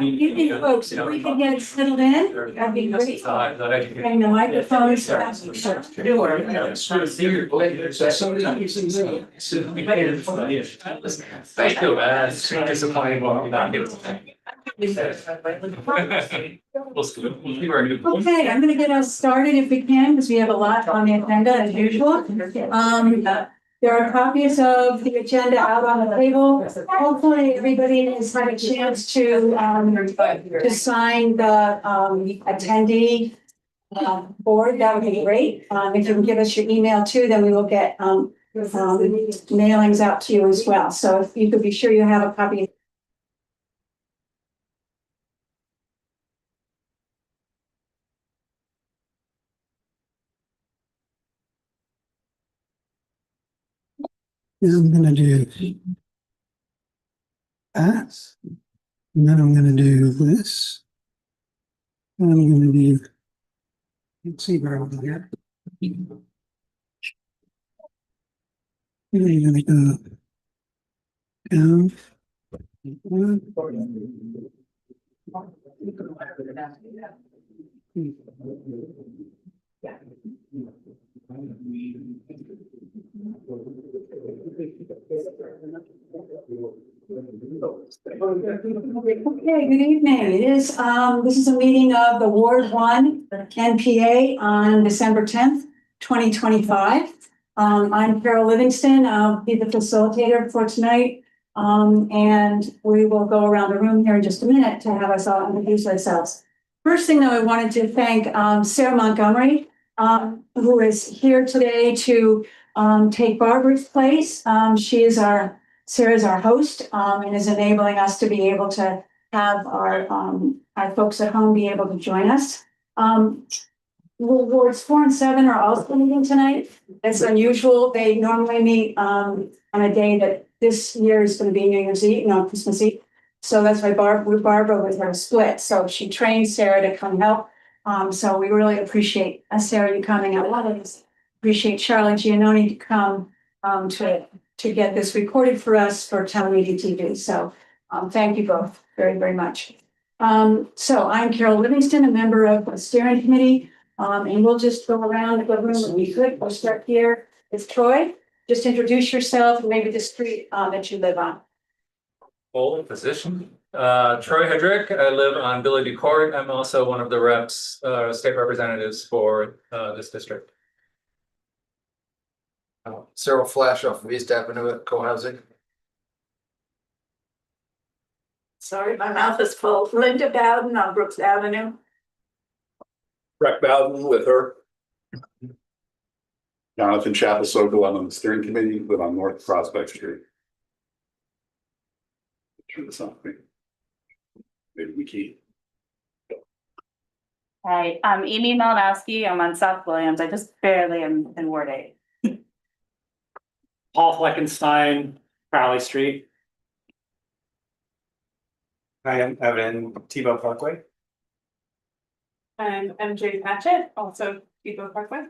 Evening, folks. If we can get settled in, that'd be great. And the microphones. Thank you. Disappointing. Okay, I'm gonna get us started if we can, because we have a lot on the agenda as usual. There are copies of the agenda out on the table. Hopefully, everybody has had a chance to sign the attendee board. That would be great. If you can give us your email too, then we will get mailings out to you as well. So if you could be sure you have a copy. I'm going to do that. And then I'm going to do this. And I'm going to do, let's see where I'm here. And I'm going to go down. Okay, good evening. This is a meeting of the Ward 1 NPA on December 10th, 2025. I'm Carol Livingston. I'll be the facilitator for tonight. And we will go around the room here in just a minute to have us all introduce ourselves. First thing that I wanted to thank Sarah Montgomery, who is here today to take Barbara's place. Sarah's our host and is enabling us to be able to have our folks at home be able to join us. Wards 4 and 7 are also meeting tonight. That's unusual. They normally meet on a day that this year is going to be New Year's Eve, Christmas Eve. So that's why Barbara was our split. So she trained Sarah to come help. So we really appreciate Sarah you coming out. A lot of us appreciate Charlie Giannoni to come to get this recorded for us for Town Meeting TV. So thank you both very, very much. So I'm Carol Livingston, a member of the steering committee, and we'll just go around the room if we could. We'll start here with Troy. Just introduce yourself and maybe the street that you live on. Full position. Troy Hedrick. I live on Billy Court. I'm also one of the reps, state representatives for this district. Cyril Flash off of East Avenue at Co-Housing. Sorry, my mouth is full. Linda Bowden on Brooks Avenue. Brett Bowden with her. Jonathan Chapasogo, I'm on the steering committee, live on North Prospect Street. Turn this on, maybe we can. Hi, I'm Amy Malinowski. I'm on South Williams. I just barely am in Ward 8. Paul Fleckenstein, Crowley Street. I am Evan, Tebow Parkway. I'm MJ Patchett, also Tebow Parkway.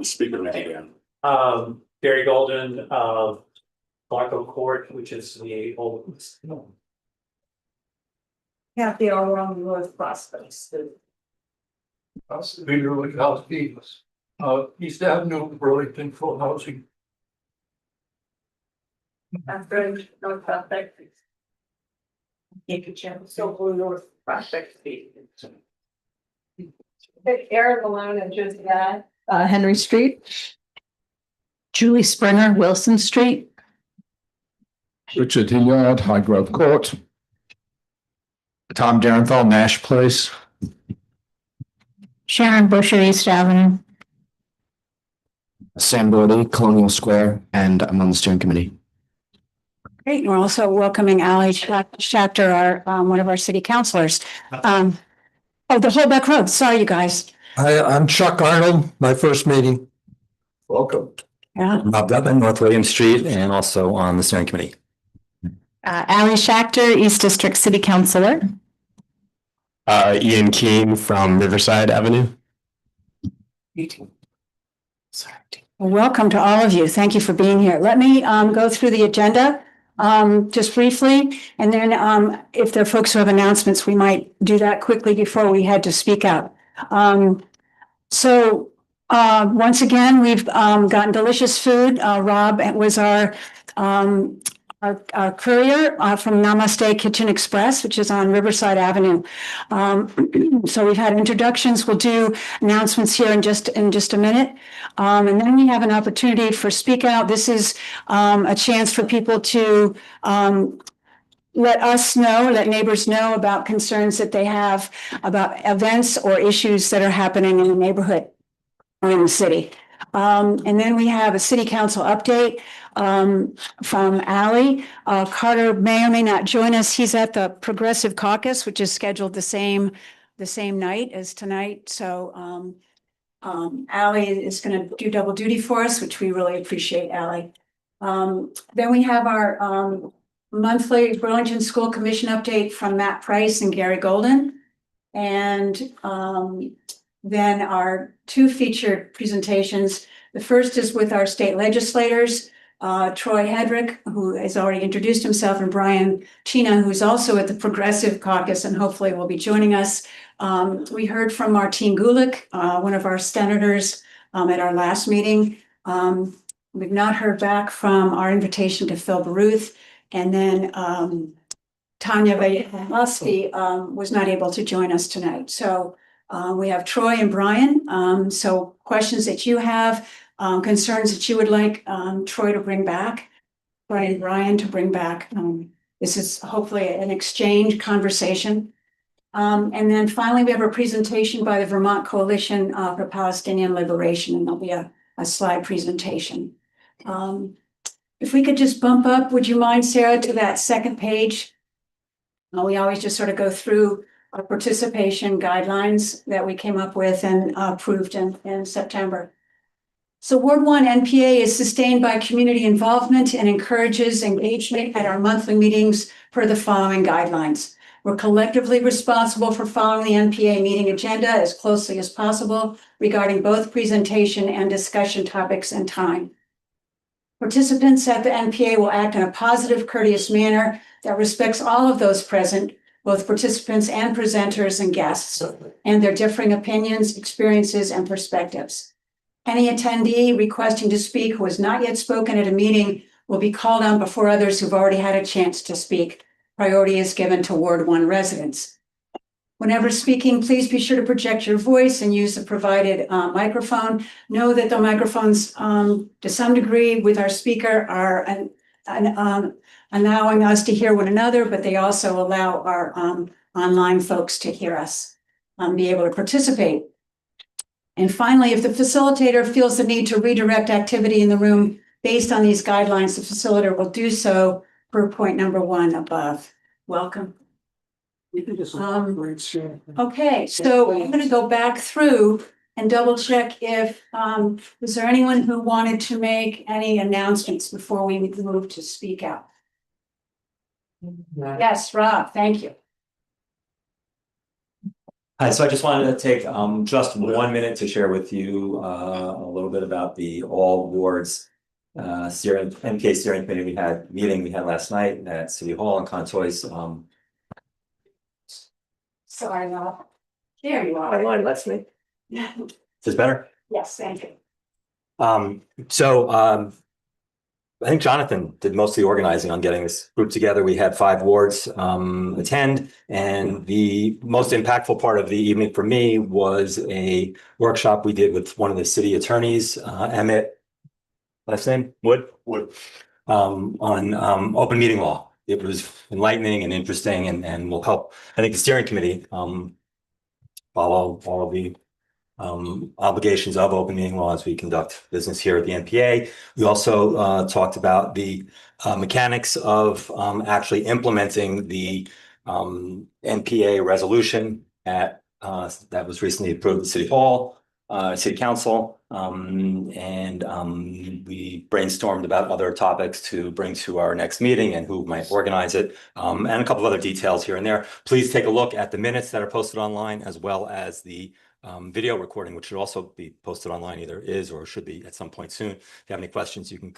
Speaker again. Barry Golden of Clarko Court, which is the old. Yeah, the all around North Prospects. Peter Witkowski, East Avenue, Burlington, full housing. That's good. North Prospect. So North Prospect. Aaron Malone and just that. Henry Street. Julie Springer, Wilson Street. Richard Hilliard, High Grove Court. Tom Darenthal, Nash Place. Sharon Busher, East Avenue. Sam Bodie, Colonial Square, and I'm on the steering committee. Great. And we're also welcoming Ali Schachter, one of our city councilors. The Holbeck Road. Sorry, you guys. Hi, I'm Chuck Arnold, my first meeting. Welcome. Yeah. Bob Dutman, North William Street, and also on the steering committee. Ali Schachter, East District City Councilor. Ian Keene from Riverside Avenue. Well, welcome to all of you. Thank you for being here. Let me go through the agenda just briefly, and then if there are folks who have announcements, we might do that quickly before we head to speak out. So once again, we've gotten delicious food. Rob was our courier from Namaste Kitchen Express, which is on Riverside Avenue. So we've had introductions. We'll do announcements here in just a minute. And then we have an opportunity for speak out. This is a chance for people to let us know, let neighbors know about concerns that they have about events or issues that are happening in the neighborhood or in the city. And then we have a city council update from Ally. Carter may or may not join us. He's at the Progressive Caucus, which is scheduled the same night as tonight. So Ally is going to do double duty for us, which we really appreciate, Ally. Then we have our monthly Burlington School Commission update from Matt Price and Gary Golden. And then our two featured presentations. The first is with our state legislators, Troy Hedrick, who has already introduced himself, and Brian Chena, who's also at the Progressive Caucus and hopefully will be joining us. We heard from Martine Gulick, one of our senators, at our last meeting. We've not heard back from our invitation to Phil Baruth. And then Tanya Vayosky was not able to join us tonight. So we have Troy and Brian. So questions that you have, concerns that you would like Troy to bring back, and Brian to bring back. This is hopefully an exchange conversation. And then finally, we have a presentation by the Vermont Coalition for Palestinian Liberation, and there'll be a slide presentation. If we could just bump up, would you mind, Sarah, to that second page? We always just sort of go through our participation guidelines that we came up with and approved in September. So Ward 1 NPA is sustained by community involvement and encourages engagement at our monthly meetings per the following guidelines. We're collectively responsible for following the NPA meeting agenda as closely as possible regarding both presentation and discussion topics and time. Participants at the NPA will act in a positive, courteous manner that respects all of those present, both participants and presenters and guests, and their differing opinions, experiences, and perspectives. Any attendee requesting to speak who has not yet spoken at a meeting will be called on before others who've already had a chance to speak. Priority is given to Ward 1 residents. Whenever speaking, please be sure to project your voice and use the provided microphone. Know that the microphones, to some degree, with our speaker are allowing us to hear one another, but they also allow our online folks to hear us, be able to participate. And finally, if the facilitator feels the need to redirect activity in the room based on these guidelines, the facilitator will do so per point number 1 above. Welcome. Okay, so I'm going to go back through and double check if, was there anyone who wanted to make any announcements before we move to speak out? Yes, Rob, thank you. Hi, so I just wanted to take just 1 minute to share with you a little bit about the all wards NPA steering committee meeting we had last night at City Hall in Contois. Sorry, Rob. There you are. Online, that's me. Is this better? Yes, thank you. I think Jonathan did most of the organizing on getting this group together. We had 5 wards attend, and the most impactful part of the evening for me was a workshop we did with one of the city attorneys, Emmett, last name? Wood, on open meeting law. It was enlightening and interesting and will help, I think, the steering committee follow all of the obligations of open meeting law as we conduct business here at the NPA. We also talked about the mechanics of actually implementing the NPA resolution that was recently approved at City Hall, City Council, and we brainstormed about other topics to bring to our next meeting and who might organize it, and a couple of other details here and there. Please take a look at the minutes that are posted online, as well as the video recording, which should also be posted online, either is or should be at some point soon. If you have any questions, you can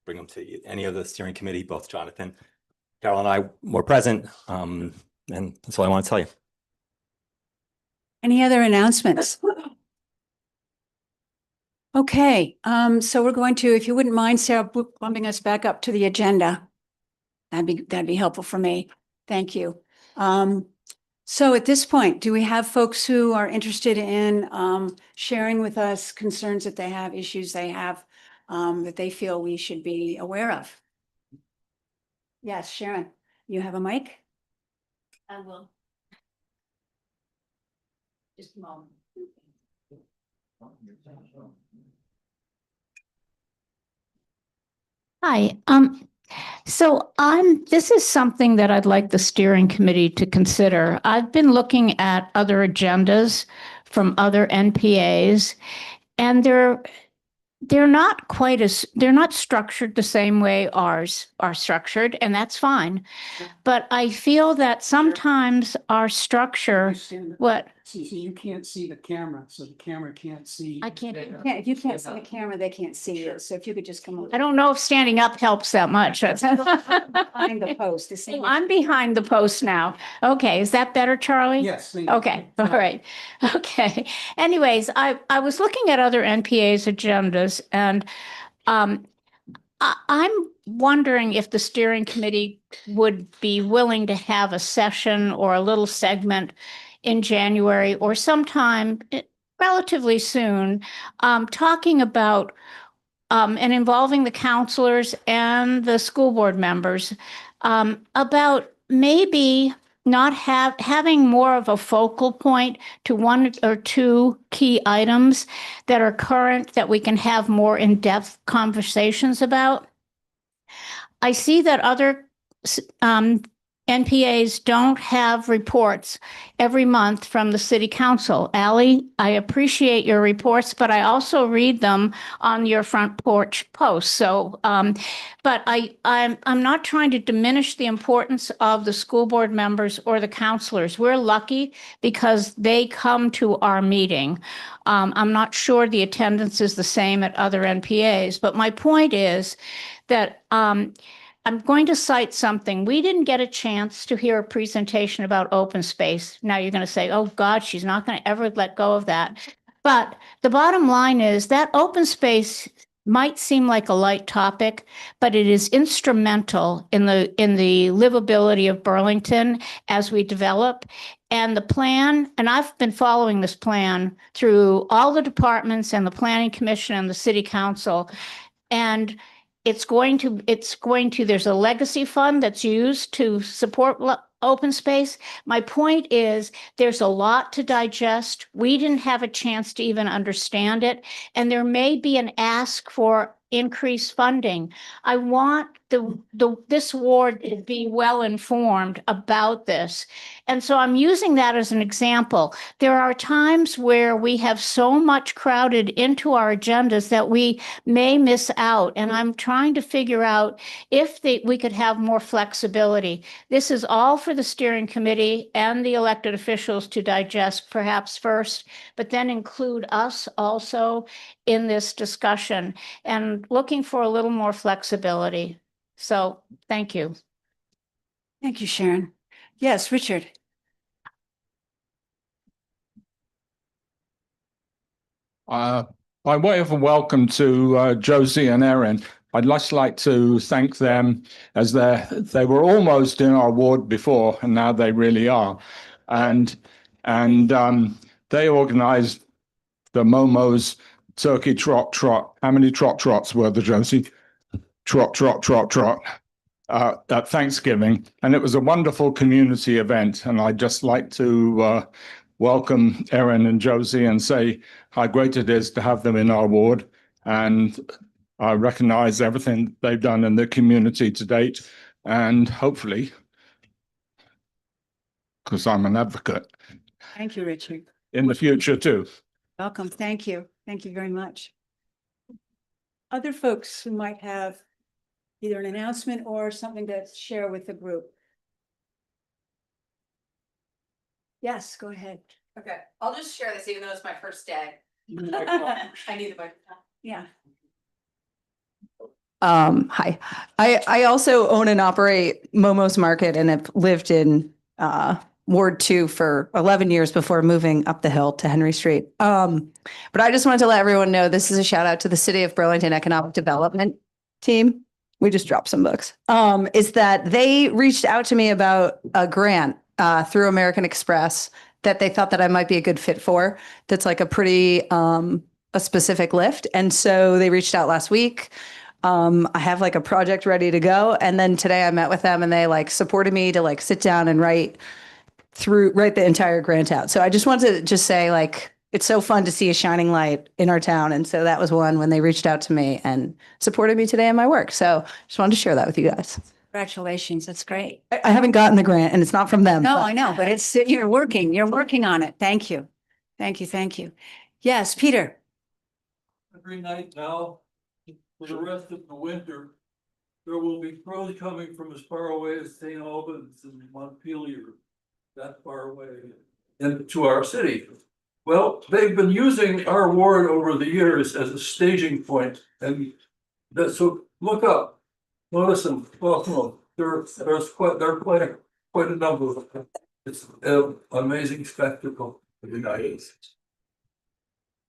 bring them to any of the steering committee. Both Jonathan, Carol, and I were present, and that's all I want to tell you. Any other announcements? Okay, so we're going to, if you wouldn't mind, Sarah, bumping us back up to the agenda. That'd be helpful for me. Thank you. So at this point, do we have folks who are interested in sharing with us concerns that they have, issues they have, that they feel we should be aware of? Yes, Sharon, you have a mic? I will. Just a moment. Hi, this is something that I'd like the steering committee to consider. I've been looking at other agendas from other NPAs, and they're not structured the same way ours are structured, and that's fine. But I feel that sometimes our structure, what? See, you can't see the camera, so the camera can't see. I can't. If you can't see the camera, they can't see you. So if you could just come over. I don't know if standing up helps that much. Behind the post. I'm behind the post now. Okay, is that better, Charlie? Yes. thank you. Okay, all right. Okay. Anyways, I was looking at other NPA's agendas, and I'm wondering if the steering committee would be willing to have a session or a little segment in January or sometime relatively soon, talking about and involving the counselors and the school board members about maybe not having more of a focal point to one or two key items that are current that we can have more in-depth conversations about. I see that other NPAs don't have reports every month from the city council. Ally, I appreciate your reports, but I also read them on your front porch posts. So, but I'm not trying to diminish the importance of the school board members or the counselors. We're lucky because they come to our meeting. I'm not sure the attendance is the same at other NPAs, but my point is that I'm going to cite something. We didn't get a chance to hear a presentation about open space. Now you're going to say, oh God, she's not going to ever let go of that. But the bottom line is that open space might seem like a light topic, but it is instrumental in the livability of Burlington as we develop. And the plan, and I've been following this plan through all the departments and the planning commission and the city council. And there's a legacy fund that's used to support open space. My point is there's a lot to digest. We didn't have a chance to even understand it. And there may be an ask for increased funding. I want this ward to be well informed about this. And so I'm using that as an example. There are times where we have so much crowded into our agendas that we may miss out. And I'm trying to figure out if we could have more flexibility. This is all for the steering committee and the elected officials to digest perhaps first, but then include us also in this discussion and looking for a little more flexibility. So thank you. Thank you, Sharon. Yes, Richard. By way of a welcome to Josie and Erin, I'd just like to thank them as they were almost in our ward before, and now they really are. And they organized the Momo's turkey trot. How many trots were there, Josie? Trot. At Thanksgiving, and it was a wonderful community event. And I'd just like to welcome Erin and Josie and say how great it is to have them in our ward. And I recognize everything they've done in the community to date, and hopefully, because I'm an advocate. Thank you, Richard. In the future too. Welcome. Thank you. Thank you very much. Other folks who might have either an announcement or something to share with the group. Yes, go ahead. Okay, I'll just share this even though it's my first day. I need the microphone. Yeah. Hi, I also own and operate Momo's Market and have lived in Ward 2 for 11 years before moving up the hill to Henry Street. But I just wanted to let everyone know this is a shout out to the City of Burlington Economic Development team. We just dropped some books. Is that they reached out to me about a grant through American Express that they thought that I might be a good fit for. That's like a pretty a specific lift. And so they reached out last week. I have like a project ready to go. And then today I met with them and they like supported me to like sit down and write the entire grant out. So I just wanted to just say like, it's so fun to see a shining light in our town. And so that was one when they reached out to me and supported me today in my work. So just wanted to share that with you guys. Congratulations. That's great. I haven't gotten the grant and it's not from them. No, but- I know, but it's, you're working on it. Thank you. Thank you. Thank you. Yes, Peter. Every night now, for the rest of the winter, there will be crows coming from as far away as St. Albans and Montpelier, that far away, into our city. Well, they've been using our ward over the years as a staging point, and that, so look up, notice them, well, they're quite a number of them. It's an amazing spectacle.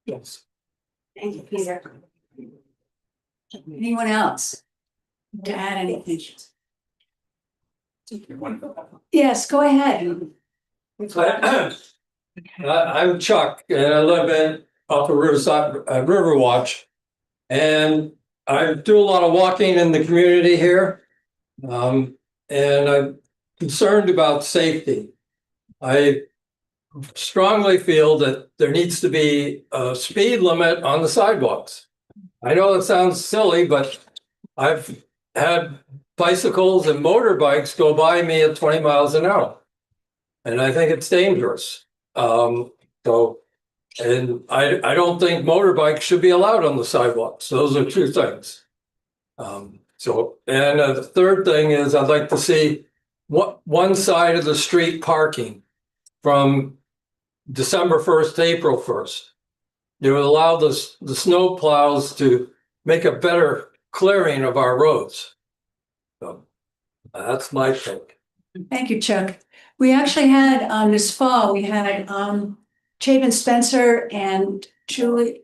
Yes. Thank you, Peter. Anyone else to add anything? Yes, go ahead. I'm Chuck, and I live off of Riverside, Riverwatch, and I do a lot of walking in the community here, and I'm concerned about safety. I strongly feel that there needs to be a speed limit on the sidewalks. I know it sounds silly, but I've had bicycles and motorbikes go by me at 20 miles an hour, and I think it's dangerous. And I don't think motorbikes should be allowed on the sidewalks. Those are two things. And the third thing is I'd like to see one side of the street parking from December 1st to April 1st. It would allow the snow plows to make a better clearing of our roads. So that's my take. Thank you, Chuck. We actually had this fall, we had Chapin Spencer and Julie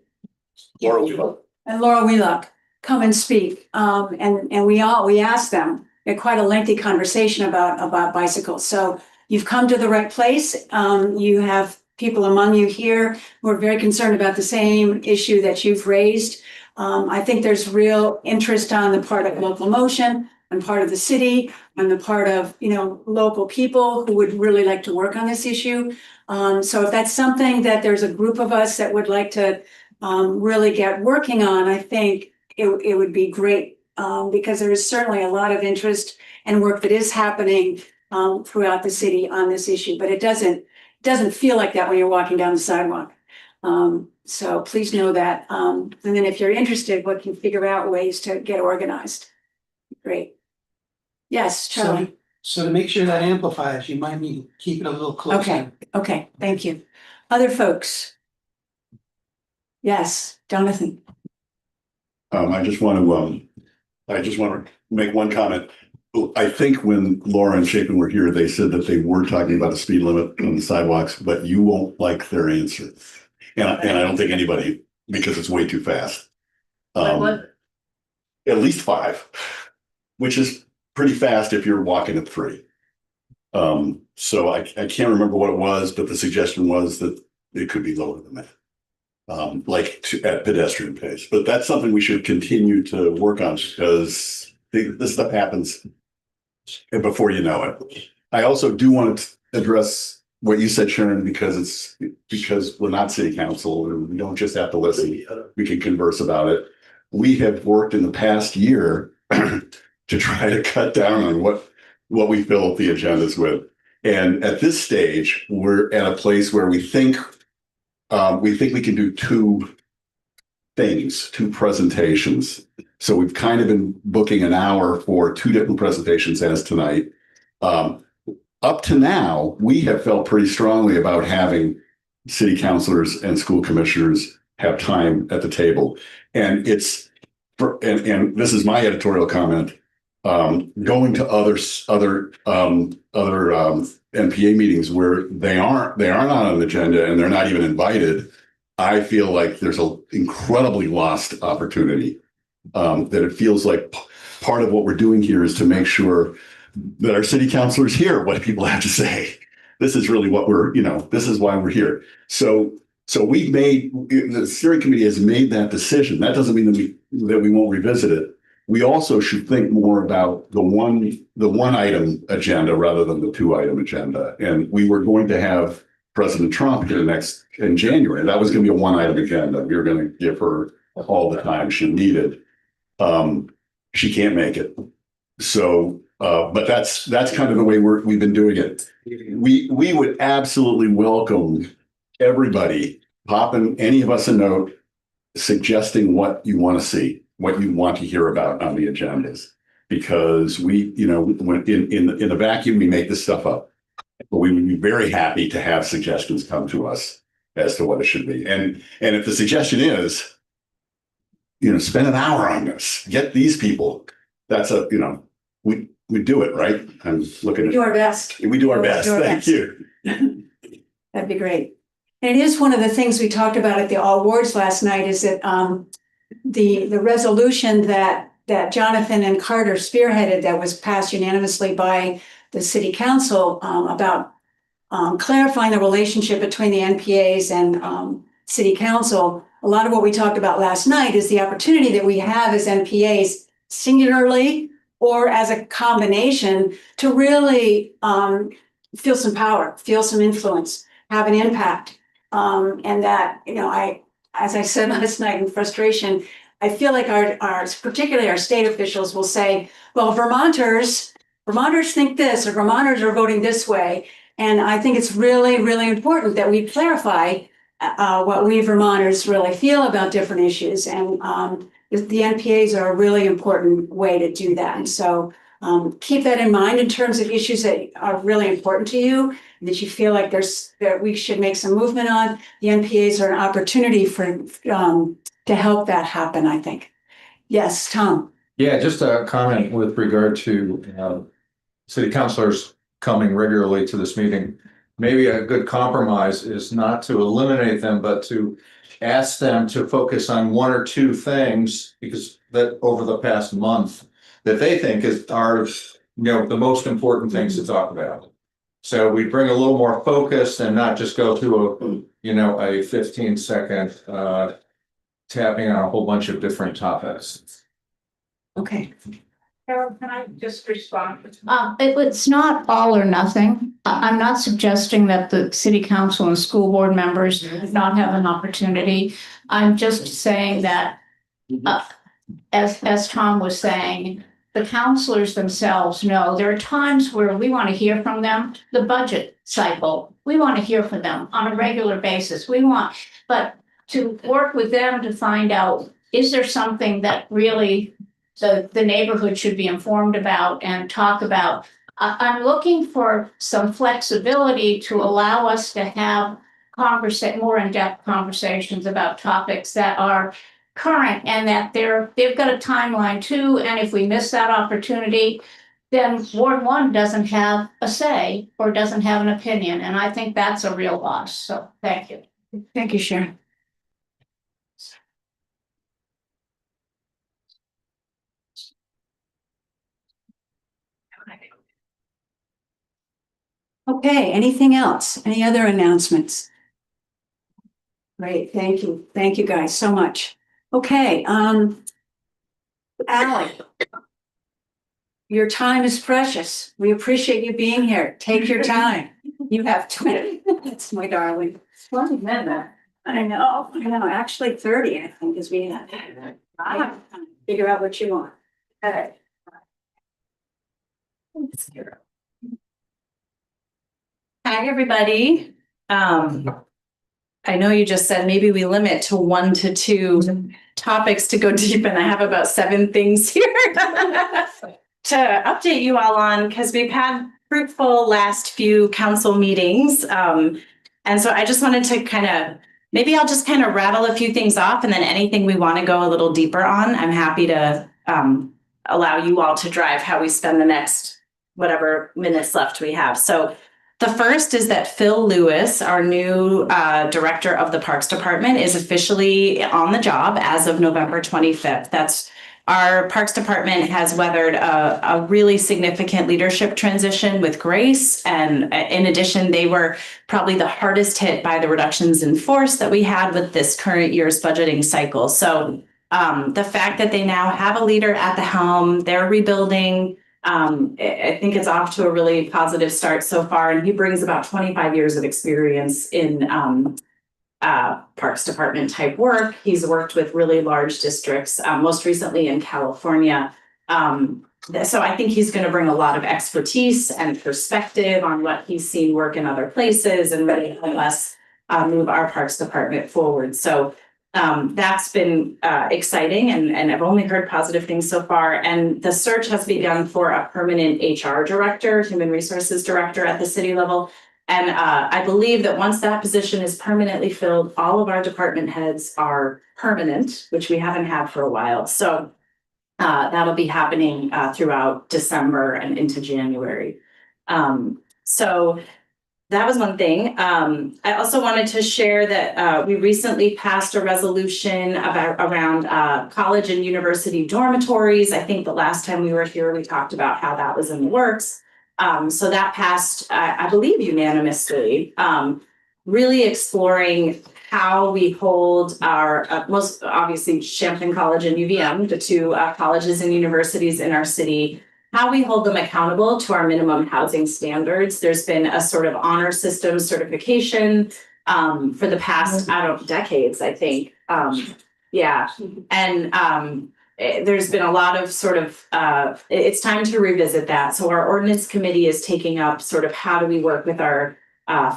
Laura Wheelock. and Laura Wheelock come and speak. And we asked them, we had quite a lengthy conversation about bicycles. So you've come to the right place. You have people among you here who are very concerned about the same issue that you've raised. I think there's real interest on the part of local motion, on part of the city, on the part of, local people who would really like to work on this issue. So if that's something that there's a group of us that would like to really get working on, I think it would be great because there is certainly a lot of interest and work that is happening throughout the city on this issue, but it doesn't feel like that when you're walking down the sidewalk. So please know that. And then if you're interested, we can figure out ways to get organized. Great. Yes, Charlie. So to make sure that amplifies, you might need to keep it a little closer. Okay, thank you. Other folks? Yes, Jonathan. I just want to make one comment. I think when Laura and Chapin were here, they said that they were talking about a speed limit on the sidewalks, but you won't like their answer. And I don't think anybody, because it's way too fast. At least 5, which is pretty fast if you're walking at 3. So I can't remember what it was, but the suggestion was that it could be lower than that. At pedestrian pace, but that's something we should continue to work on because this stuff happens before you know it. I also do want to address what you said, Sharon, because we're not city council and we don't just have to listen. We can converse about it. We have worked in the past year to try to cut down on what we fill up the agendas with. And at this stage, we're at a place where we think we can do 2 presentations. So we've kind of been booking an hour for 2 different presentations as tonight. Up to now, we have felt pretty strongly about having city councilors and school commissioners have time at the table. And it's, and this is my editorial comment, going to other NPA meetings where they are not on an agenda and they're not even invited. I feel like there's an incredibly lost opportunity. That it feels like part of what we're doing here is to make sure that our city councilors hear what people have to say. This is really what we're, this is why we're here. So the steering committee has made that decision. That doesn't mean that we won't revisit it. We also should think more about the one item agenda rather than the 2-item agenda. And we were going to have President Trump here in January. That was going to be a 1-item agenda. We were going to give her all the time she needed. She can't make it. So, but that's kind of the way we've been doing it. We would absolutely welcome everybody popping any of us a note suggesting what you want to see, what you want to hear about on the agendas, because when in the vacuum, we make this stuff up, but we would be very happy to have suggestions come to us as to what it should be. And if the suggestion is, spend an hour on this, get these people, that's we do it, right? I'm looking at. We do our best. We do our best. Thank you. That'd be great. And it is one of the things we talked about at the All Wards last night is that the resolution that Jonathan and Carter spearheaded that was passed unanimously by the city council about clarifying the relationship between the NPAs and city council. A lot of what we talked about last night is the opportunity that we have as NPAs singularly or as a combination to really feel some power, feel some influence, have an impact. And that, as I said last night in frustration, I feel like our particularly our state officials will say, well, Vermonters think this, or Vermonters are voting this way. And I think it's really, really important that we clarify what we Vermonters really feel about different issues. And the NPAs are a really important way to do that. And so keep that in mind in terms of issues that are really important to you, that you feel like that we should make some movement on. The NPAs are an opportunity to help that happen, I think. Yes, Tom. Yeah, just a comment with regard to city councilors coming regularly to this meeting. Maybe a good compromise is not to eliminate them, but to ask them to focus on 1 or 2 things, because that over the past month that they think are the most important things to talk about. So we bring a little more focus and not just go through a 15-second tapping on a whole bunch of different topics. Okay. Carol, can I just respond? It's not all or nothing. I'm not suggesting that the city council and school board members not have an opportunity. I'm just saying that, as Tom was saying, the counselors themselves know there are times where we want to hear from them. The budget cycle, we want to hear from them on a regular basis. But to work with them to find out, is there something that really the neighborhood should be informed about and talk about. I'm looking for some flexibility to allow us to have more in-depth conversations about topics that are current and that they've got a timeline too. And if we miss that opportunity, then Ward 1 doesn't have a say or doesn't have an opinion. And I think that's a real loss. So thank you. Thank you, Sharon. Okay, anything else? Any other announcements? Great, thank you. Thank you guys so much. Okay, Ally, your time is precious. We appreciate you being here. Take your time. You have 20 minutes, my darling. 20 minutes. I know, actually 30, I think, is we have. Figure out what you want. Okay. Hi, everybody. I know you just said maybe we limit to 1 to 2 topics to go deep, and I have about 7 things here to update you all on, because we've had fruitful last few council meetings. And so I just wanted to maybe I'll just kind of rattle a few things off, and then anything we want to go a little deeper on, I'm happy to allow you all to drive how we spend the next whatever minutes left we have. So the first is that Phil Lewis, our new director of the Parks Department, is officially on the job as of November 25th. Our Parks Department has weathered a really significant leadership transition with grace. And in addition, they were probably the hardest hit by the reductions in force that we had with this current year's budgeting cycle. So the fact that they now have a leader at the helm, they're rebuilding. I think it's off to a really positive start so far. And he brings about 25 years of experience in Parks Department type work. He's worked with really large districts, most recently in California. So I think he's going to bring a lot of expertise and perspective on what he's seen work in other places and really help us move our Parks Department forward. So that's been exciting, and I've only heard positive things so far. And the search has begun for a permanent HR director, human resources director at the city level. And I believe that once that position is permanently filled, all of our department heads are permanent, which we haven't had for a while. So that'll be happening throughout December and into January. So that was one thing. I also wanted to share that we recently passed a resolution around college and university dormitories. I think the last time we were here, we talked about how that was in the works. So that passed, I believe, unanimously, really exploring how we hold our most obviously Champlain College and UVM, the two colleges and universities in our city, how we hold them accountable to our minimum housing standards. There's been a sort of honor system certification for the past, decades, I think. And there's been a lot of sort of, it's time to revisit that. So our ordinance committee is taking up sort of how do we work with our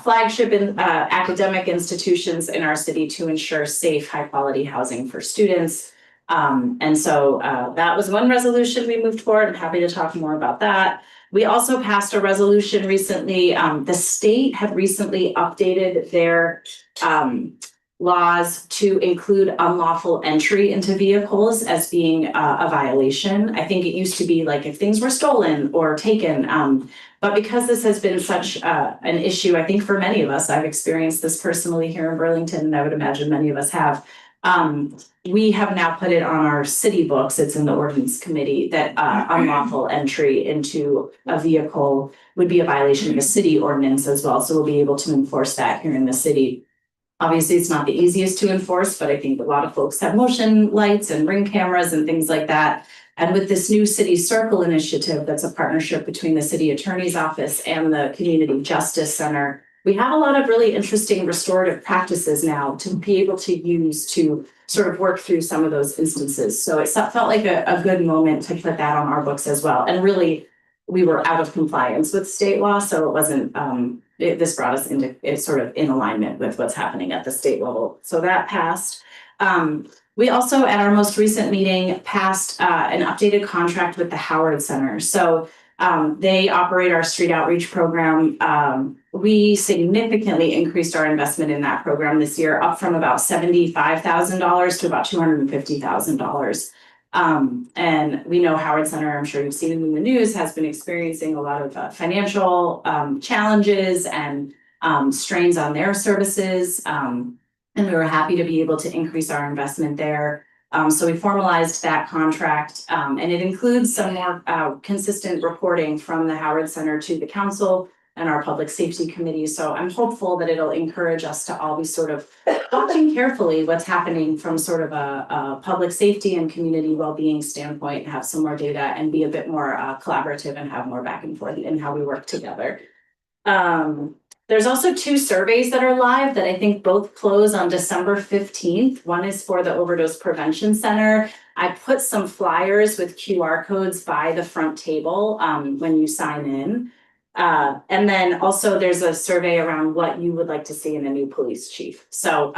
flagship academic institutions in our city to ensure safe, high quality housing for students. And so that was one resolution we moved forward. I'm happy to talk more about that. We also passed a resolution recently. The state had recently updated their laws to include unlawful entry into vehicles as being a violation. I think it used to be like if things were stolen or taken. But because this has been such an issue, I think for many of us, I've experienced this personally here in Burlington, and I would imagine many of us have. We have now put it on our city books. It's in the ordinance committee that unlawful entry into a vehicle would be a violation of a city ordinance as well. So we'll be able to enforce that here in the city. Obviously, it's not the easiest to enforce, but I think a lot of folks have motion lights and ring cameras and things like that. And with this new City Circle initiative, that's a partnership between the city attorney's office and the Community Justice Center, we have a lot of really interesting restorative practices now to be able to use to sort of work through some of those instances. So it felt like a good moment to put that on our books as well. And really, we were out of compliance with state law, so it wasn't, this brought us into it's sort of in alignment with what's happening at the state level. So that passed. We also, at our most recent meeting, passed an updated contract with the Howard Center. So they operate our street outreach program. We significantly increased our investment in that program this year, up from about $75,000 to about $250,000. And we know Howard Center, I'm sure you've seen it in the news, has been experiencing a lot of financial challenges and strains on their services. And we were happy to be able to increase our investment there. So we formalized that contract, and it includes some more consistent reporting from the Howard Center to the council and our public safety committee. So I'm hopeful that it'll encourage us to all be sort of watching carefully what's happening from sort of a public safety and community well-being standpoint, have some more data and be a bit more collaborative and have more back and forth in how we work together. There's also two surveys that are live that I think both close on December 15th. One is for the Overdose Prevention Center. I put some flyers with QR codes by the front table when you sign in. And then also there's a survey around what you would like to see in a new police chief. So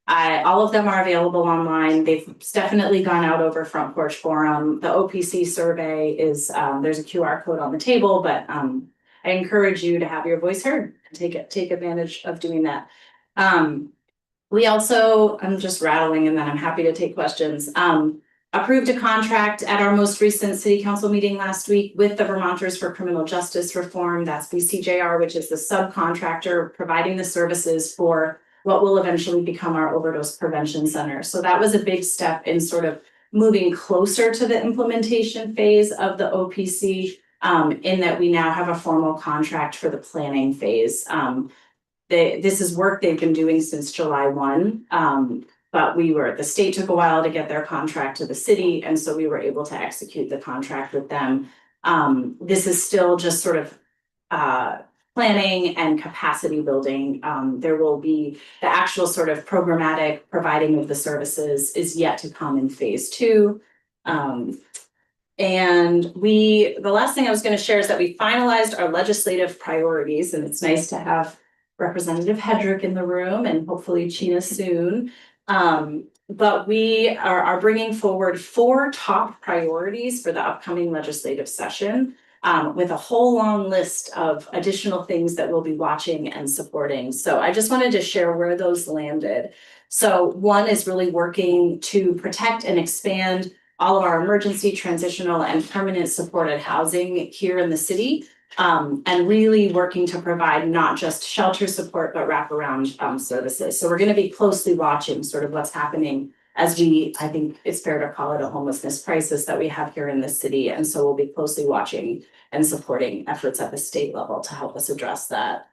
all of them are available online. They've definitely gone out over Front Porch Forum. The OPC survey is, there's a QR code on the table, but I encourage you to have your voice heard and take advantage of doing that. We also, I'm just rattling and then I'm happy to take questions. Approved a contract at our most recent city council meeting last week with the Vermonters for Criminal Justice Reform. That's BCJR, which is the subcontractor providing the services for what will eventually become our overdose prevention center. So that was a big step in sort of moving closer to the implementation phase of the OPC, in that we now have a formal contract for the planning phase. This is work they've been doing since July 1. But the state took a while to get their contract to the city, and so we were able to execute the contract with them. This is still just sort of planning and capacity building. There will be the actual sort of programmatic providing of the services is yet to come in phase 2. And the last thing I was going to share is that we finalized our legislative priorities, and it's nice to have Representative Hedrick in the room and hopefully Chena soon. But we are bringing forward 4 top priorities for the upcoming legislative session, with a whole long list of additional things that we'll be watching and supporting. So I just wanted to share where those landed. So one is really working to protect and expand all of our emergency, transitional, and permanent supported housing here in the city. And really working to provide not just shelter support, but wraparound services. So we're going to be closely watching sort of what's happening as I think it's fair to call it a homelessness crisis that we have here in the city. And so we'll be closely watching and supporting efforts at the state level to help us address that.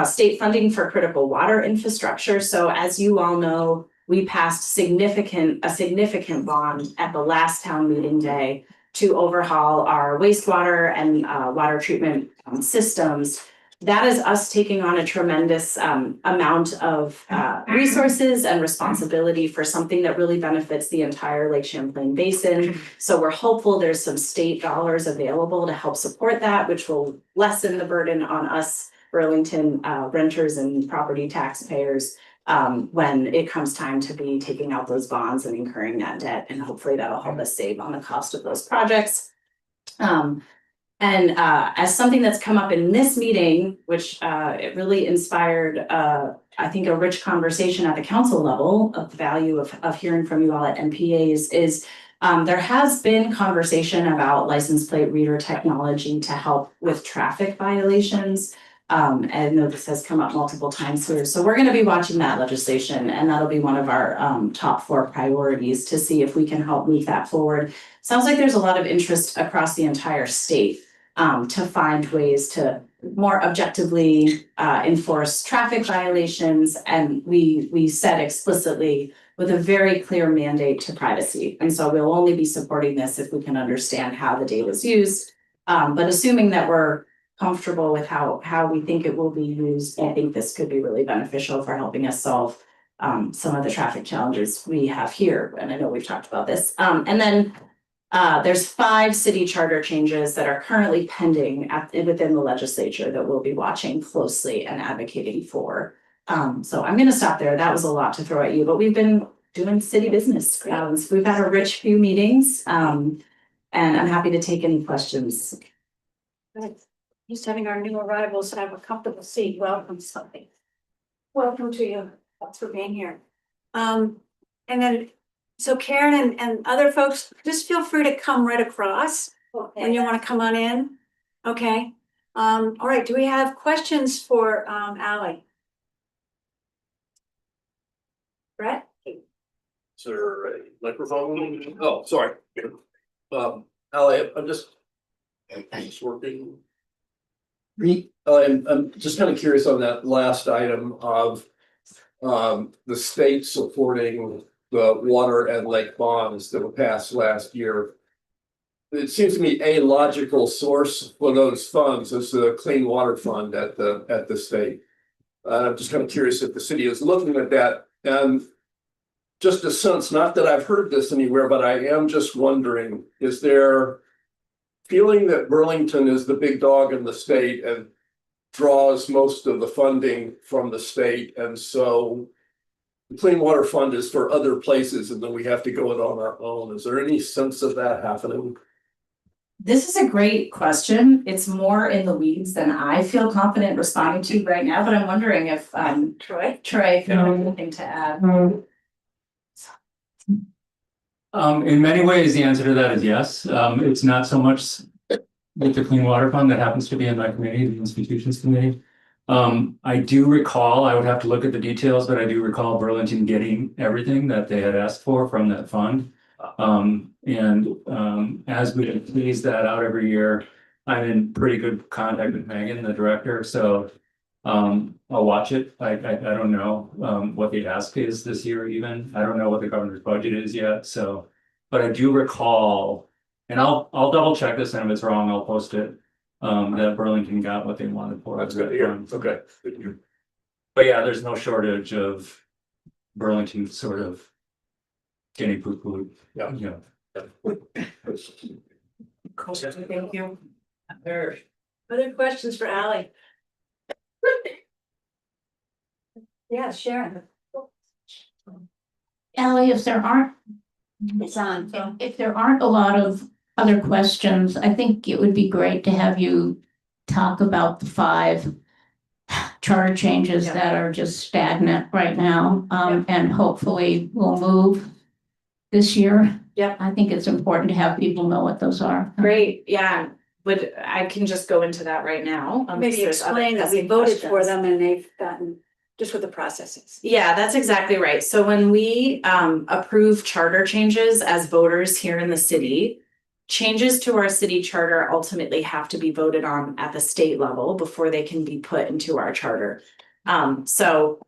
State funding for critical water infrastructure. So as you all know, we passed a significant bond at the last town meeting day to overhaul our wastewater and water treatment systems. That is us taking on a tremendous amount of resources and responsibility for something that really benefits the entire Lake Champlain Basin. So we're hopeful there's some state dollars available to help support that, which will lessen the burden on us Burlington renters and property taxpayers when it comes time to be taking out those bonds and incurring that debt. And hopefully that'll help us save on the cost of those projects. As something that's come up in this meeting, which it really inspired, I think, a rich conversation at the council level of the value of hearing from you all at NPAs is there has been conversation about license plate reader technology to help with traffic violations. I know this has come up multiple times here. So we're going to be watching that legislation, and that'll be one of our top 4 priorities to see if we can help move that forward. Sounds like there's a lot of interest across the entire state to find ways to more objectively enforce traffic violations. And we said explicitly with a very clear mandate to privacy. And so we'll only be supporting this if we can understand how the data is used. But assuming that we're comfortable with how we think it will be used, I think this could be really beneficial for helping us solve some of the traffic challenges we have here. And I know we've talked about this. And then there's 5 city charter changes that are currently pending within the legislature that we'll be watching closely and advocating for. So I'm going to stop there. That was a lot to throw at you, but we've been doing city business. We've had a rich few meetings, and I'm happy to take any questions. Good. Just having our new arrivals have a comfortable seat. Welcome, something. Welcome to you. Thanks for being here. And then, so Karen and other folks, just feel free to come right across when you want to come on in. Okay. All right. Do we have questions for Ally? Brett? Is there a microphone? Oh, sorry. Ally, I'm just working. I'm just kind of curious on that last item of the state supporting the water and lake bonds that were passed last year. It seems to me a logical source for those funds is the Clean Water Fund at the state. I'm just kind of curious if the city is looking at that, and just a sense, not that I've heard this anywhere, but I am just wondering, is there feeling that Burlington is the big dog in the state and draws most of the funding from the state, and so the Clean Water Fund is for other places and then we have to go it on our own? Is there any sense of that happening? This is a great question. It's more in the weeds than I feel confident responding to right now, but I'm wondering if Troy, if you have anything to add. In many ways, the answer to that is yes. It's not so much with the Clean Water Fund that happens to be in my committee, the Institutions Committee. I do recall, I would have to look at the details, but I do recall Burlington getting everything that they had asked for from that fund. As we phase that out every year, I'm in pretty good contact with Megan, the director, so I'll watch it. I don't know what the ask is this year even. I don't know what the governor's budget is yet, so, but I do recall, and I'll double check this, and if it's wrong, I'll post it. That Burlington got what they wanted for it. That's good to hear. Okay. Good to hear. But yeah, there's no shortage of Burlington sort of getting poo-pooed. Yeah. Yeah. Thank you. Other questions for Ally? Yeah, Sharon. Ally, if there aren't, It's on. if there aren't a lot of other questions, I think it would be great to have you talk about the 5 charter changes that are just stagnant right now, and hopefully will move this year. Yep. I think it's important to have people know what those are. Great, yeah, I can just go into that right now. Maybe explain that we voted for them and they've gotten, just what the process is. Yeah, that's exactly right. So when we approve charter changes as voters here in the city, changes to our city charter ultimately have to be voted on at the state level before they can be put into our charter. So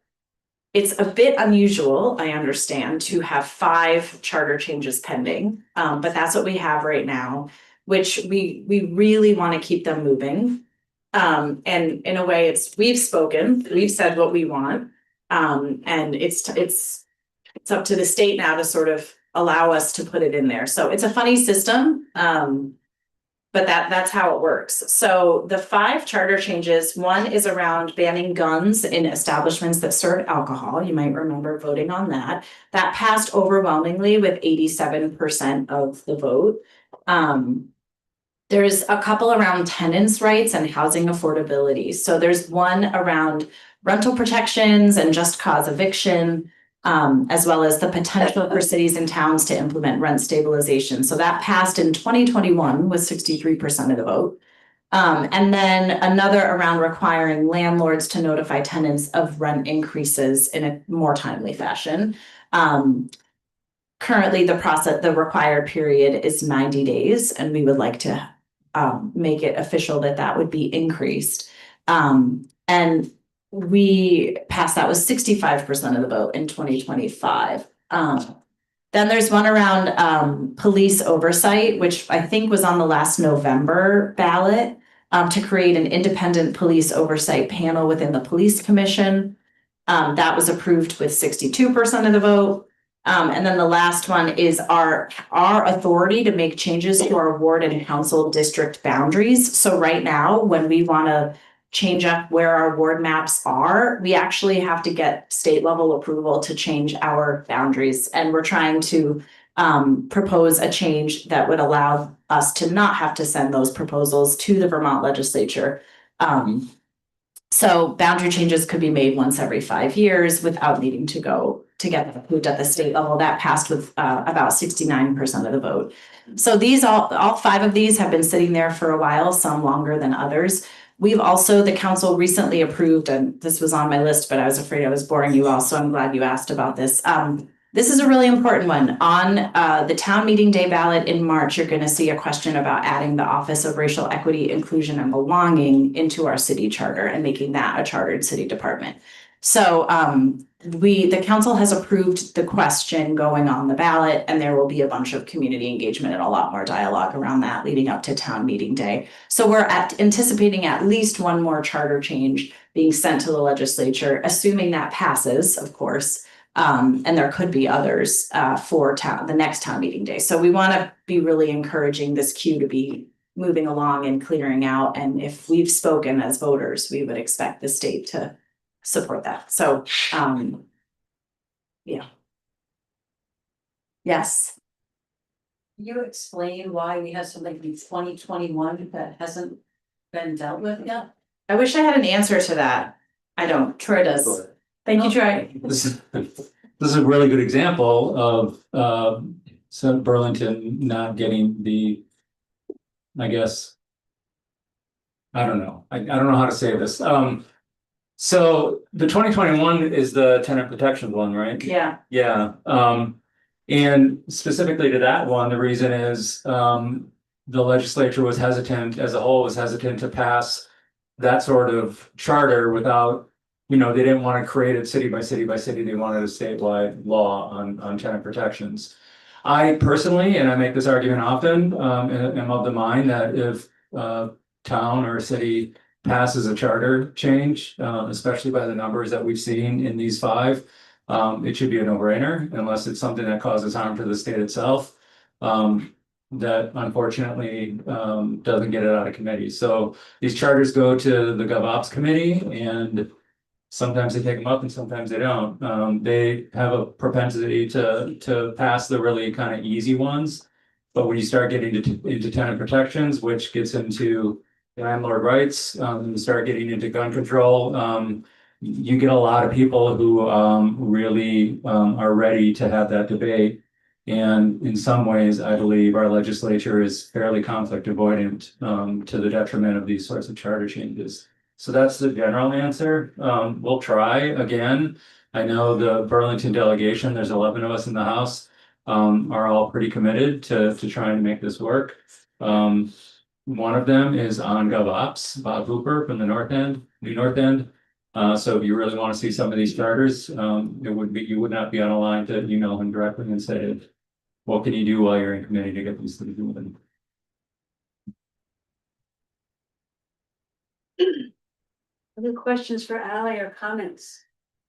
it's a bit unusual, I understand, to have 5 charter changes pending, but that's what we have right now, which we really want to keep them moving. And in a way, we've spoken, we've said what we want, and it's up to the state now to sort of allow us to put it in there. So it's a funny system, but that's how it works. So the 5 charter changes, one is around banning guns in establishments that serve alcohol. You might remember voting on that. That passed overwhelmingly with 87% of the vote. There's a couple around tenants' rights and housing affordability. So there's one around rental protections and just cause eviction, as well as the potential for cities and towns to implement rent stabilization. So that passed in 2021 with 63% of the vote. And then another around requiring landlords to notify tenants of rent increases in a more timely fashion. Currently, the required period is 90 days, and we would like to make it official that would be increased. And we passed that with 65% of the vote in 2025. Then there's one around police oversight, which I think was on the last November ballot, to create an independent police oversight panel within the police commission. That was approved with 62% of the vote. And then the last one is our authority to make changes to our ward and council district boundaries. So right now, when we want to change up where our ward maps are, we actually have to get state level approval to change our boundaries. And we're trying to propose a change that would allow us to not have to send those proposals to the Vermont legislature. So boundary changes could be made once every 5 years without needing to go to get approved at the state level. That passed with about 69% of the vote. So these all 5 of these have been sitting there for a while, some longer than others. We've also, the council recently approved, and this was on my list, but I was afraid I was boring you all, so I'm glad you asked about this. This is a really important one. On the town meeting day ballot in March, you're going to see a question about adding the Office of Racial Equity, Inclusion, and Belonging into our city charter and making that a chartered city department. So the council has approved the question going on the ballot, and there will be a bunch of community engagement and a lot more dialogue around that leading up to town meeting day. So we're anticipating at least one more charter change being sent to the legislature, assuming that passes, of course. And there could be others for the next town meeting day. So we want to be really encouraging this queue to be moving along and clearing out. And if we've spoken as voters, we would expect the state to support that. So, yeah. Yes. Can you explain why we have something in 2021 that hasn't been dealt with yet? I wish I had an answer to that. I don't. Troy does. Thank you, Troy. This is a really good example of some Burlington not getting the, I guess. I don't know. I don't know how to say this. So the 2021 is the tenant protection one, right? Yeah. Yeah. And specifically to that one, the reason is the legislature was hesitant, as a whole was hesitant to pass that sort of charter without, they didn't want to create it city by city by city. They wanted a statewide law on tenant protections. I personally, and I make this argument often, am of the mind that if town or a city passes a charter change, especially by the numbers that we've seen in these 5, it should be a no-brainer unless it's something that causes harm to the state itself. That unfortunately doesn't get it out of committee. So these charters go to the GovOps committee, and sometimes they take them up and sometimes they don't. They have a propensity to pass the really kind of easy ones. But when you start getting into tenant protections, which gets into landlord rights, you start getting into gun control, you get a lot of people who really are ready to have that debate. And in some ways, I believe our legislature is fairly conflict avoidant to the detriment of these sorts of charter changes. So that's the general answer. We'll try again. I know the Burlington delegation, there's 11 of us in the House, are all pretty committed to trying to make this work. One of them is on GovOps, Bob Hooper from the New North End. So if you really want to see some of these charters, you would not be on a line to email him directly and say, what can you do while you're in committee to get these things moving? Other questions for Ally or comments?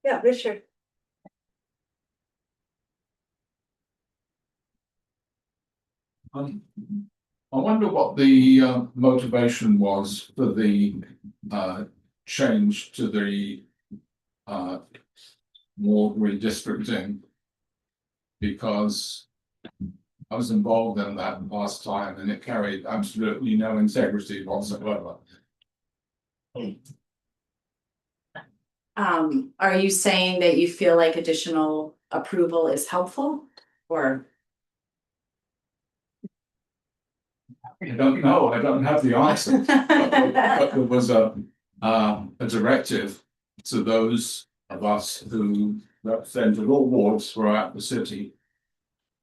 Yeah, Richard. I wonder what the motivation was for the change to the ward redistricting, because I was involved in that last time and it carried absolutely no integrity whatsoever. Are you saying that you feel like additional approval is helpful, or? I don't know. I don't have the answer. but there was a directive to those of us who represented all wards throughout the city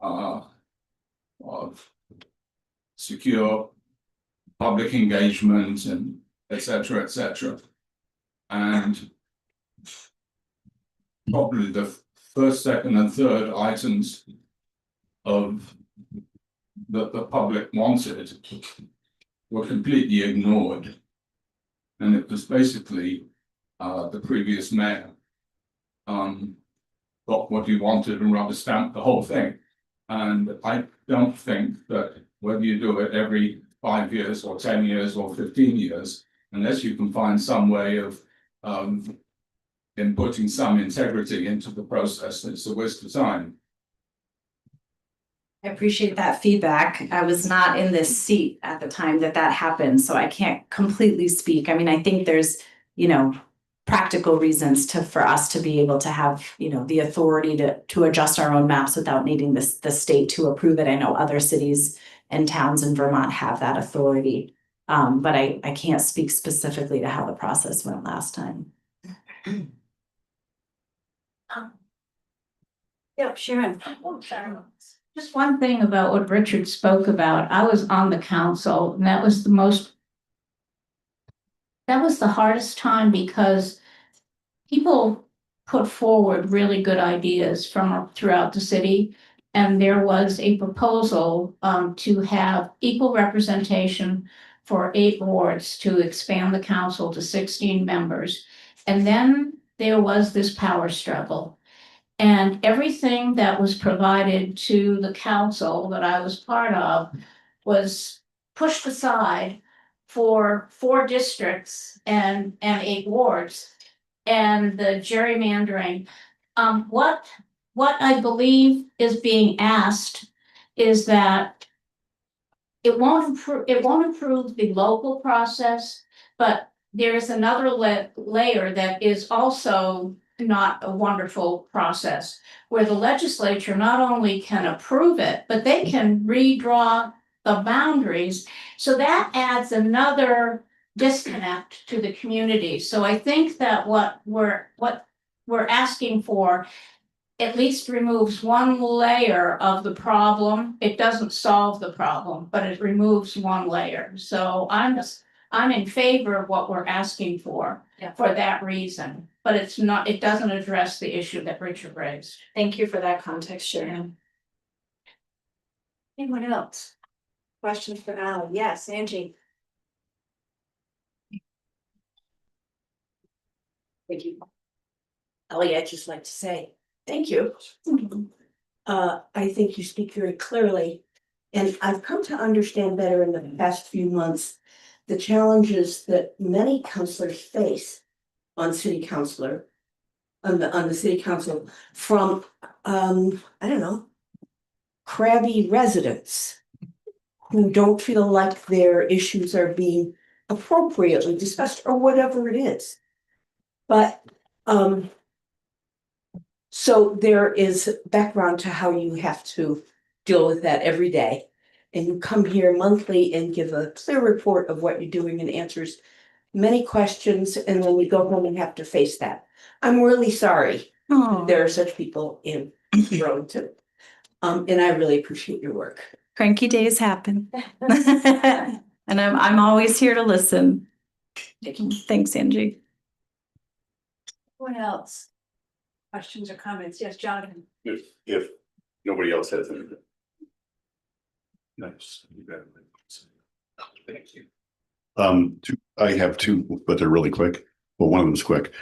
of secure public engagement and etc. etc. And probably the first, second, and third items of that the public wanted were completely ignored. And it was basically the previous mayor got what he wanted and rubber stamped the whole thing. And I don't think that whether you do it every 5 years or 10 years or 15 years, unless you can find some way of inputting some integrity into the process, it's a waste of time. I appreciate that feedback. I was not in this seat at the time that happened, so I can't completely speak. I mean, I think there's, practical reasons for us to be able to have, the authority to adjust our own maps without needing the state to approve it. I know other cities and towns in Vermont have that authority. But I can't speak specifically to how the process went last time. Yeah, Sharon. Just one thing about what Richard spoke about. I was on the council, and that was the hardest time, because people put forward really good ideas from throughout the city. And there was a proposal to have equal representation for 8 wards, to expand the council to 16 members. And then there was this power struggle. And everything that was provided to the council that I was part of was pushed aside for 4 districts and 8 wards, and the gerrymandering. What I believe is being asked is that it won't improve the local process, but there is another layer that is also not a wonderful process, where the legislature not only can approve it, but they can redraw the boundaries. So that adds another disconnect to the community. So I think that what we're asking for at least removes one layer of the problem. It doesn't solve the problem, but it removes one layer. So I'm in favor of what we're asking for that reason. But it doesn't address the issue that Richard raised. Thank you for that context, Sharon. Anyone else? Questions for Ally? Yes, Angie. Thank you. Ellie, I'd just like to say thank you. I think you speak very clearly, and I've come to understand better in the past few months the challenges that many counselors face on the city council from I don't know, crabby residents who don't feel like their issues are being appropriately discussed or whatever it is. But so there is background to how you have to deal with that every day. And you come here monthly and give a clear report of what you're doing and answers many questions. And then we go home and have to face that. I'm really sorry there are such people in Burlington. And I really appreciate your work. Cranky days happen. And I'm always here to listen. Thanks, Angie. What else? Questions or comments? Yes, Jonathan. If nobody else has anything. Nice. Thank you. I have two, but they're really quick. Well, one of them is quick.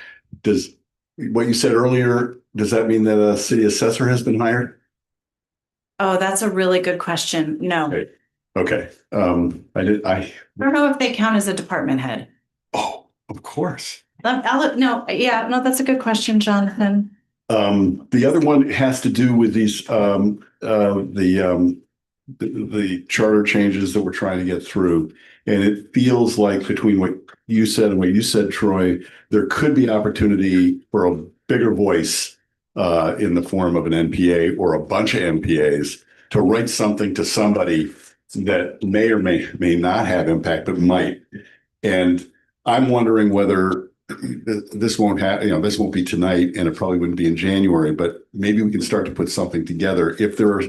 Does what you said earlier, does that mean that a city assessor has been hired? Oh, that's a really good question. No. Okay. I don't know if they count as a department head. Oh, of course. No, that's a good question, Jonathan. The other one has to do with these the charter changes that we're trying to get through. And it feels like between what you said and what you said, Troy, there could be opportunity for a bigger voice in the form of an NPA or a bunch of NPAs to write something to somebody that may or may not have impact, but might. And I'm wondering whether this won't this won't be tonight, and it probably wouldn't be in January, but maybe we can start to put something together. If there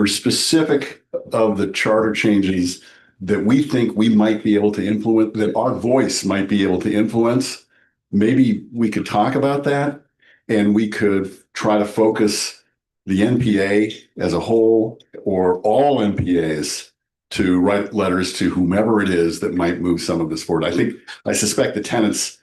are specific of the charter changes that we think we might be able to influence, that our voice might be able to influence, maybe we could talk about that, and we could try to focus the NPA as a whole or all NPAs to write letters to whomever it is that might move some of this forward. I suspect the tenants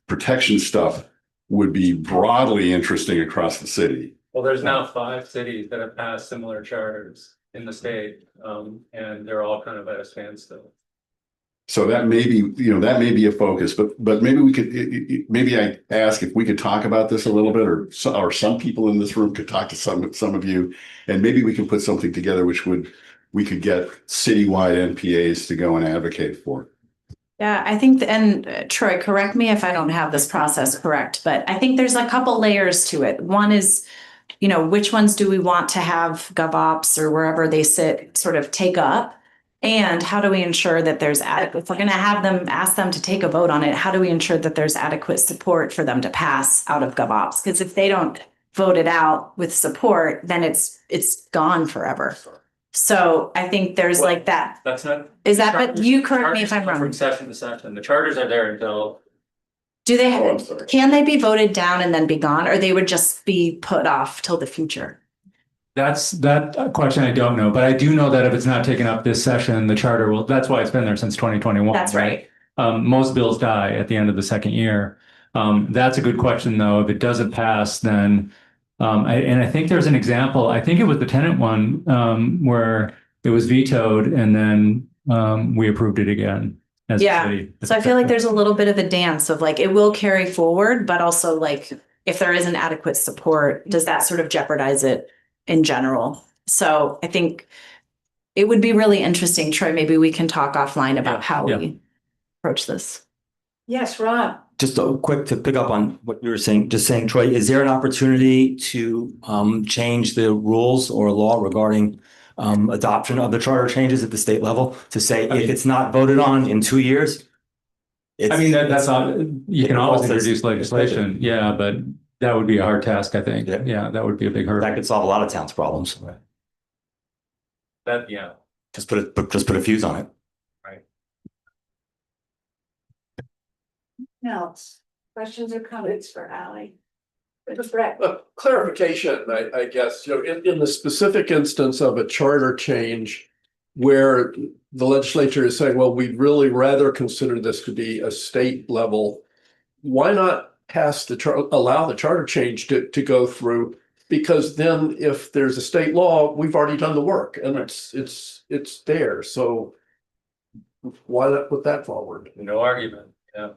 protection stuff would be broadly interesting across the city. Well, there's now 5 cities that have passed similar charters in the state, and they're all kind of at a standstill. So that may be a focus, but maybe we could, maybe I ask if we could talk about this a little bit, or some people in this room could talk to some of you, and maybe we can put something together we could get citywide NPAs to go and advocate for. Yeah, I think, and Troy, correct me if I don't have this process correct, but I think there's a couple layers to it. One is, which ones do we want to have GovOps or wherever they sit sort of take up? And how do we ensure that there's adequate, if we're going to have them, ask them to take a vote on it, how do we ensure that there's adequate support for them to pass out of GovOps? Because if they don't vote it out with support, then it's gone forever. So I think there's like that. That's not. Is that, but you correct me if I'm wrong. From session to session, the charters are there until. Do they, can they be voted down and then be gone, or they would just be put off till the future? That question I don't know, but I do know that if it's not taken up this session, the charter will, that's why it's been there since 2021. That's right. Most bills die at the end of the second year. That's a good question, though. If it doesn't pass, then, I think there's an example, I think it was the tenant one, where it was vetoed and then we approved it again. As a city. So I feel like there's a little bit of a dance of like, it will carry forward, but also like, if there isn't adequate support, does that sort of jeopardize it in general? So I think it would be really interesting, Troy, maybe we can talk offline about how yeah. we approach this. Yes, Rob. Just a quick to pick up on what you were saying, just saying, Troy, is there an opportunity to change the rules or law regarding adoption of the charter changes at the state level to say if it's not voted on in 2 years? I mean, that's not, you can always also- introduce legislation, yeah, but that would be a hard task, I think. Yeah, that would be a big hurdle. That could solve a lot of towns' problems. That, yeah. Just put a fuse on it. Else, questions or comments for Ally? Brett. Clarification, I guess, in the specific instance of a charter change where the legislature is saying, well, we'd really rather consider this to be a state level, why not allow the charter change to go through? Because then if there's a state law, we've already done the work and it's there. So why not put that forward? No argument. Yeah.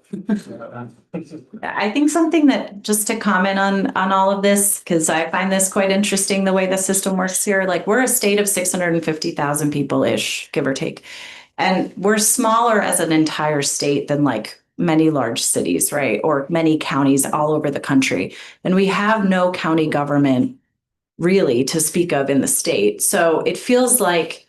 I think something that, just to comment on all of this, because I find this quite interesting, the way the system works here. Like, we're a state of 650,000 people-ish, give or take. And we're smaller as an entire state than like many large cities, right? Or many counties all over the country. And we have no county government really to speak of in the state. So it feels like,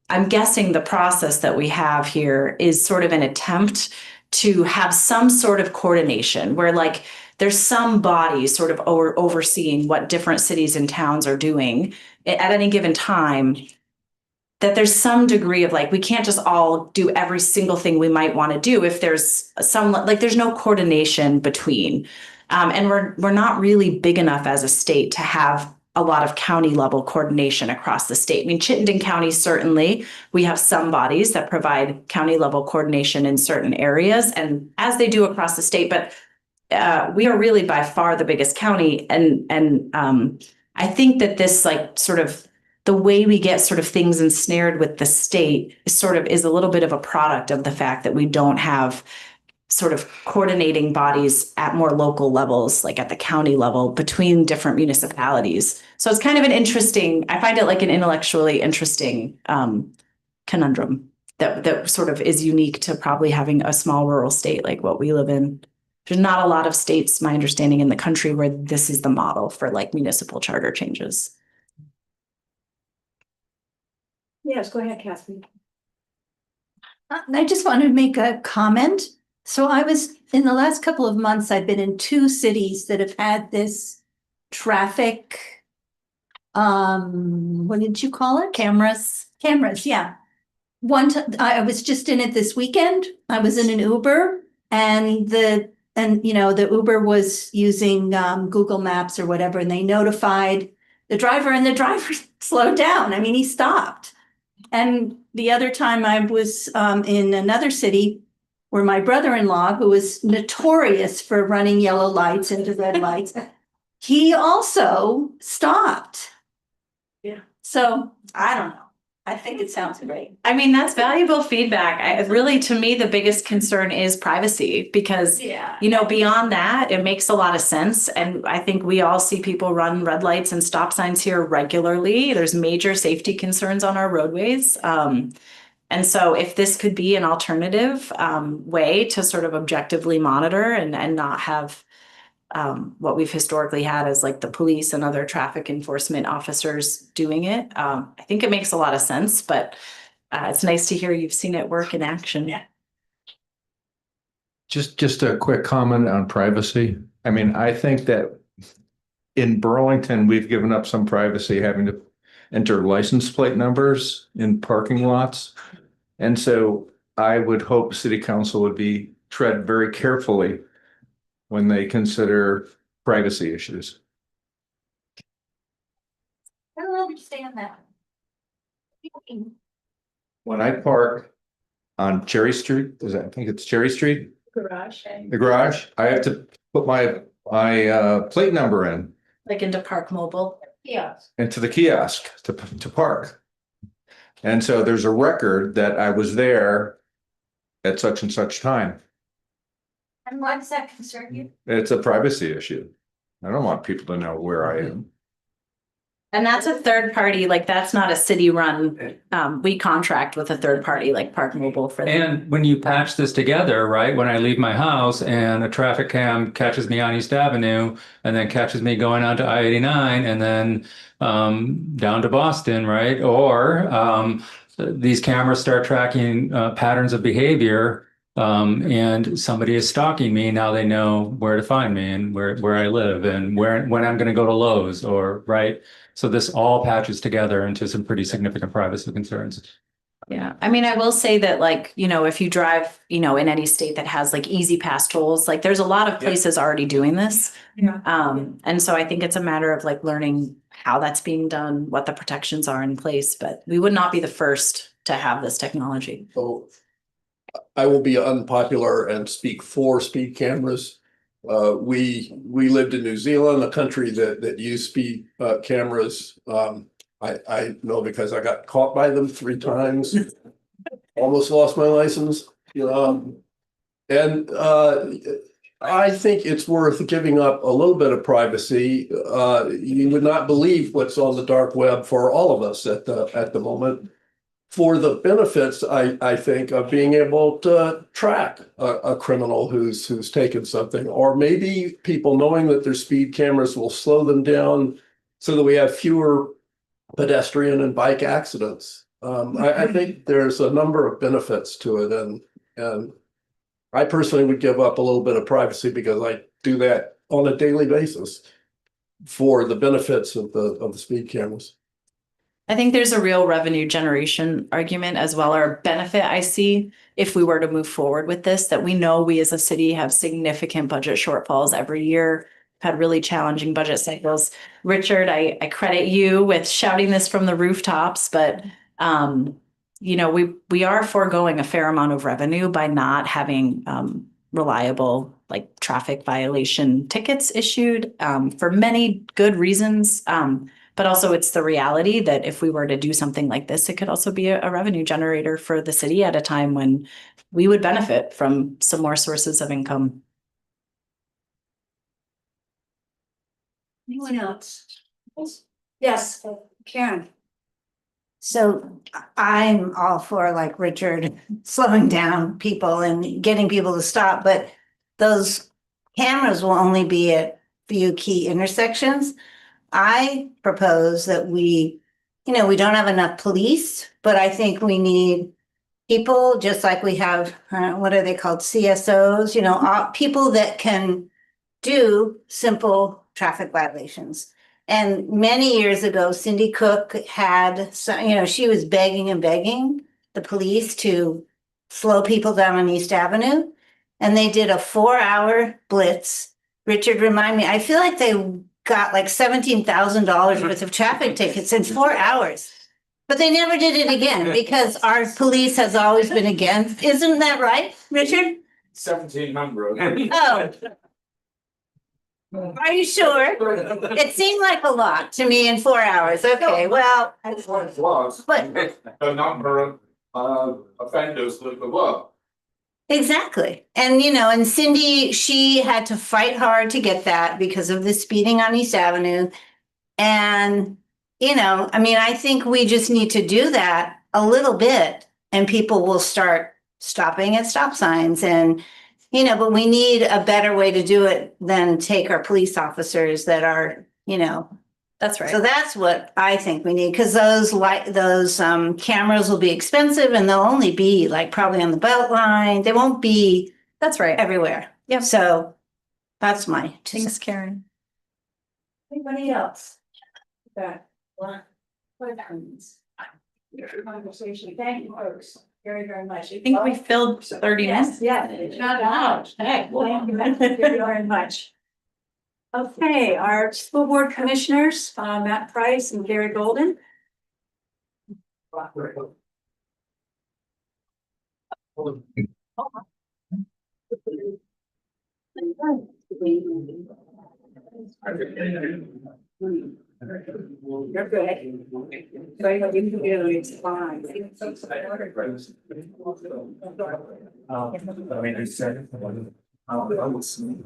I'm guessing the process that we have here is sort of an attempt to have some sort of coordination where like there's some body sort of overseeing what different cities and towns are doing at any given time, that there's some degree of like, we can't just all do every single thing we might want to do if there's there's no coordination between. And we're not really big enough as a state to have a lot of county level coordination across the state. I mean, Chittenden County, certainly, we have some bodies that provide county level coordination in certain areas, and as they do across the state, but we are really by far the biggest county. And I think that this like sort of the way we get sort of things ensnared with the state is a little bit of a product of the fact that we don't have sort of coordinating bodies at more local levels, like at the county level between different municipalities. So it's kind of I find it like an intellectually interesting conundrum that sort of is unique to probably having a small rural state like what we live in. There's not a lot of states, my understanding, in the country where this is the model for like municipal charter changes. Yes, go ahead, Catherine. I just wanted to make a comment. So in the last couple of months, I've been in 2 cities that have had this traffic, what did you call it? Cameras, yeah. I was just in it this weekend. I was in an Uber and the Uber was using Google Maps or whatever, and they notified the driver and the driver slowed down. I mean, he stopped. And the other time I was in another city where my brother-in-law, who was notorious for running yellow lights into red lights, he also stopped. Yeah. So I don't know. I think it sounds great. I mean, that's valuable feedback. Really, to me, the biggest concern is privacy because, beyond that, it makes a lot of sense. And I think we all see people run red lights and stop signs here regularly. There's major safety concerns on our roadways. And so if this could be an alternative way to sort of objectively monitor and not have what we've historically had as like the police and other traffic enforcement officers doing it. I think it makes a lot of sense, but it's nice to hear you've seen it work in action. Yeah. Just a quick comment on privacy. I mean, I think that in Burlington, we've given up some privacy having to enter license plate numbers in parking lots. And so I would hope City Council would tread very carefully when they consider privacy issues. I don't understand that. When I park on Cherry Street, I think it's Cherry Street? Garage. The garage, I have to put my plate number in. Like into Park Mobile? Yeah. Into the kiosk to park. And so there's a record that I was there at such and such time. And why does that concern you? It's a privacy issue. I don't want people to know where I am. And that's a third party, like that's not a city run. We contract with a third party like Park Mobile for that. And when you patch this together, right, when I leave my house and a traffic cam catches me on East Avenue and then catches me going on to I-89 and then down to Boston, right? Or these cameras start tracking patterns of behavior and somebody is stalking me. Now they know where to find me and where I live and when I'm going to go to Lowe's or right. So this all patches together into some pretty significant privacy concerns. Yeah, I mean, I will say that like, you know, if you drive, you know, in any state that has like easy pass tolls, like there's a lot of places already doing this. Yeah. And so I think it's a matter of like learning how that's being done, what the protections are in place, but we would not be the first to have this technology. So I will be unpopular and speak for speed cameras. We lived in New Zealand, a country that used speed cameras. I know because I got caught by them 3 times, almost lost my license. And I think it's worth giving up a little bit of privacy. You would not believe what's on the dark web for all of us at the moment. For the benefits, I think, of being able to track a criminal who's taken something, or maybe people knowing that their speed cameras will slow them down so that we have fewer pedestrian and bike accidents. I think there's a number of benefits to it, and I personally would give up a little bit of privacy because I do that on a daily basis for the benefits of the speed cameras. I think there's a real revenue generation argument as well, or benefit I see if we were to move forward with this, that we know we as a city have significant budget shortfalls every year, had really challenging budget cycles. Richard, I credit you with shouting this from the rooftops, but you know, we are foregoing a fair amount of revenue by not having reliable like traffic violation tickets issued for many good reasons. But also it's the reality that if we were to do something like this, it could also be a revenue generator for the city at a time when we would benefit from some more sources of income. Anyone else? Yes, Karen. So I'm all for like Richard slowing down people and getting people to stop, but those cameras will only be at few key intersections. I propose that we don't have enough police, but I think we need people just like we have, what are they called? CSOs, people that can do simple traffic violations. And many years ago, Cindy Cook had, she was begging and begging the police to slow people down on East Avenue. And they did a 4-hour blitz. Richard, remind me, I feel like they got like $17,000 worth of traffic tickets in 4 hours. But they never did it again because our police has always been against. Isn't that right, Richard? 1,700. Oh. Are you sure? It seemed like a lot to me in 4 hours. Okay, well. That's what it was. But the number of offenders that there were. Exactly. And Cindy, she had to fight hard to get that because of the speeding on East Avenue. And, I think we just need to do that a little bit and people will start stopping at stop signs but we need a better way to do it than take our police officers that are, That's right. So that's what I think we need, because those cameras will be expensive and they'll only be like probably on the belt line. They won't be. That's right. Everywhere. Yeah. So that's my. Thanks, Karen. Anybody else? That one. Conversation. Thank you, folks, very, very much. I think we filled 30 minutes. Yeah, it's not out. Hey, well, thank you very much. Okay, our school board commissioners, Matt Price and Gary Golden. You're good. So you can do it, it's fine.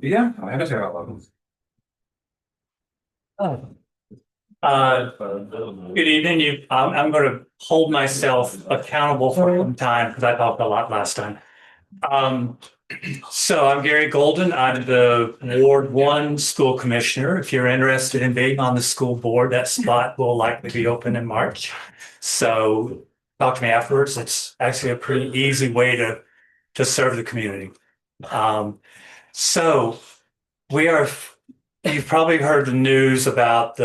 Yeah, I have a terrible. Good evening. I'm going to hold myself accountable for some time because I talked a lot last time. So I'm Gary Golden. I'm the Ward 1 school commissioner. If you're interested in being on the school board, that spot will likely be open in March. So talk to me afterwards. It's actually a pretty easy way to serve the community. So you've probably heard the news about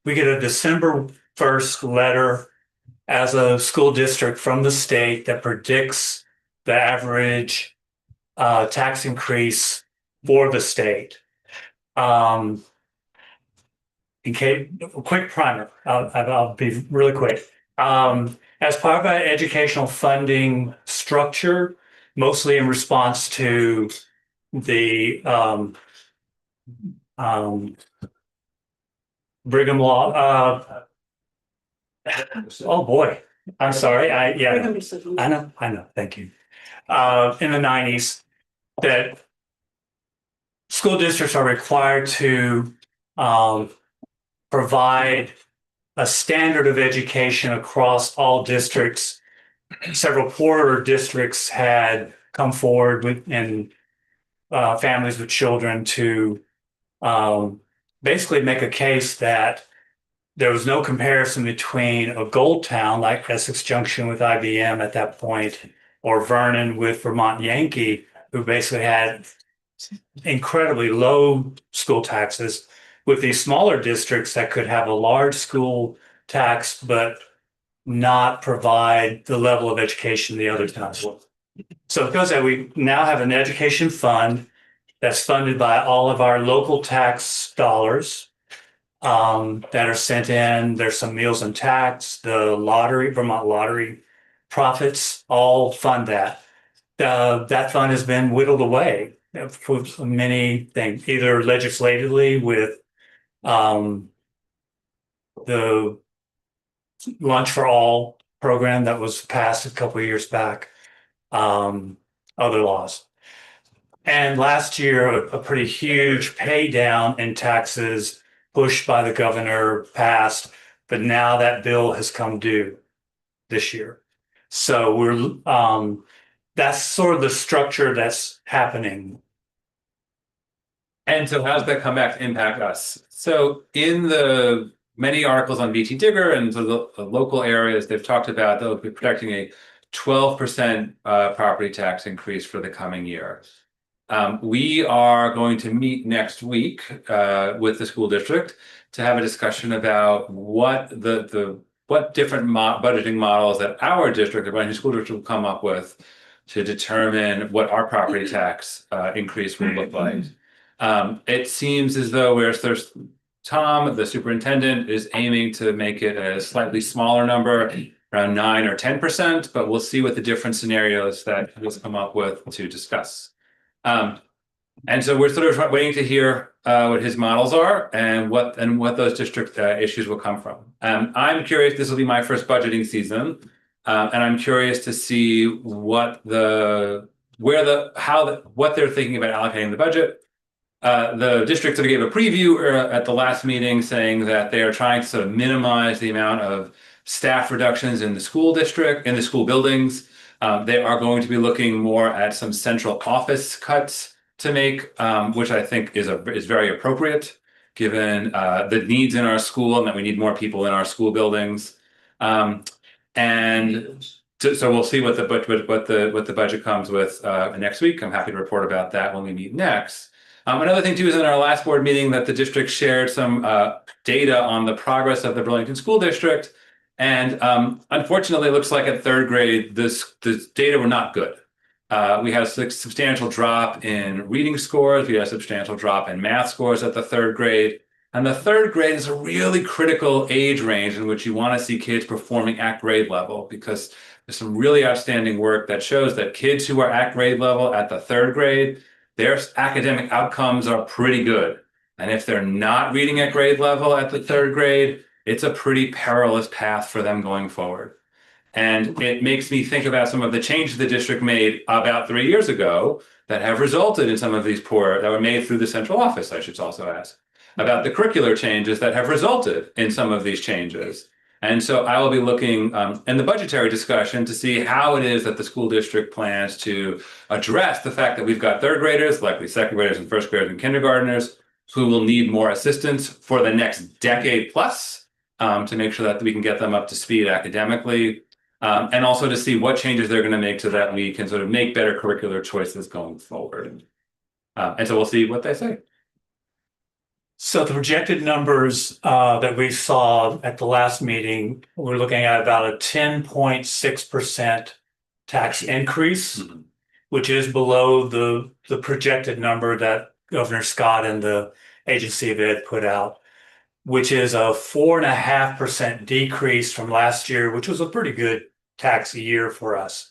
we get a December 1st letter as a school district from the state that predicts the average tax increase for the state. In case, quick primer, I'll be really quick. As part of our educational funding structure, mostly in response to the Brigham Law. Oh boy, I'm sorry. I know. Thank you. In the 90s, that school districts are required to provide a standard of education across all districts. Several poorer districts had come forward and families with children to basically make a case that there was no comparison between a gold town like Essex Junction with IBM at that point, or Vernon with Vermont Yankee, who basically had incredibly low school taxes, with these smaller districts that could have a large school tax but not provide the level of education the other towns would. So because that, we now have an education fund that's funded by all of our local tax dollars that are sent in. There's some meals and tax, the lottery, Vermont lottery profits all fund that. That fund has been whittled away for many things, either legislatively with the Lunch for All program that was passed a couple of years back, other laws. And last year, a pretty huge pay down in taxes pushed by the governor passed, but now that bill has come due this year. So that's sort of the structure that's happening. And so how does that come back to impact us? So in the many articles on BT Digger and the local areas, they've talked about they'll be projecting a 12% property tax increase for the coming year. We are going to meet next week with the school district to have a discussion about what what different budgeting models that our district, the Burlington School District, will come up with to determine what our property tax increase will look like. It seems as though there's Tom, the superintendent, is aiming to make it a slightly smaller number, around 9 or 10%, but we'll see what the different scenarios that he'll come up with to discuss. And so we're sort of waiting to hear what his models are and what those district issues will come from. I'm curious, this will be my first budgeting season, and I'm curious to see what they're thinking about allocating the budget. The district sort of gave a preview at the last meeting saying that they are trying to sort of minimize the amount of staff reductions in the school district, in the school buildings. They are going to be looking more at some central office cuts to make, which I think is very appropriate given the needs in our school and that we need more people in our school buildings. So we'll see what the budget comes with next week. I'm happy to report about that when we meet next. Another thing too is in our last board meeting that the district shared some data on the progress of the Burlington School District. And unfortunately, it looks like at third grade, this data were not good. We had a substantial drop in reading scores. We had a substantial drop in math scores at the third grade. And the third grade is a really critical age range in which you want to see kids performing at grade level, because there's some really outstanding work that shows that kids who are at grade level at the third grade, their academic outcomes are pretty good. And if they're not reading at grade level at the third grade, it's a pretty perilous path for them going forward. And it makes me think about some of the changes the district made about 3 years ago that have resulted in some of these that were made through the central office, I should also ask, about the curricular changes that have resulted in some of these changes. And so I will be looking in the budgetary discussion to see how it is that the school district plans to address the fact that we've got third graders, likely second graders and first graders and kindergartners, who will need more assistance for the next decade plus, to make sure that we can get them up to speed academically, and also to see what changes they're going to make so that we can sort of make better curricular choices going forward. And so we'll see what they say. So the projected numbers that we saw at the last meeting, we're looking at about a 10.6% tax increase, which is below the projected number that Governor Scott and the Agency of Ed put out, which is a 4.5% decrease from last year, which was a pretty good tax year for us.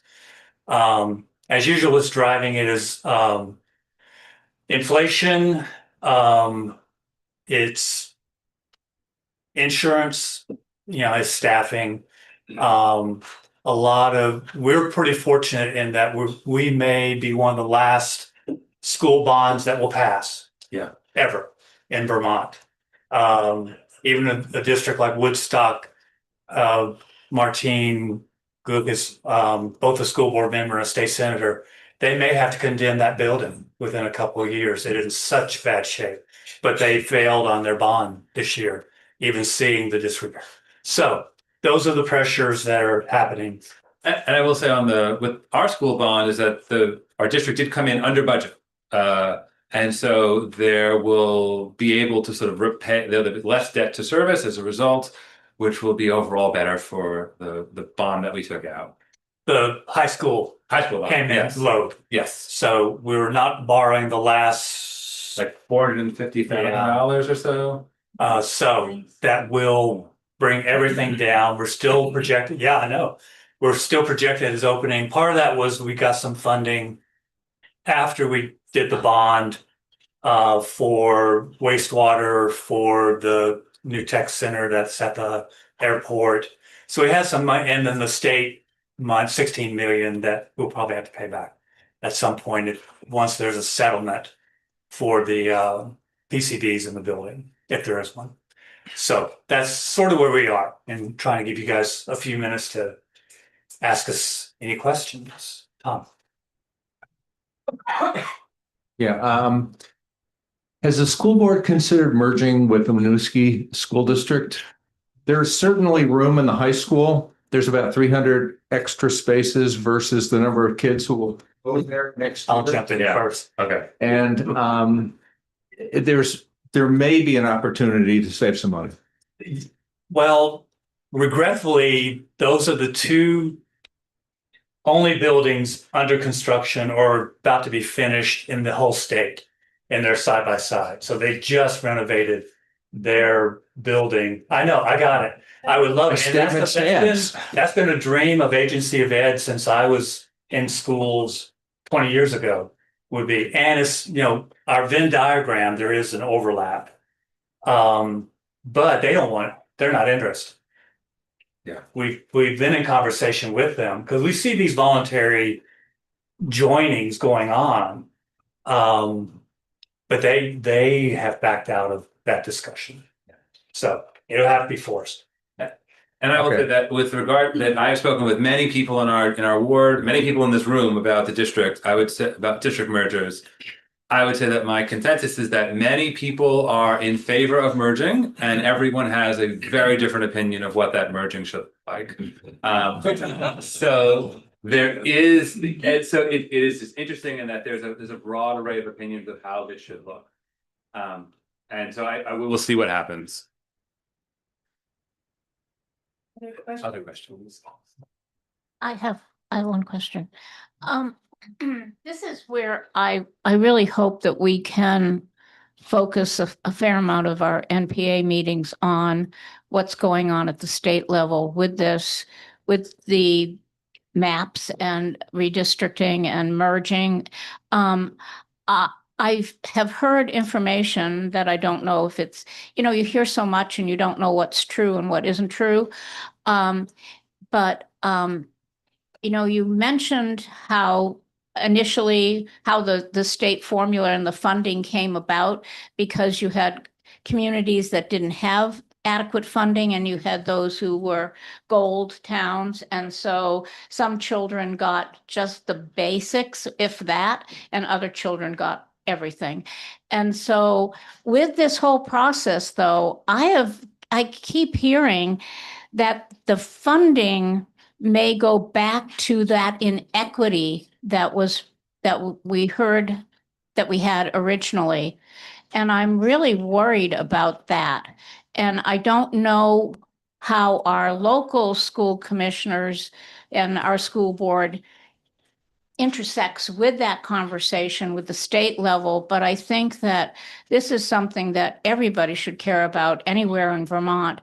As usual, what's driving it is inflation, it's insurance, it's staffing. We're pretty fortunate in that we may be one of the last school bonds that will pass. Yeah. Ever in Vermont. Even a district like Woodstock, Martine Gugas, both a school board member and a state senator, they may have to condemn that building within a couple of years. It is in such bad shape, but they failed on their bond this year, even seeing the disrepair. So those are the pressures that are happening. And I will say with our school bond is that our district did come in under budget. And so there will be able to sort of repay, there'll be less debt to service as a result, which will be overall better for the bond that we took out. The high school bond came in low. Yes. So we were not borrowing the last like $450,000 or so. So that will bring everything down. We're still projected. Yeah, I know. We're still projected as opening. Part of that was we got some funding after we did the bond for wastewater for the new tech center that's at the airport. So we had some money, and then the state, 16 million that we'll probably have to pay back at some point once there's a settlement for the PCBs in the building, if there is one. So that's sort of where we are, and trying to give you guys a few minutes to ask us any questions. Tom. Yeah. Has the school board considered merging with the Winooski School District? There's certainly room in the high school. There's about 300 extra spaces versus the number of kids who will go there next year. I'll jump in first. Okay. And there may be an opportunity to save some money. Well, regretfully, those are the two only buildings under construction or about to be finished in the whole state, and they're side by side. So they just renovated their building. I know, I got it. I would love it. And that's been a dream of Agency of Ed since I was in schools 20 years ago, would be. And it's, our Venn diagram, there is an overlap. But they're not interested. Yeah. We've been in conversation with them because we see these voluntary joinings going on. But they have backed out of that discussion. So it'll have to be forced. And I will say that with regard that I have spoken with many people in our ward, many people in this room about the district, I would say about district mergers. I would say that my consensus is that many people are in favor of merging, and everyone has a very different opinion of what that merging should look like. So there is, and so it is just interesting in that there's a broad array of opinions of how this should look. And so we will see what happens. Other questions? I have one question. This is where I really hope that we can focus a fair amount of our NPA meetings on what's going on at the state level with this, with the maps and redistricting and merging. I have heard information that I don't know if it's, you hear so much and you don't know what's true and what isn't true. But you mentioned how initially how the state formula and the funding came about because you had communities that didn't have adequate funding, and you had those who were gold towns. And so some children got just the basics, if that, and other children got everything. And so with this whole process, though, I keep hearing that the funding may go back to that inequity that we heard that we had originally. And I'm really worried about that. And I don't know how our local school commissioners and our school board intersects with that conversation with the state level, but I think that this is something that everybody should care about anywhere in Vermont.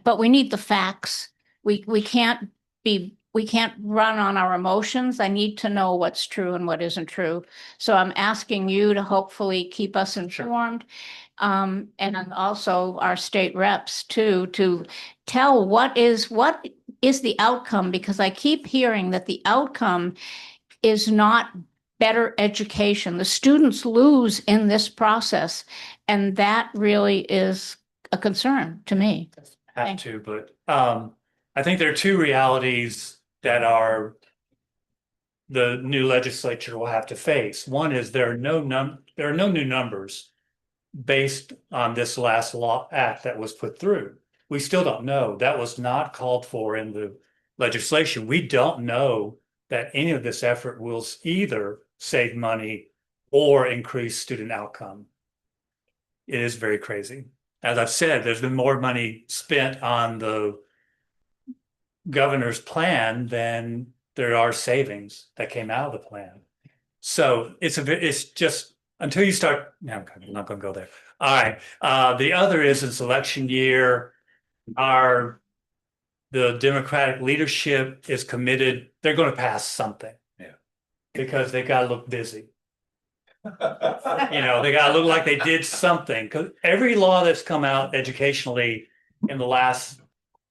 But we need the facts. We can't run on our emotions. I need to know what's true and what isn't true. So I'm asking you to hopefully keep us informed. And also our state reps too, to tell what is the outcome, because I keep hearing that the outcome is not better education. The students lose in this process, and that really is a concern to me. Have to, but I think there are two realities that the new legislature will have to face. One is there are no new numbers based on this last law act that was put through. We still don't know. That was not called for in the legislation. We don't know that any of this effort will either save money or increase student outcome. It is very crazy. As I've said, there's been more money spent on the governor's plan than there are savings that came out of the plan. So it's just until you start. No, I'm not going to go there. All right. The other is this election year. The Democratic leadership is committed. They're going to pass something. Yeah. Because they got to look busy. They got to look like they did something. Because every law that's come out educationally in the last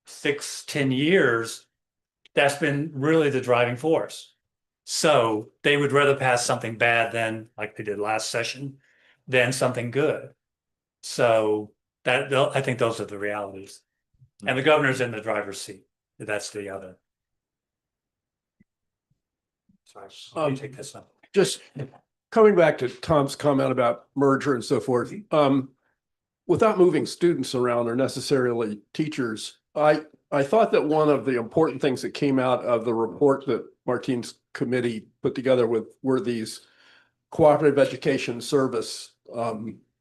6-10 years, that's been really the driving force. So they would rather pass something bad than, like they did last session, than something good. So I think those are the realities. And the governor's in the driver's seat. That's the other. Sorry, let me take this one. Just coming back to Tom's comment about merger and so forth, without moving students around or necessarily teachers, I thought that one of the important things that came out of the report that Martine's committee put together were these cooperative education service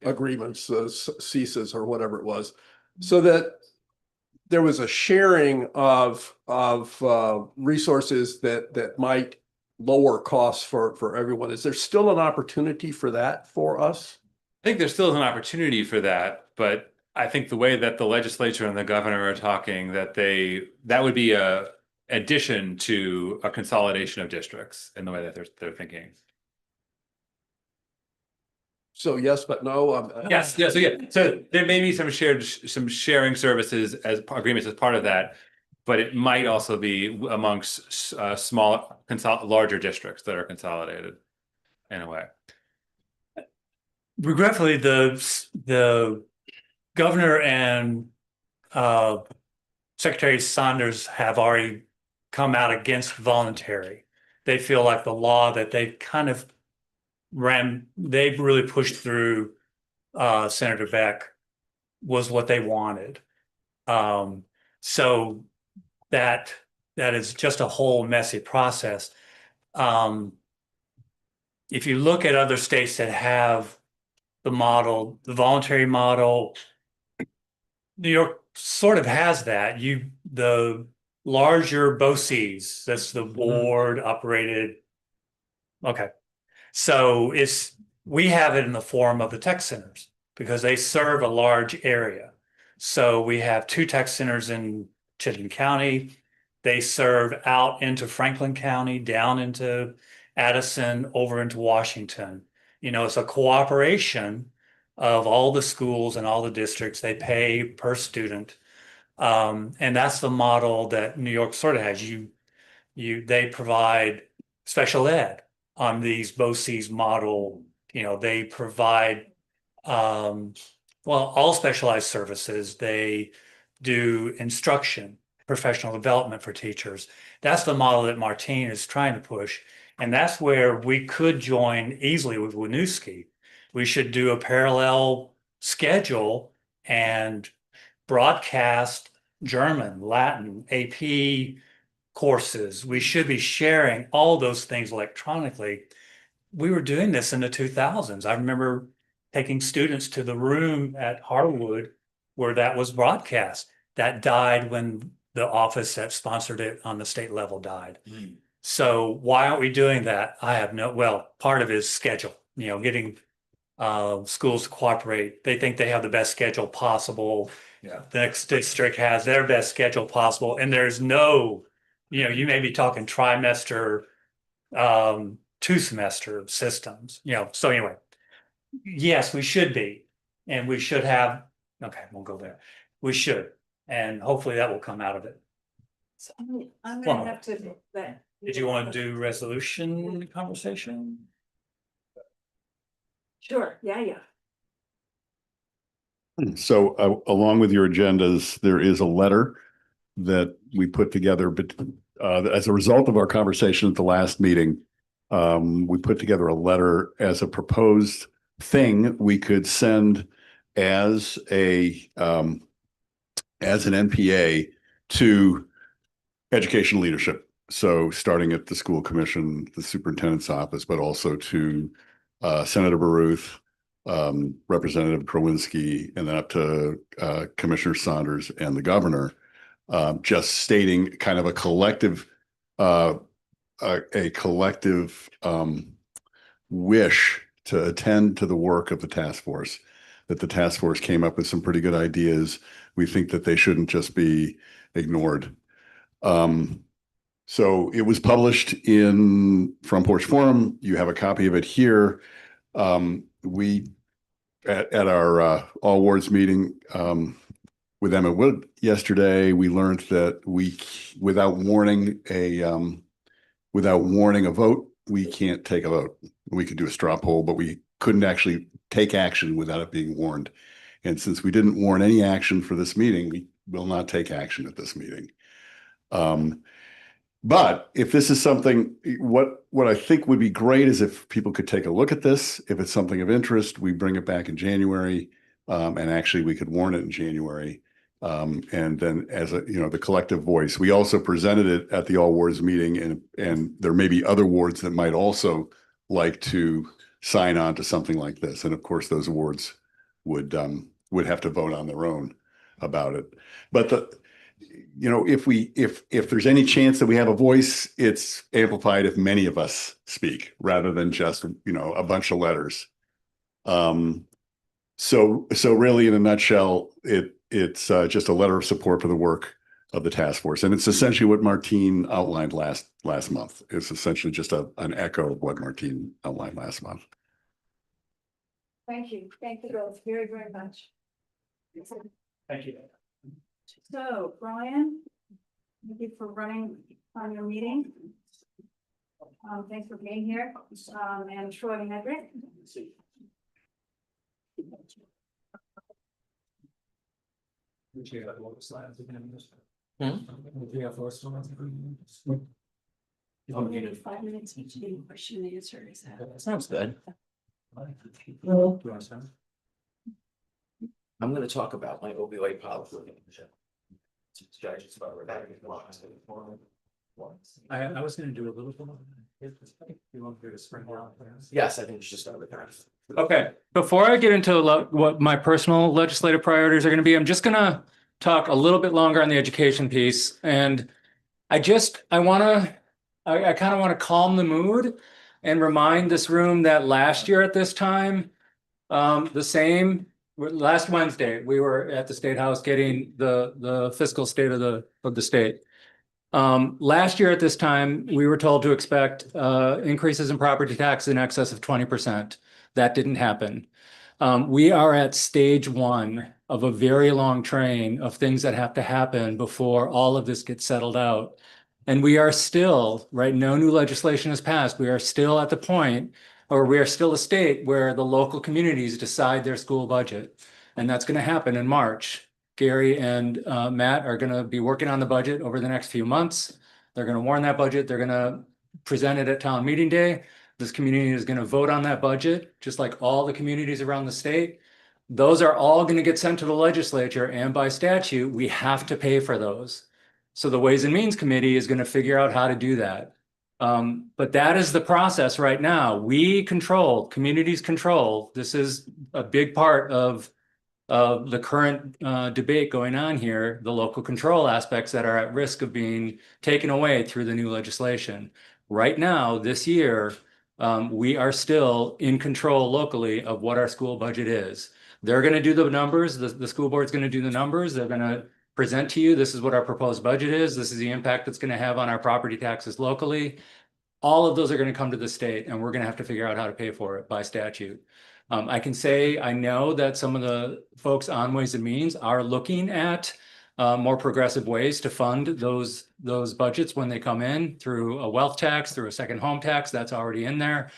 agreements, CESAs or whatever it was, so that there was a sharing of resources that might lower costs for everyone. Is there still an opportunity for that for us? I think there's still an opportunity for that, but I think the way that the legislature and the governor are talking, that would be a addition to a consolidation of districts in the way that they're thinking. So yes, but no. Yes. So yeah. So there may be some sharing services as agreements as part of that, but it might also be amongst larger districts that are consolidated in a way. Regretfully, the governor and Secretary Saunders have already come out against voluntary. They feel like the law that they've kind of they've really pushed through Senator Beck was what they wanted. So that is just a whole messy process. If you look at other states that have the voluntary model, New York sort of has that. The larger BOCES, that's the board operated. Okay. So we have it in the form of the tech centers because they serve a large area. So we have 2 tech centers in Chittenden County. They serve out into Franklin County, down into Addison, over into Washington. It's a cooperation of all the schools and all the districts. They pay per student. And that's the model that New York sort of has. They provide special ed on these BOCES model. They provide well, all specialized services, they do instruction, professional development for teachers. That's the model that Martine is trying to push. And that's where we could join easily with Winooski. We should do a parallel schedule and broadcast German, Latin, AP courses. We should be sharing all those things electronically. We were doing this in the 2000s. I remember taking students to the room at Harwood where that was broadcast. That died when the office that sponsored it on the state level died. So why aren't we doing that? I have well, part of it is schedule, getting schools to cooperate. They think they have the best schedule possible. Yeah. The next district has their best schedule possible. And there's no, you may be talking trimester, 2-semester systems, so anyway, yes, we should be, and we should have, okay, we'll go there. We should, and hopefully that will come out of it. So I'm Well, gonna have to. Did you want to do resolution conversation? Sure, yeah. So along with your agendas, there is a letter that we put together, but as a result of our conversation at the last meeting, we put together a letter as a proposed thing we could send as an NPA to education leadership. So starting at the school commission, the superintendent's office, but also to Senator Baruth, Representative Krowinski, and then up to Commissioner Saunders and the governor, just stating kind of a collective wish to attend to the work of the task force, that the task force came up with some pretty good ideas. We think that they shouldn't just be ignored. So it was published in Front Porch Forum. You have a copy of it here. We at our all wards meeting with Emma Wood yesterday, we learned that without warning a vote, we can't take a vote. We could do a straw poll, but we couldn't actually take action without it being warned. And since we didn't warn any action for this meeting, we will not take action at this meeting. But if this is something, what I think would be great is if people could take a look at this. If it's something of interest, we bring it back in January, and actually we could warn it in January. And then as the collective voice, we also presented it at the all wards meeting, and there may be other wards that might also like to sign on to something like this. And of course, those wards would have to vote on their own about it. But if there's any chance that we have a voice, it's amplified if many of us speak rather than just, a bunch of letters. So really in a nutshell, it's just a letter of support for the work of the task force. And it's essentially what Martine outlined last month. It's essentially just an echo of what Martine outlined last month. Thank you both very, very much. Thank you. So, Brian, thank you for running on your meeting. Thanks for being here. And Troy and Hedrick. You need 5 minutes each to get a question and answer. Is that? Sounds good. I'm going to talk about my opioid policy. I was going to do a little bit. You want to do a spring out? Yes, I think you should start with that. Okay, before I get into what my personal legislative priorities are going to be, I'm just going to talk a little bit longer on the education piece. And I kind of want to calm the mood and remind this room that last year at this time, last Wednesday, we were at the State House getting the fiscal state of the state. Last year at this time, we were told to expect increases in property tax in excess of 20%. That didn't happen. We are at stage 1 of a very long train of things that have to happen before all of this gets settled out. And we are still, right, no new legislation has passed. We are still at the point, or we are still a state where the local communities decide their school budget. And that's going to happen in March. Gary and Matt are going to be working on the budget over the next few months. They're going to warn that budget. They're going to present it at town meeting day. This community is going to vote on that budget, just like all the communities around the state. Those are all going to get sent to the legislature, and by statute, we have to pay for those. So the Ways and Means Committee is going to figure out how to do that. But that is the process right now. We control, communities control. This is a big part of the current debate going on here, the local control aspects that are at risk of being taken away through the new legislation. Right now, this year, we are still in control locally of what our school budget is. They're going to do the numbers. The school board's going to do the numbers. They're going to present to you, this is what our proposed budget is. This is the impact it's going to have on our property taxes locally. All of those are going to come to the state, and we're going to have to figure out how to pay for it by statute. I can say I know that some of the folks on Ways and Means are looking at more progressive ways to fund those budgets when they come in through a wealth tax, through a second home tax. That's already in there.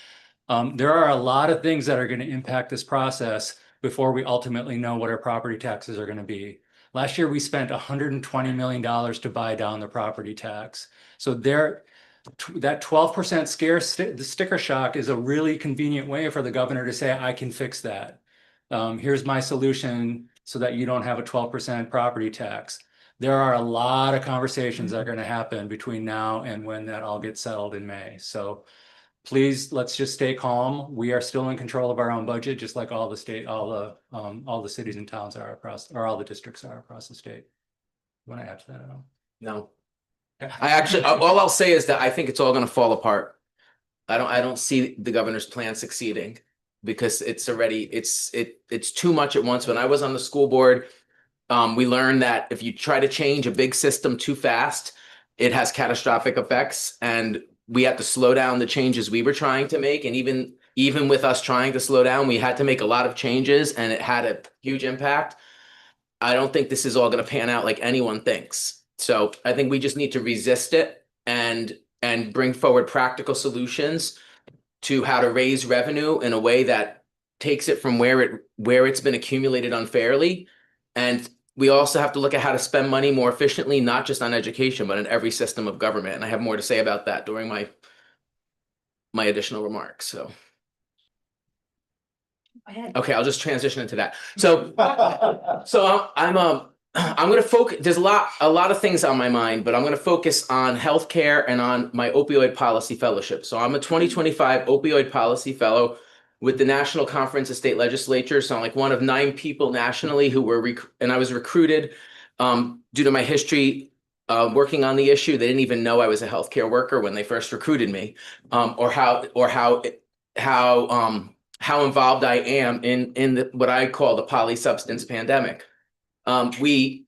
There are a lot of things that are going to impact this process before we ultimately know what our property taxes are going to be. Last year, we spent $120 million to buy down the property tax. So that 12% the sticker shock is a really convenient way for the governor to say, I can fix that. Here's my solution so that you don't have a 12% property tax. There are a lot of conversations that are going to happen between now and when that all gets settled in May. So please, let's just stay calm. We are still in control of our own budget, just like all the cities and towns are across, or all the districts are across the state. You want to add to that? No. I actually, all I'll say is that I think it's all going to fall apart. I don't see the governor's plan succeeding because it's already, it's too much at once. When I was on the school board, we learned that if you try to change a big system too fast, it has catastrophic effects, and we had to slow down the changes we were trying to make. And even with us trying to slow down, we had to make a lot of changes, and it had a huge impact. I don't think this is all going to pan out like anyone thinks. So I think we just need to resist it and bring forward practical solutions to how to raise revenue in a way that takes it from where it's been accumulated unfairly. And we also have to look at how to spend money more efficiently, not just on education, but in every system of government. And I have more to say about that during my additional remarks. So, okay, I'll just transition into that. So, I'm going to focus. There's a lot of things on my mind, but I'm going to focus on healthcare and on my opioid policy fellowship. So I'm a 2025 opioid policy fellow with the National Conference of State Legislatures. So I'm like one of 9 people nationally who were, and I was recruited due to my history working on the issue. They didn't even know I was a healthcare worker when they first recruited me, or how involved I am in what I call the polysubstance pandemic. We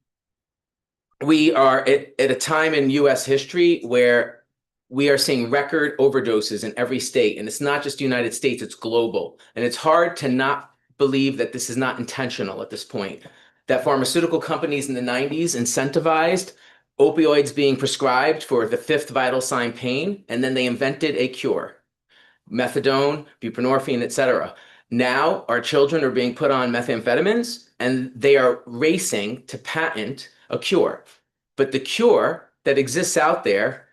are at a time in U.S. history where we are seeing record overdoses in every state. And it's not just the United States, it's global. And it's hard to not believe that this is not intentional at this point. That pharmaceutical companies in the 90s incentivized opioids being prescribed for the 5th vital sign pain, and then they invented a cure. Methadone, buprenorphine, etc. Now our children are being put on methamphetamines, and they are racing to patent a cure. But the cure that exists out there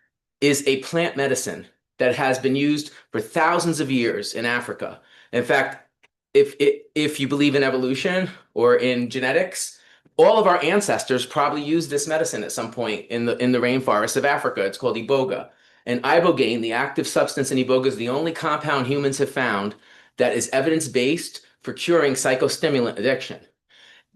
is a plant medicine that has been used for thousands of years in Africa. In fact, if you believe in evolution or in genetics, all of our ancestors probably used this medicine at some point in the rainforest of Africa. It's called iboga. And ibogaine, the active substance in iboga, is the only compound humans have found that is evidence-based for curing psychostimulant addiction.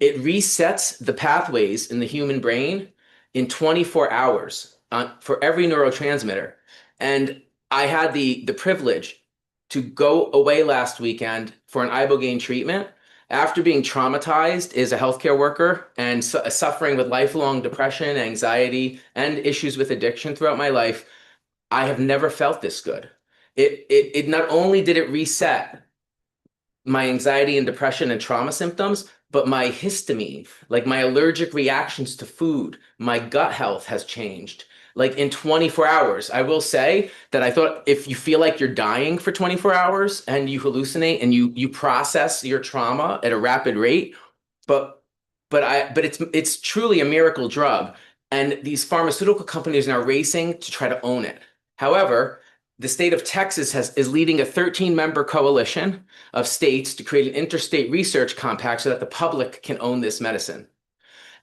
It resets the pathways in the human brain in 24 hours for every neurotransmitter. And I had the privilege to go away last weekend for an ibogaine treatment after being traumatized as a healthcare worker and suffering with lifelong depression, anxiety, and issues with addiction throughout my life. I have never felt this good. It not only did it reset my anxiety and depression and trauma symptoms, but my histamine, like my allergic reactions to food, my gut health has changed. Like in 24 hours, I will say that I thought if you feel like you're dying for 24 hours and you hallucinate and you process your trauma at a rapid rate, but it's truly a miracle drug. And these pharmaceutical companies are now racing to try to own it. However, the state of Texas is leading a 13-member coalition of states to create an interstate research compact so that the public can own this medicine.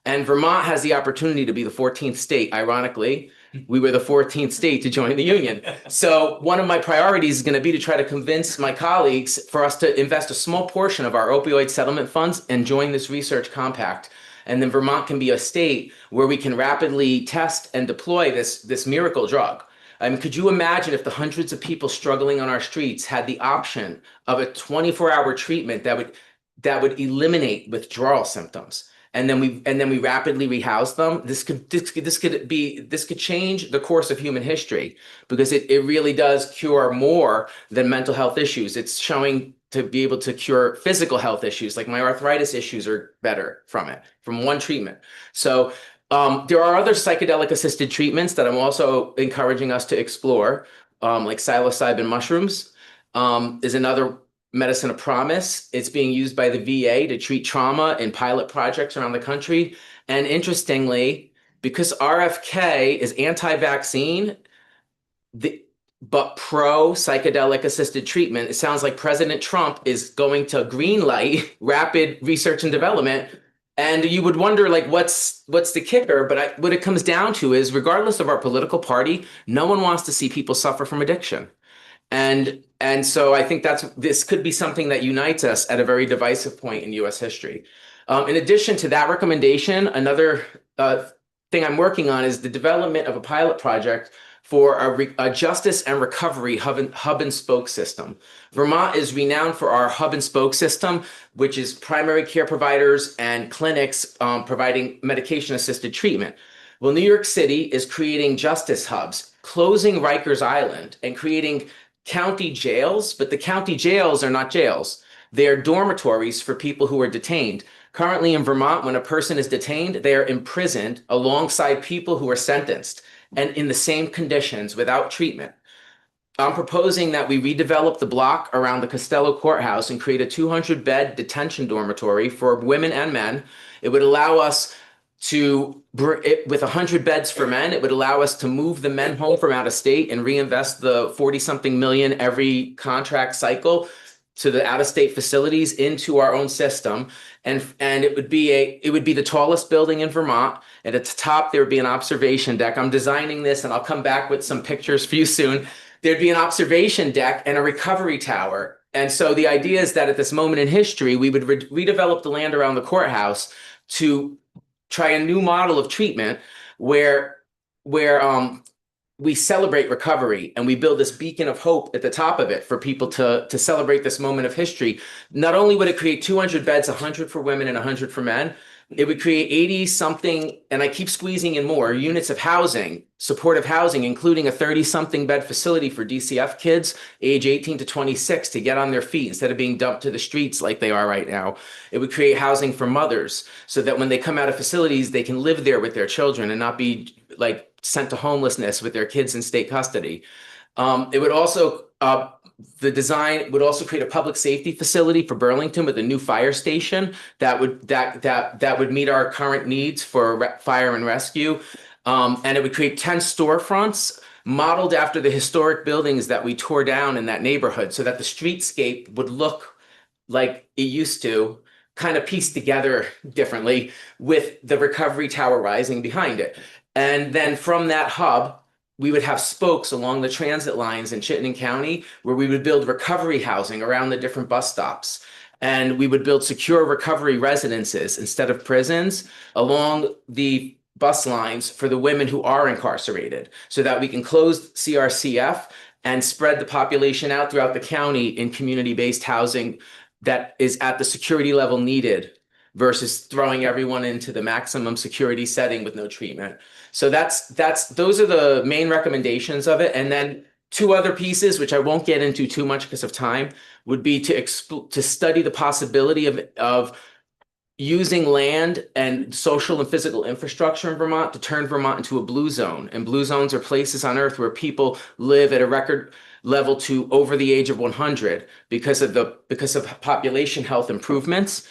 And Vermont has the opportunity to be the 14th state. Ironically, we were the 14th state to join the union. So one of my priorities is going to be to try to convince my colleagues for us to invest a small portion of our opioid settlement funds and join this research compact. And then Vermont can be a state where we can rapidly test and deploy this miracle drug. I mean, could you imagine if the hundreds of people struggling on our streets had the option of a 24-hour treatment that would eliminate withdrawal symptoms? And then we rapidly rehouse them. This could change the course of human history, because it really does cure more than mental health issues. It's showing to be able to cure physical health issues, like my arthritis issues are better from one treatment. So there are other psychedelic assisted treatments that I'm also encouraging us to explore, like psilocybin mushrooms is another medicine of promise. It's being used by the VA to treat trauma in pilot projects around the country. And interestingly, because RFK is anti-vaccine, but pro psychedelic assisted treatment, it sounds like President Trump is going to greenlight rapid research and development. And you would wonder, like, what's the kicker? But what it comes down to is, regardless of our political party, no one wants to see people suffer from addiction. And so I think this could be something that unites us at a very divisive point in US history. In addition to that recommendation, another thing I'm working on is the development of a pilot project for a justice and recovery hub and spoke system. Vermont is renowned for our hub and spoke system, which is primary care providers and clinics providing medication-assisted treatment. Well, New York City is creating justice hubs, closing Rikers Island and creating county jails, but the county jails are not jails. They are dormitories for people who are detained. Currently in Vermont, when a person is detained, they are imprisoned alongside people who are sentenced and in the same conditions without treatment. I'm proposing that we redevelop the block around the Costello Courthouse and create a 200-bed detention dormitory for women and men. It would allow us with 100 beds for men, it would allow us to move the men home from out of state and reinvest the 40-something million every contract cycle to the out-of-state facilities into our own system. And it would be the tallest building in Vermont. And at the top, there would be an observation deck. I'm designing this, and I'll come back with some pictures for you soon. There'd be an observation deck and a recovery tower. And so the idea is that at this moment in history, we would redevelop the land around the courthouse to try a new model of treatment where we celebrate recovery and we build this beacon of hope at the top of it for people to celebrate this moment of history. Not only would it create 200 beds, 100 for women and 100 for men, it would create 80-something, and I keep squeezing in more, units of housing, supportive housing, including a 30-something bed facility for DCF kids age 18 to 26 to get on their feet instead of being dumped to the streets like they are right now. It would create housing for mothers so that when they come out of facilities, they can live there with their children and not be like sent to homelessness with their kids in state custody. It would also, the design would also create a public safety facility for Burlington with a new fire station that would meet our current needs for fire and rescue. And it would create 10 storefronts modeled after the historic buildings that we tore down in that neighborhood so that the streetscape would look like it used to, kind of pieced together differently with the recovery tower rising behind it. And then from that hub, we would have spokes along the transit lines in Chittenden County where we would build recovery housing around the different bus stops. And we would build secure recovery residences instead of prisons along the bus lines for the women who are incarcerated so that we can close CRCF and spread the population out throughout the county in community-based housing that is at the security level needed versus throwing everyone into the maximum security setting with no treatment. So those are the main recommendations of it. And then two other pieces, which I won't get into too much because of time, would be to study the possibility of using land and social and physical infrastructure in Vermont to turn Vermont into a blue zone. And blue zones are places on Earth where people live at a record level to over the age of 100 because of population health improvements.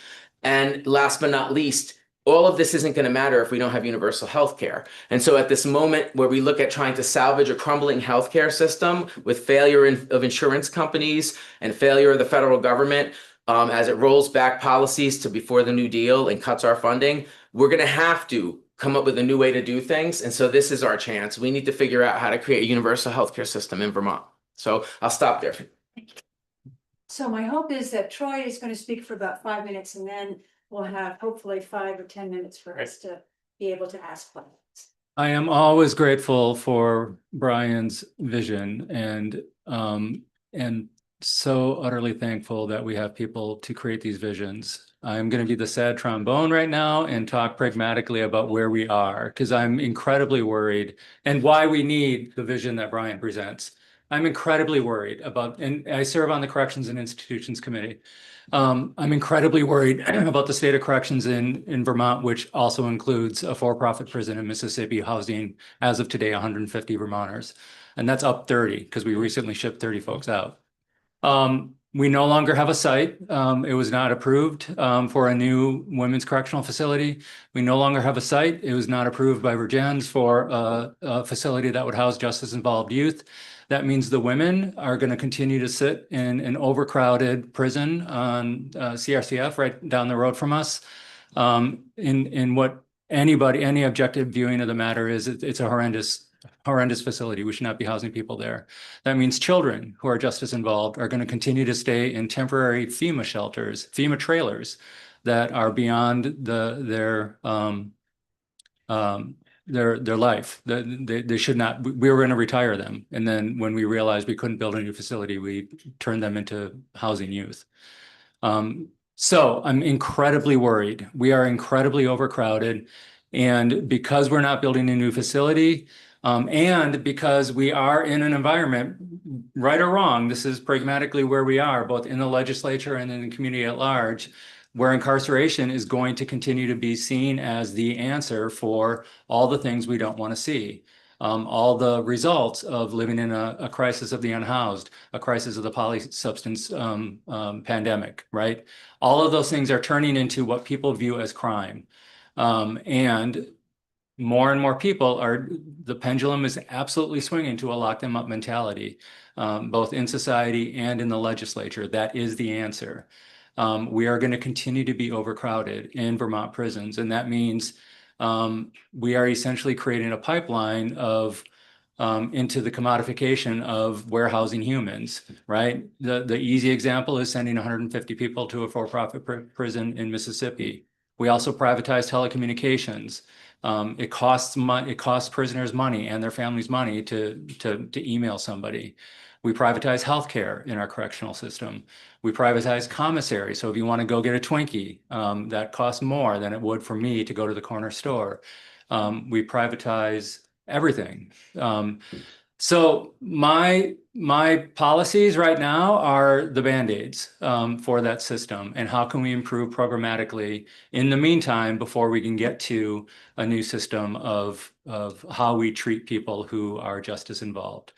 And last but not least, all of this isn't going to matter if we don't have universal health care. And so at this moment where we look at trying to salvage a crumbling healthcare system with failure of insurance companies and failure of the federal government, as it rolls back policies to before the New Deal and cuts our funding, we're going to have to come up with a new way to do things. And so this is our chance. We need to figure out how to create a universal healthcare system in Vermont. So I'll stop there. So my hope is that Troy is going to speak for about 5 minutes, and then we'll have hopefully 5 or 10 minutes for us to be able to ask questions. I am always grateful for Brian's vision and so utterly thankful that we have people to create these visions. I'm going to be the sad trombone right now and talk pragmatically about where we are, because I'm incredibly worried and why we need the vision that Brian presents. I'm incredibly worried about, and I serve on the Corrections and Institutions Committee. I'm incredibly worried about the state of corrections in Vermont, which also includes a for-profit prison in Mississippi housing, as of today, 150 Vermonters. And that's up 30 because we recently shipped 30 folks out. We no longer have a site. It was not approved for a new women's correctional facility. We no longer have a site. It was not approved by Virgins for a facility that would house justice-involved youth. That means the women are going to continue to sit in an overcrowded prison on CRCF right down the road from us. In what any objective viewing of the matter is, it's a horrendous facility. We should not be housing people there. That means children who are justice involved are going to continue to stay in temporary FEMA shelters, FEMA trailers that are beyond their life. They should not. We were going to retire them, and then when we realized we couldn't build a new facility, we turned them into housing youth. So I'm incredibly worried. We are incredibly overcrowded, and because we're not building a new facility, and because we are in an environment, right or wrong, this is pragmatically where we are, both in the legislature and in the community at large, where incarceration is going to continue to be seen as the answer for all the things we don't want to see. All the results of living in a crisis of the unhoused, a crisis of the polysubstance pandemic, right? All of those things are turning into what people view as crime. And more people the pendulum is absolutely swinging to a lock them up mentality, both in society and in the legislature. That is the answer. We are going to continue to be overcrowded in Vermont prisons. And that means we are essentially creating a pipeline into the commodification of warehousing humans, right? The easy example is sending 150 people to a for-profit prison in Mississippi. We also privatized telecommunications. It costs prisoners money and their families money to email somebody. We privatize healthcare in our correctional system. We privatize commissary. So if you want to go get a Twinkie, that costs more than it would for me to go to the corner store. We privatize everything. So my policies right now are the Band-Aids for that system, and how can we improve programmatically in the meantime before we can get to a new system of how we treat people who are justice involved.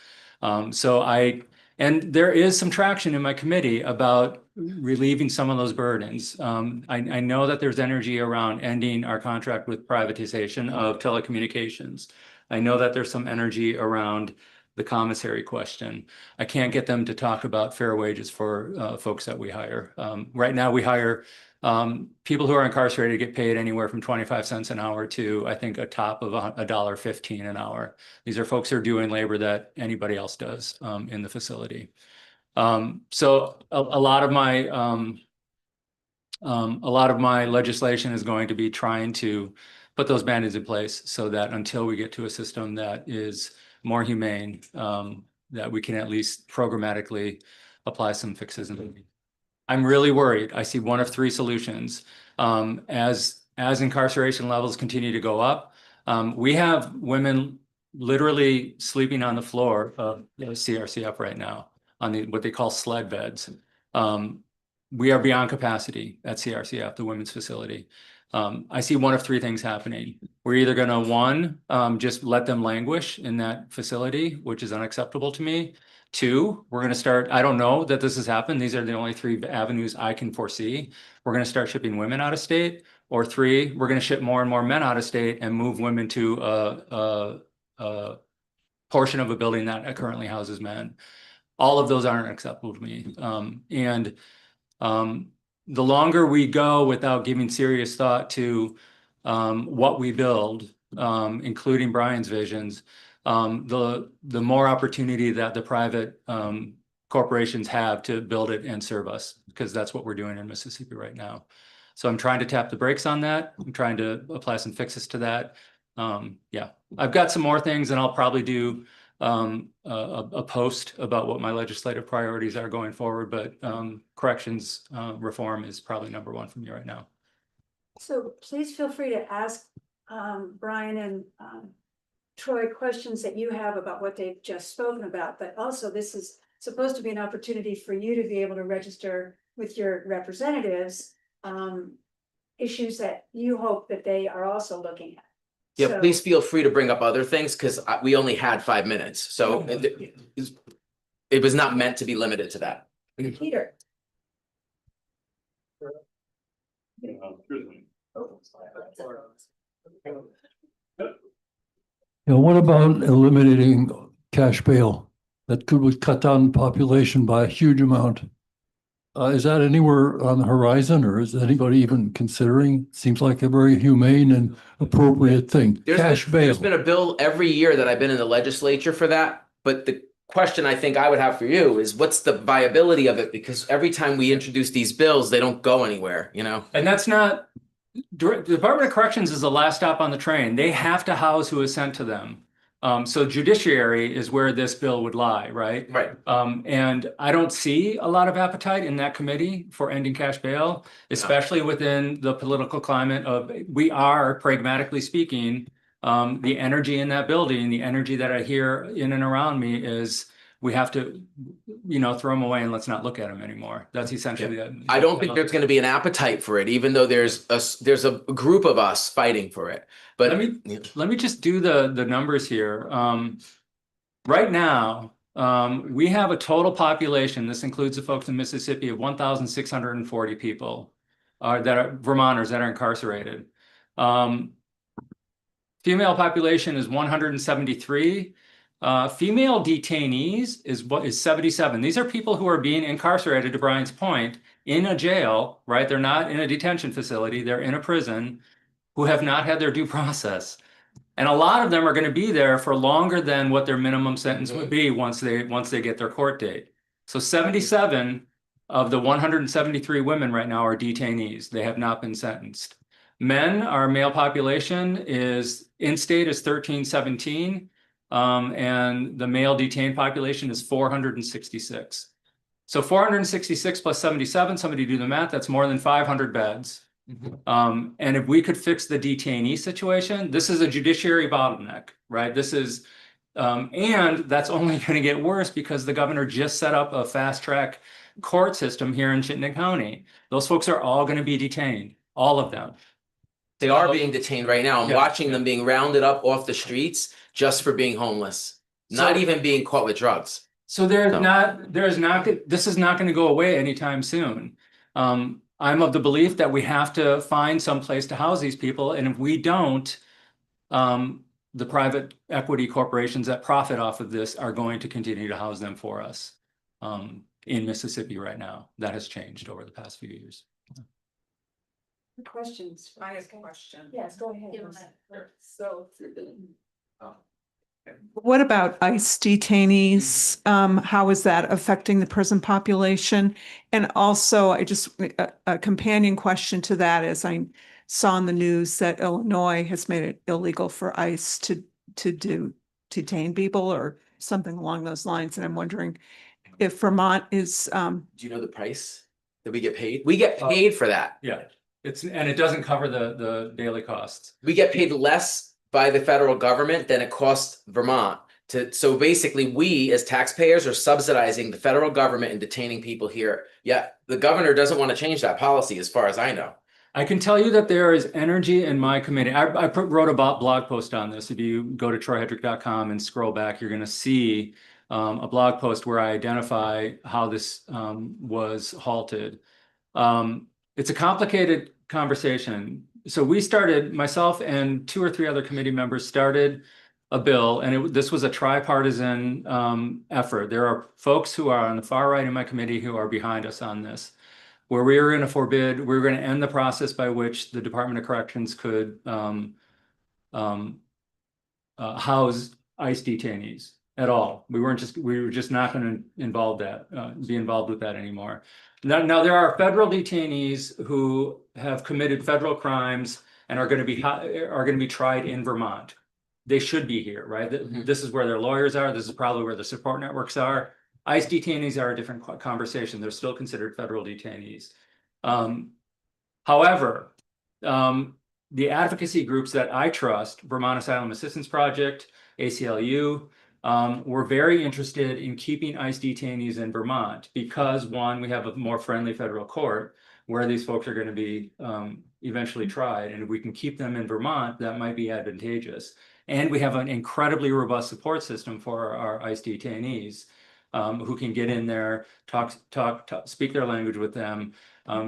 And there is some traction in my committee about relieving some of those burdens. I know that there's energy around ending our contract with privatization of telecommunications. I know that there's some energy around the commissary question. I can't get them to talk about fair wages for folks that we hire. Right now, we hire people who are incarcerated get paid anywhere from 25 cents an hour to, I think, a top of $1.15 an hour. These are folks who are doing labor that anybody else does in the facility. So a lot of my legislation is going to be trying to put those Band-Aids in place so that until we get to a system that is more humane, that we can at least programmatically apply some fixes. I'm really worried. I see one of three solutions. As incarceration levels continue to go up, we have women literally sleeping on the floor of CRCF right now on what they call sled beds. We are beyond capacity at CRCF, the women's facility. I see one of three things happening. We're either gonna, one, just let them languish in that facility, which is unacceptable to me. Two, we're gonna start, I don't know that this has happened. These are the only three avenues I can foresee. We're gonna start shipping women out of state. Or three, we're gonna ship more and more men out of state and move women to a portion of a building that currently houses men. All of those aren't acceptable to me. The longer we go without giving serious thought to what we build, including Brian's visions, the more opportunity that the private corporations have to build it and serve us, because that's what we're doing in Mississippi right now. So I'm trying to tap the brakes on that. I'm trying to apply some fixes to that. Yeah, I've got some more things, and I'll probably do a post about what my legislative priorities are going forward, but corrections reform is probably number one for me right now. So please feel free to ask Brian and Troy questions that you have about what they've just spoken about, but also this is supposed to be an opportunity for you to be able to register with your representatives issues that you hope that they are also looking at. Yeah, So- please feel free to bring up other things, because we only had 5 minutes, so it was not meant to be limited to that. Peter. What about eliminating cash bail? That would cut down population by a huge amount. Is that anywhere on the horizon, or is anybody even considering? Seems like a very humane and appropriate thing. Cash bail. There's been a bill every year that I've been in the legislature for that, but the question I think I would have for you is, what's the viability of it? Because every time we introduce these bills, they don't go anywhere, you know? And that's not, the Department of Corrections is the last stop on the train. They have to house who is sent to them. So judiciary is where this bill would lie, right? Right. And I don't see a lot of appetite in that committee for ending cash bail, especially within the political climate of, we are, pragmatically speaking, the energy in that building, the energy that I hear in and around me is, we have to, throw them away and let's not look at them anymore. That's essentially it. I don't think there's going to be an appetite for it, even though there's a group of us fighting for it. But let me just do the numbers here. Right now, we have a total population, this includes the folks in Mississippi, of 1,640 people that are Vermonters that are incarcerated. Female population is 173. Female detainees is 77. These are people who are being incarcerated, to Brian's point, in a jail, right? They're not in a detention facility, they're in a prison, who have not had their due process. And a lot of them are going to be there for longer than what their minimum sentence would be once they get their court date. So 77 of the 173 women right now are detainees. They have not been sentenced. Men, our male population is in-state is 1317. And the male detained population is 466. So 466 plus 77, somebody do the math, that's more than 500 beds. And if we could fix the detainee situation, this is a judiciary bottleneck, right? This is, and that's only going to get worse because the governor just set up a fast track court system here in Chittenden County. Those folks are all going to be detained, all of them. they are being detained right now. I'm watching them being rounded up off the streets just for being homeless, not even being caught with drugs. So this is not going to go away anytime soon. I'm of the belief that we have to find some place to house these people. And if we don't, the private equity corporations that profit off of this are going to continue to house them for us in Mississippi right now. That has changed over the past few years. Questions? I have a question. Yes, go ahead. So. What about ICE detainees? How is that affecting the prison population? And also, a companion question to that is I saw in the news that Illinois has made it illegal for ICE to detain people or something along those lines. And I'm wondering if Vermont is. Do you know the price that we get paid? We get paid for that. Yeah, and it doesn't cover the daily costs. We get paid less by the federal government than it costs Vermont so basically we as taxpayers are subsidizing the federal government and detaining people here. Yeah, the governor doesn't want to change that policy as far as I know. I can tell you that there is energy in my committee. I wrote a blog post on this. If you go to troyhedrick.com and scroll back, you're going to see a blog post where I identify how this was halted. It's a complicated conversation. So we started, myself and 2 or 3 other committee members started a bill, and this was a tripartisan effort. There are folks who are on the far right in my committee who are behind us on this, where we were going to end the process by which the Department of Corrections could house ICE detainees at all. We were just not going to be involved with that anymore. Now there are federal detainees who have committed federal crimes and are going to be tried in Vermont. They should be here, right? This is where their lawyers are. This is probably where the support networks are. ICE detainees are a different conversation. They're still considered federal detainees. However, the advocacy groups that I trust, Vermont Asylum Assistance Project, ACLU, were very interested in keeping ICE detainees in Vermont because, one, we have a more friendly federal court where these folks are going to be eventually tried. And if we can keep them in Vermont, that might be advantageous. And we have an incredibly robust support system for our ICE detainees who can get in there, speak their language with them,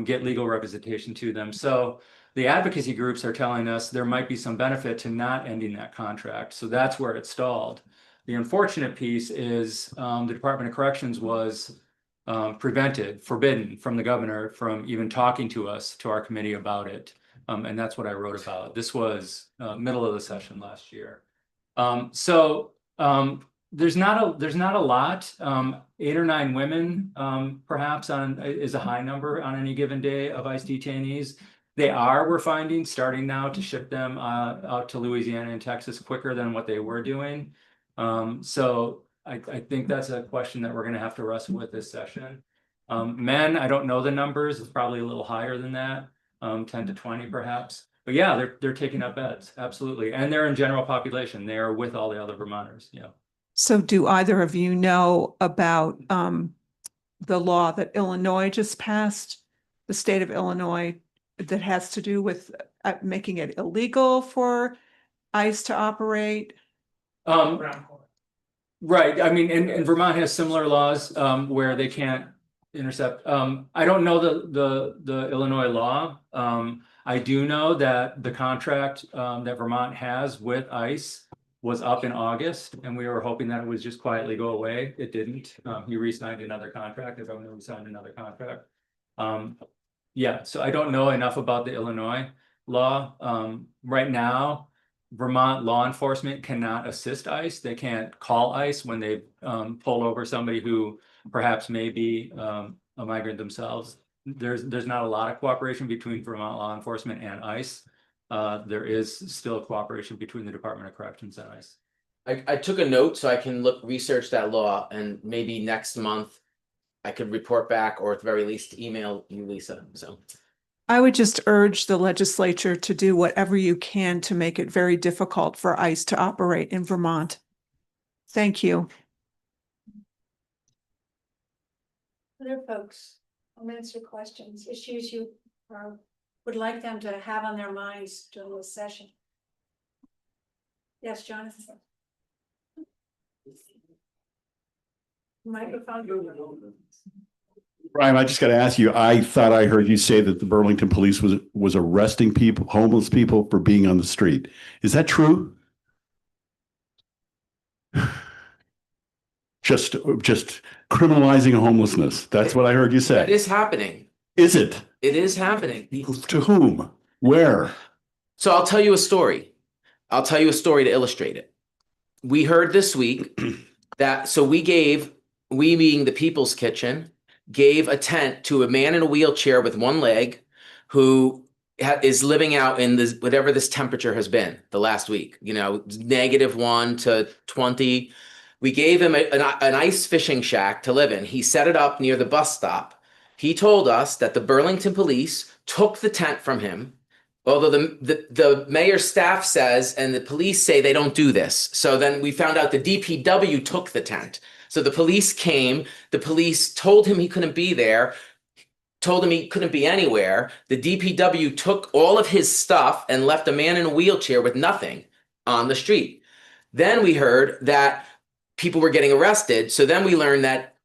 get legal representation to them. So the advocacy groups are telling us there might be some benefit to not ending that contract. So that's where it stalled. The unfortunate piece is the Department of Corrections was forbidden from the governor from even talking to us, to our committee about it. And that's what I wrote about. This was middle of the session last year. There's not a lot. 8 or 9 women, perhaps, is a high number on any given day of ICE detainees. We're finding, starting now to ship them out to Louisiana and Texas quicker than what they were doing. So I think that's a question that we're going to have to wrestle with this session. Men, I don't know the numbers. It's probably a little higher than that, 10 to 20 perhaps. But yeah, they're taking up beds, absolutely. And they're in general population. They are with all the other Vermonters, yeah. So do either of you know about the law that Illinois just passed, the state of Illinois, that has to do with making it illegal for ICE to operate? Right. I mean, and Vermont has similar laws where they can't intercept. I don't know the Illinois law. I do know that the contract that Vermont has with ICE was up in August, and we were hoping that it would just quietly go away. It didn't. He re-signed another contract. The governor re-signed another contract. Yeah, so I don't know enough about the Illinois law. Right now, Vermont law enforcement cannot assist ICE. They can't call ICE when they pull over somebody who perhaps may be a migrant themselves. There's not a lot of cooperation between Vermont law enforcement and ICE. There is still cooperation between the Department of Corrections and ICE. I took a note so I can research that law, and maybe next month I could report back, or at the very least email you, Lisa. So I would just urge the legislature to do whatever you can to make it very difficult for ICE to operate in Vermont. Thank you. Other folks, comments or questions, issues you would like them to have on their minds during this session? Yes, Jonathan. Microphone. Brian, I just got to ask you, I thought I heard you say that the Burlington police was arresting people, homeless people, for being on the street. Is that true? Just criminalizing homelessness. That's what I heard you say. it is happening. Is it? It is happening. To whom? Where? So I'll tell you a story. I'll tell you a story to illustrate it. We heard this week that, we being the People's Kitchen, gave a tent to a man in a wheelchair with one leg who is living out in this, whatever this temperature has been the last week, -1 to 20. We gave him an ice fishing shack to live in. He set it up near the bus stop. He told us that the Burlington police took the tent from him, although the mayor's staff says, and the police say they don't do this. So then we found out the DPW took the tent. So the police came, the police told him he couldn't be there. told him he couldn't be anywhere. The DPW took all of his stuff and left a man in a wheelchair with nothing on the street. Then we heard that people were getting arrested. So then we learned that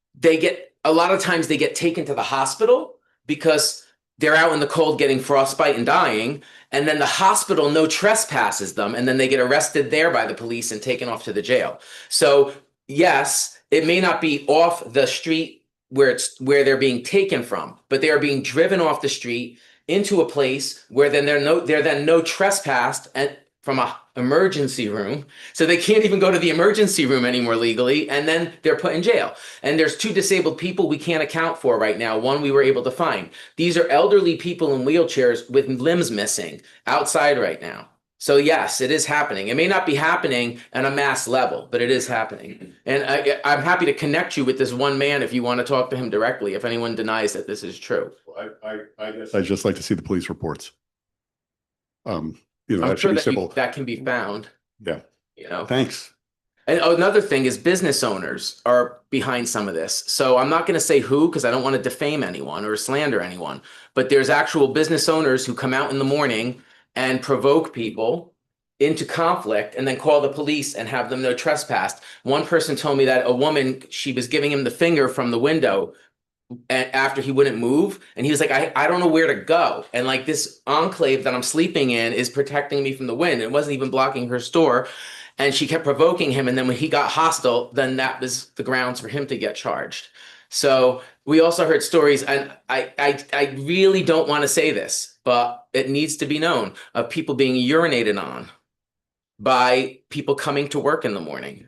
a lot of times they get taken to the hospital because they're out in the cold getting frostbite and dying. And then the hospital no trespasses them. And then they get arrested there by the police and taken off to the jail. So yes, it may not be off the street where they're being taken from, but they are being driven off the street into a place where they're then no trespassed from a emergency room. So they can't even go to the emergency room anymore legally. And then they're put in jail. And there's 2 disabled people we can't account for right now. One we were able to find. These are elderly people in wheelchairs with limbs missing outside right now. So yes, it is happening. It may not be happening on a mass level, but it is happening. And I'm happy to connect you with this one man if you want to talk to him directly, if anyone denies that this is true. I guess I'd just like to see the police reports. I'm that sure should be that simple. that can be found. Yeah. You Thanks. And another thing is business owners are behind some of this. So I'm not going to say who, because I don't want to defame anyone or slander anyone, but there's actual business owners who come out in the morning and provoke people into conflict and then call the police and have them no trespassed. One person told me that a woman, she was giving him the finger from the window and after he wouldn't move. And he was like, I don't know where to go. And like this enclave that I'm sleeping in is protecting me from the wind. It wasn't even blocking her store. And she kept provoking him. And then when he got hostile, then that was the grounds for him to get charged. So we also heard stories, and I really don't want to say this, but it needs to be known, of people being urinated on by people coming to work in the morning.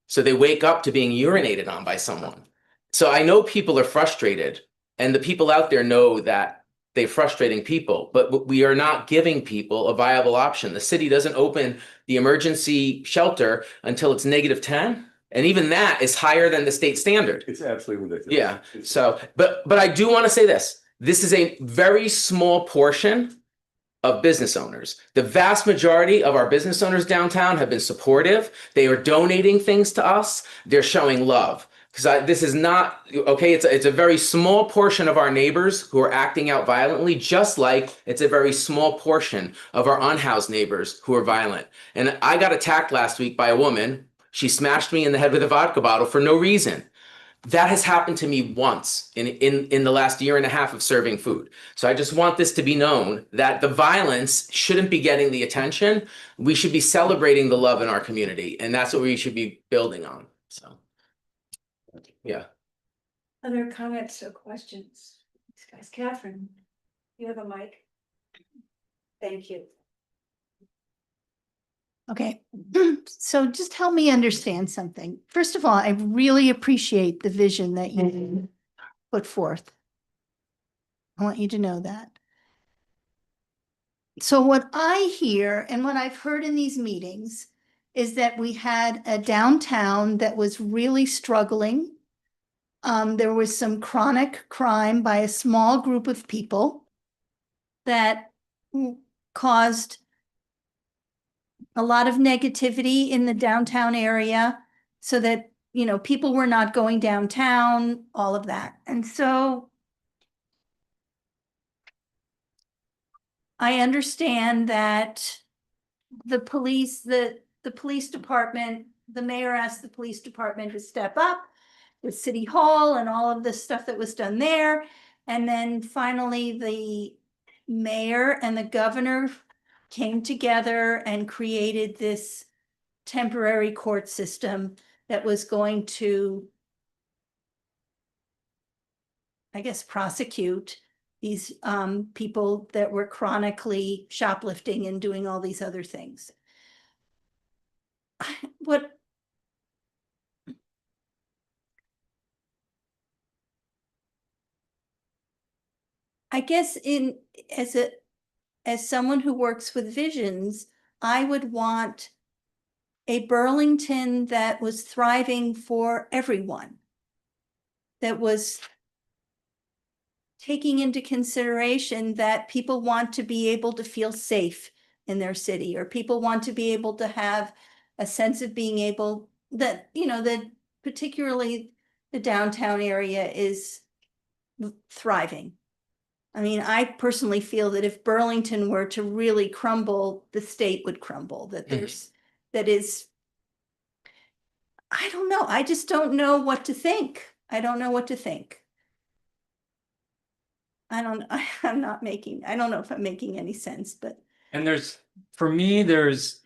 So they wake up to being urinated on by someone. So I know people are frustrated, and the people out there know that they're frustrating people, but we are not giving people a viable option. The city doesn't open the emergency shelter until it's -10. And even that is higher than the state standard. It's absolutely ridiculous. Yeah. So, but I do want to say this. This is a very small portion of business owners. The vast majority of our business owners downtown have been supportive. They are donating things to us. They're showing love. Because this is not, okay, it's a very small portion of our neighbors who are acting out violently, just like it's a very small portion of our unhoused neighbors who are violent. And I got attacked last week by a woman. She smashed me in the head with a vodka bottle for no reason. That has happened to me once in the last year and a half of serving food. So I just want this to be known that the violence shouldn't be getting the attention. We should be celebrating the love in our community, and that's what we should be building on. So, yeah. Other comments or questions? Guys, Catherine, you have a mic. Thank you. Okay, so just help me understand something. First of all, I really appreciate the vision that you put forth. I want you to know that. So what I hear and what I've heard in these meetings is that we had a downtown that was really struggling. There was some chronic crime by a small group of people that caused a lot of negativity in the downtown area, so that, you know, people were not going downtown, all of that. And so I understand that the police department, the mayor asked the police department to step up with City Hall and all of the stuff that was done there. And then finally the mayor and the governor came together and created this temporary court system that was going to, I guess, prosecute these people that were chronically shoplifting and doing all these other things. What I guess as someone who works with visions, I would want a Burlington that was thriving for everyone, that was taking into consideration that people want to be able to feel safe in their city, or people want to be able to have a sense of being able that, you know, that particularly the downtown area is thriving. I mean, I personally feel that if Burlington were to really crumble, the state would crumble, that I don't know. I just don't know what to think. I don't know what to think. I don't know if I'm making any sense, but. And for me, there's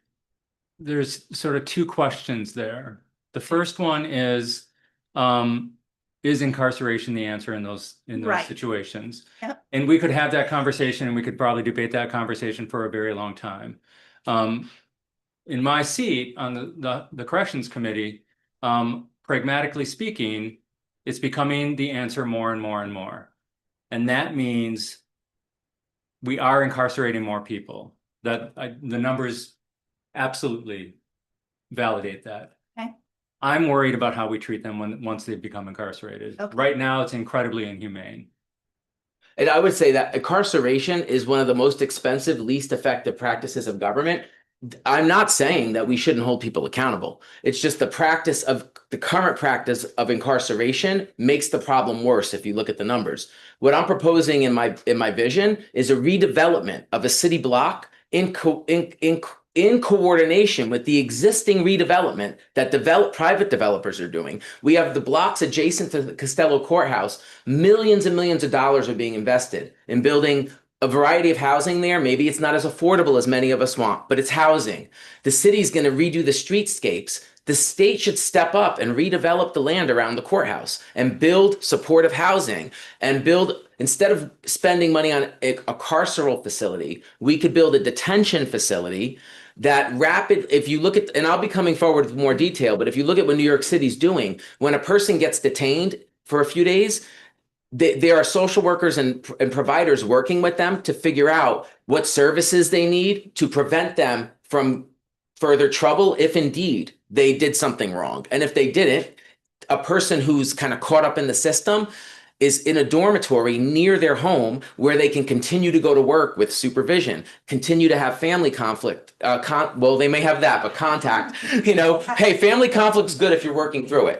sort of two questions there. The first one is incarceration the answer in those Right. situations? Yep. And we could have that conversation, and we could probably debate that conversation for a very long time. In my seat on the corrections committee, pragmatically speaking, it's becoming the answer more and more and more. And that means we are incarcerating more people. The numbers absolutely validate that. Okay. I'm worried about how we treat them once they've become incarcerated. Okay. Right now, it's incredibly inhumane. And I would say that incarceration is one of the most expensive, least effective practices of government. I'm not saying that we shouldn't hold people accountable. It's just the current practice of incarceration makes the problem worse if you look at the numbers. What I'm proposing in my vision is a redevelopment of a city block in coordination with the existing redevelopment that private developers are doing. We have the blocks adjacent to the Costello Courthouse. Millions and millions of dollars are being invested in building a variety of housing there. Maybe it's not as affordable as many of us want, but it's housing. The city's going to redo the streetscapes. The state should step up and redevelop the land around the courthouse and build supportive housing and instead of spending money on a carceral facility, we could build a detention facility if you look at, and I'll be coming forward with more detail, but if you look at what New York City's doing, when a person gets detained for a few days, there are social workers and providers working with them to figure out what services they need to prevent them from further trouble if indeed they did something wrong. And if they didn't, a person who's kind of caught up in the system is in a dormitory near their home where they can continue to go to work with supervision, continue to have family conflict. Well, they may have that, but contact, hey, family conflict's good if you're working through it,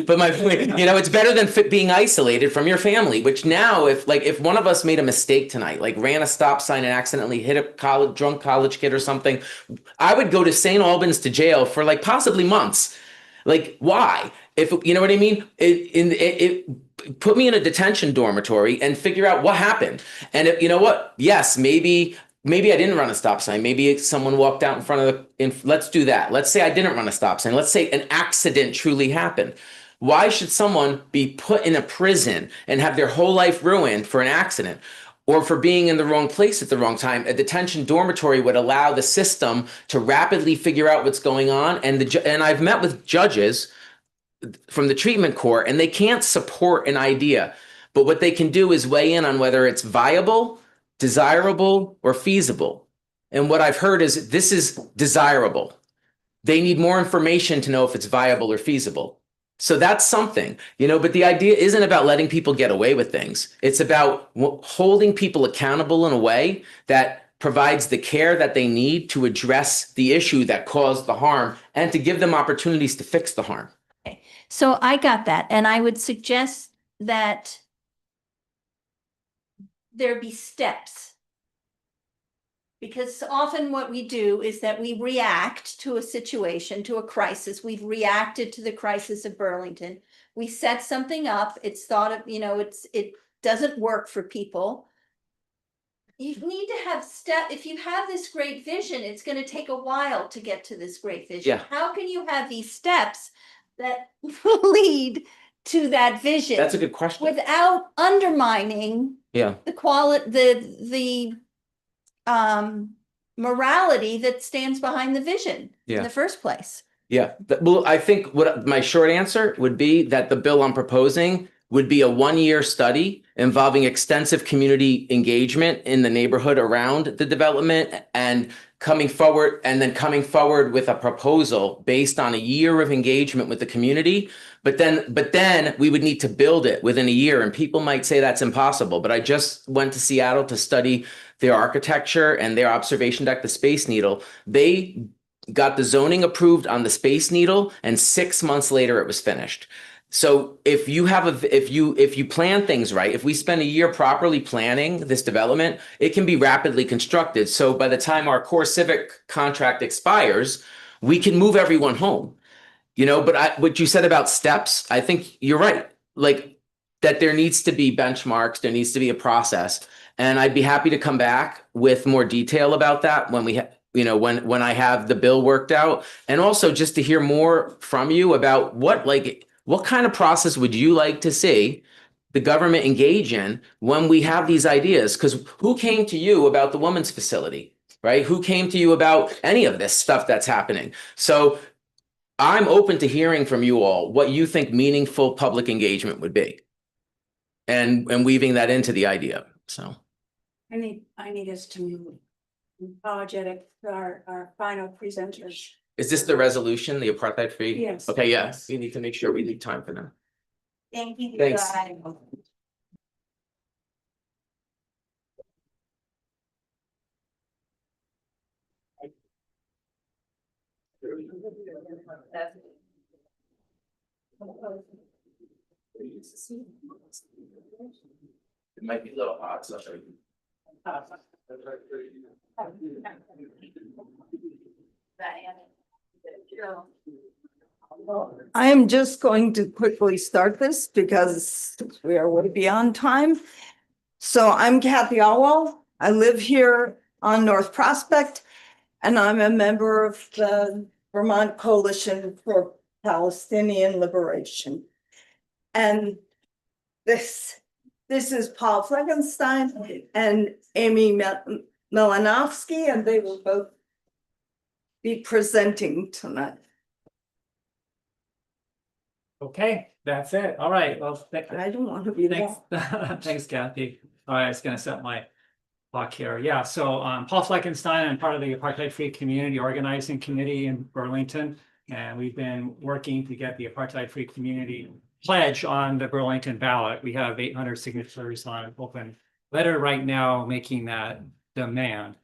but it's better than being isolated from your family, which now if one of us made a mistake tonight, like ran a stop sign and accidentally hit a drunk college kid or something, I would go to St. Albans to jail for possibly months. Why? If you know what I mean? Put me in a detention dormitory and figure out what happened. And you know what? Yes, maybe I didn't run a stop sign. Maybe someone walked out in front of let's do that. Let's say I didn't run a stop sign. Let's say an accident truly happened. Why should someone be put in a prison and have their whole life ruined for an accident or for being in the wrong place at the wrong time? A detention dormitory would allow the system to rapidly figure out what's going on. And I've met with judges from the treatment court, and they can't support an idea, but what they can do is weigh in on whether it's viable, desirable, or feasible. And what I've heard is this is desirable. They need more information to know if it's viable or feasible. So that's something, but the idea isn't about letting people get away with things. It's about holding people accountable in a way that provides the care that they need to address the issue that caused the harm and to give them opportunities to fix the harm. So I got that, and I would suggest that there be steps. Because often what we do is that we react to a situation, to a crisis. We've reacted to the crisis of Burlington. We set something up. It's thought of, it doesn't work for people. You need to have if you have this great vision, it's going to take a while to get to this great vision. Yeah. How can you have these steps that lead to that vision? That's a good question. Without undermining the quality, the morality that stands behind the vision in the first place. Yeah. Well, I think what my short answer would be that the bill I'm proposing would be a 1-year study involving extensive community engagement in the neighborhood around the development and coming forward with a proposal based on a year of engagement with the community. But then we would need to build it within a year, and people might say that's impossible. But I just went to Seattle to study their architecture and their observation deck, the Space Needle. They got the zoning approved on the Space Needle, and 6 months later it was finished. So if you have if you plan things right, if we spend a year properly planning this development, it can be rapidly constructed. So by the time our core civic contract expires, we can move everyone home. You know, but what you said about steps, I think you're right. Like that there needs to be benchmarks, there needs to be a process. And I'd be happy to come back with more detail about that when we when I have the bill worked out, and also just to hear more from you about what kind of process would you like to see the government engage in when we have these ideas? Because who came to you about the women's facility, right? Who came to you about any of this stuff that's happening? So I'm open to hearing from you all what you think meaningful public engagement would be, and weaving that into the idea. So I need us to move. Apologetic for our final presenters. is this the resolution, the apartheid free? Yes. Okay, yes, we need to make sure we leave time for them. Thank you. Thanks. guys. It might be a little hot, so. I am just going to quickly start this because we are way beyond time. So I'm Kathy Alwell. I live here on North Prospect, and I'm a member of the Vermont Coalition for Palestinian Liberation. And this is Paul Fleckenstein and Amy Melanovsky, and they will both be presenting tonight. Okay, that's it. All right. Well, I don't want to be thanks. Thanks, Kathy. All right, it's gonna set my clock here. Yeah, so Paul Fleckenstein, I'm part of the Apartheid Free Community Organizing Committee in Burlington, and we've been working to get the Apartheid Free Community pledge on the Burlington ballot. We have 800 signatures on an open letter right now making that demand.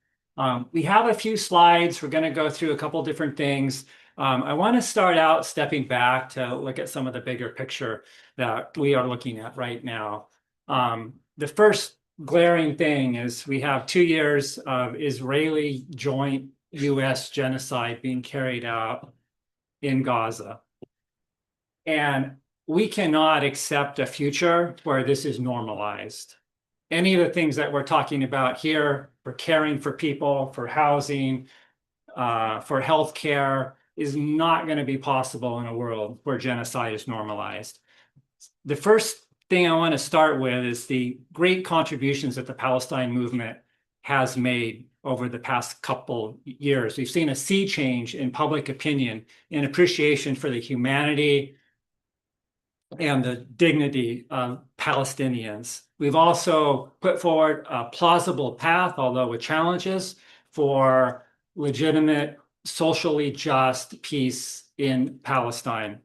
We have a few slides. We're going to go through a couple different things. I want to start out stepping back to look at some of the bigger picture that we are looking at right now. The first glaring thing is we have 2 years of Israeli joint US genocide being carried out in Gaza. And we cannot accept a future where this is normalized. Any of the things that we're talking about here, for caring for people, for housing, for healthcare, is not going to be possible in a world where genocide is normalized. The first thing I want to start with is the great contributions that the Palestine movement has made over the past couple years. We've seen a sea change in public opinion in appreciation for the humanity and the dignity of Palestinians. We've also put forward a plausible path, although with challenges, for legitimate, socially just peace in Palestine.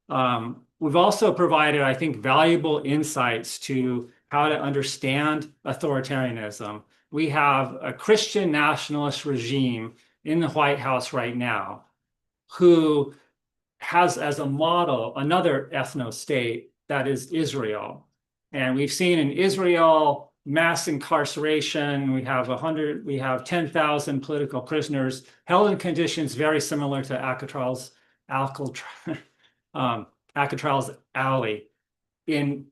We've also provided, I think, valuable insights to how to understand authoritarianism. We have a Christian nationalist regime in the White House right now who has as a model another ethno-state that is Israel. And we've seen in Israel mass incarceration. We have 10,000 political prisoners held in conditions very similar to Alcatraz Alley in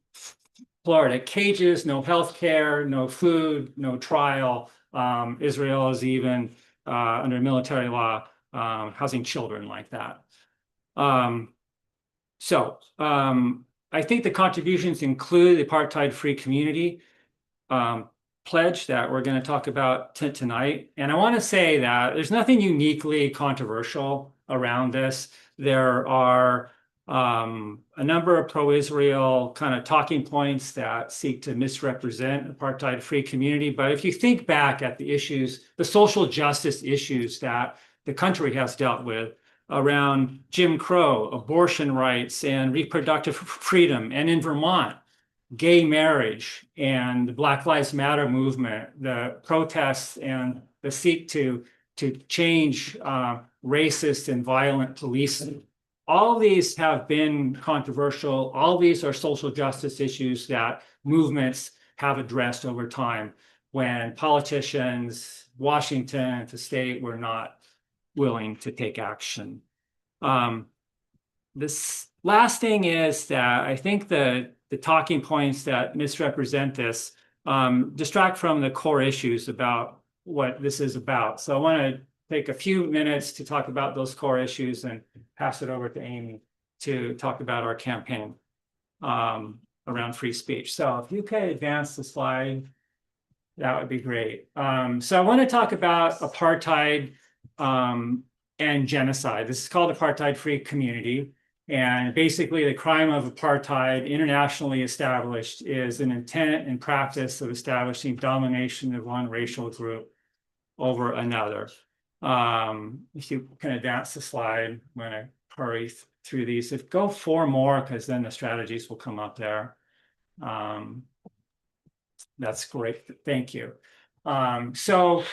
Florida. Cages, no health care, no food, no trial. Israel is even under military law housing children like that. I think the contributions include the apartheid-free community pledge that we're going to talk about tonight. And I want to say that there's nothing uniquely controversial around this. There are a number of pro-Israel kind of talking points that seek to misrepresent apartheid-free community. But if you think back at the issues, the social justice issues that the country has dealt with around Jim Crow, abortion rights, and reproductive freedom, and in Vermont, gay marriage and the Black Lives Matter movement, the protests and the seek to change racist and violent policing all of these have been controversial. All of these are social justice issues that movements have addressed over time when politicians, Washington, the state, were not willing to take action. This last thing is that I think the talking points that misrepresent this distract from the core issues about what this is about. So I want to take a few minutes to talk about those core issues and pass it over to Amy to talk about our campaign around free speech. So if you could advance the slide, that would be great. So I want to talk about apartheid and genocide. This is called apartheid-free community. And basically the crime of apartheid, internationally established, is an intent and practice of establishing domination of one racial group over another. If you can advance the slide, I'm going to hurry through these. Go 4 more, because then the strategies will come up there. That's great. Thank you. The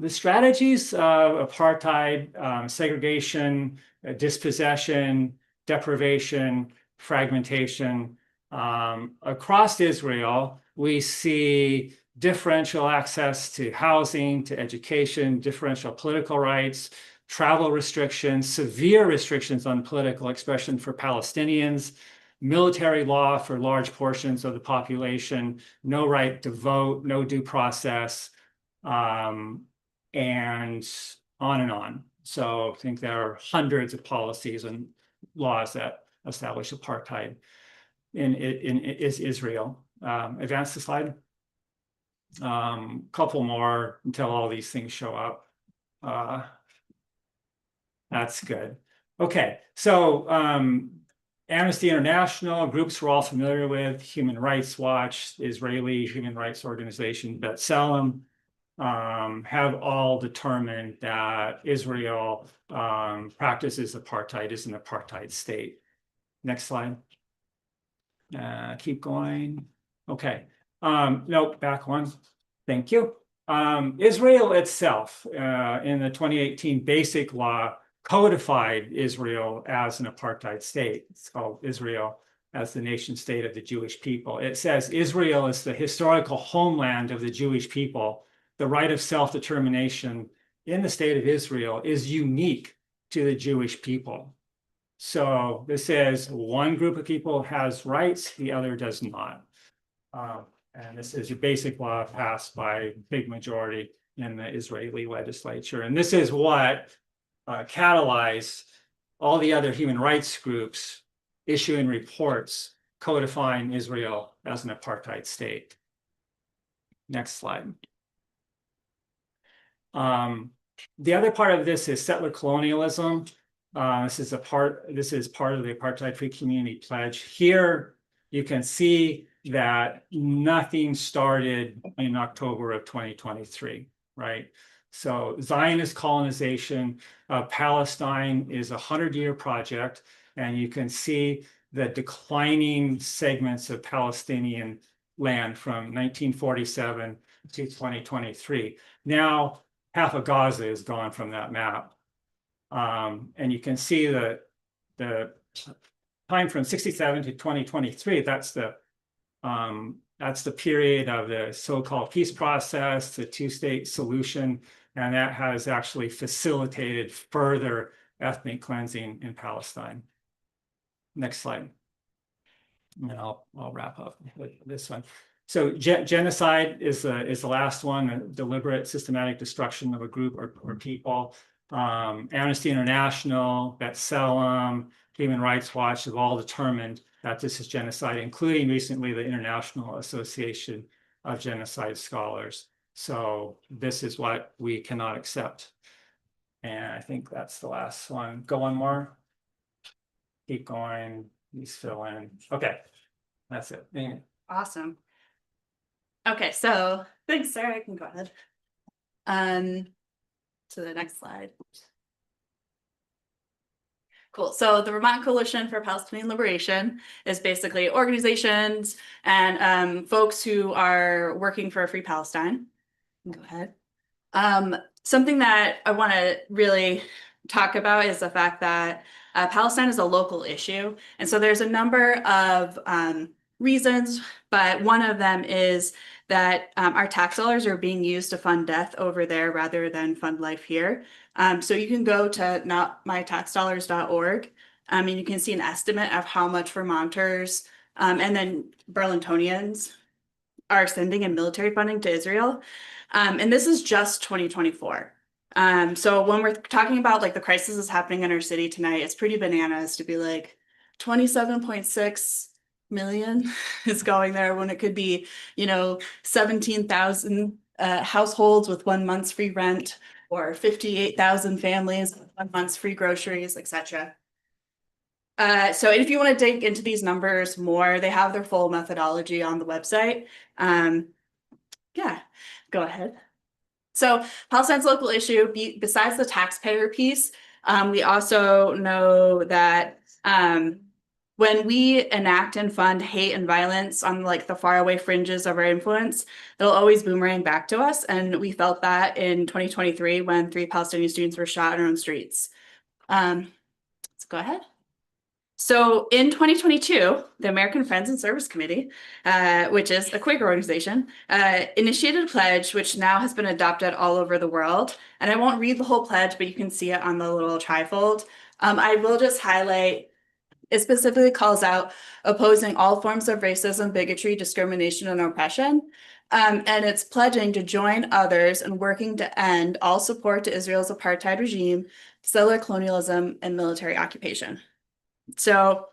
strategies of apartheid, segregation, dispossession, deprivation, fragmentation, across Israel, we see differential access to housing, to education, differential political rights, travel restrictions, severe restrictions on political expression for Palestinians, military law for large portions of the population, no right to vote, no due process, and on and on. So I think there are hundreds of policies and laws that establish apartheid in Israel. Advance the slide. Couple more until all these things show up. That's good. Okay, so Amnesty International, groups we're all familiar with, Human Rights Watch, Israeli human rights organization, B'Tselem, have all determined that Israel practices apartheid, is an apartheid state. Next slide. Keep going. Okay. No, back one. Thank you. Israel itself, in the 2018 Basic Law, codified Israel as an apartheid state. It's called Israel as the nation state of the Jewish people. It says Israel is the historical homeland of the Jewish people. The right of self-determination in the state of Israel is unique to the Jewish people. So this says one group of people has rights, the other does not. And this is your basic law passed by a big majority in the Israeli legislature. And this is what catalyzed all the other human rights groups issuing reports codifying Israel as an apartheid state. Next slide. The other part of this is settler colonialism. This is part of the Apartheid-Free Community Pledge. Here you can see that nothing started in October of 2023, right? So Zionist colonization of Palestine is a 100-year project, and you can see the declining segments of Palestinian land from 1947 to 2023. Now, half of Gaza is gone from that map. And you can see the time from 67 to 2023, that's the period of the so-called peace process, the two-state solution, and that has actually facilitated further ethnic cleansing in Palestine. Next slide. And I'll wrap up with this one. So genocide is the last one, a deliberate systematic destruction of a group or people. Amnesty International, B'Tselem, Human Rights Watch have all determined that this is genocide, including recently the International Association of Genocide Scholars. So this is what we cannot accept. And I think that's the last one. Go one more. Keep going. Please fill in. Okay, that's it. Awesome. Okay, so thanks, Sarah. I can go ahead. To the next slide. Cool. So the Vermont Coalition for Palestinian Liberation is basically organizations and folks who are working for a free Palestine. Go ahead. Something that I want to really talk about is the fact that Palestine is a local issue. And so there's a number of reasons, but one of them is that our tax dollars are being used to fund death over there rather than fund life here. So you can go to notmytaxdollars.org and you can see an estimate of how much Vermonters and then Burlingtonians are sending in military funding to Israel. And this is just 2024. So when we're talking about like the crisis is happening in our city tonight, it's pretty bananas to be like 27.6 million is going there when it could be, 17,000 households with 1 month's free rent, or 58,000 families with 1 month's free groceries, etc. So if you want to dig into these numbers more, they have their full methodology on the website. Yeah, go ahead. So Palestine's local issue, besides the taxpayer piece, we also know that when we enact and fund hate and violence on like the faraway fringes of our influence, it'll always boomerang back to us. And we felt that in 2023 when 3 Palestinian students were shot in our own streets. Let's go ahead. So in 2022, the American Friends and Service Committee, which is a Quaker organization, initiated a pledge which now has been adopted all over the world. And I won't read the whole pledge, but you can see it on the little trifold. I will just highlight, it specifically calls out opposing all forms of racism, bigotry, discrimination, and oppression. And it's pledging to join others in working to end all support to Israel's apartheid regime, settler colonialism, and military occupation. So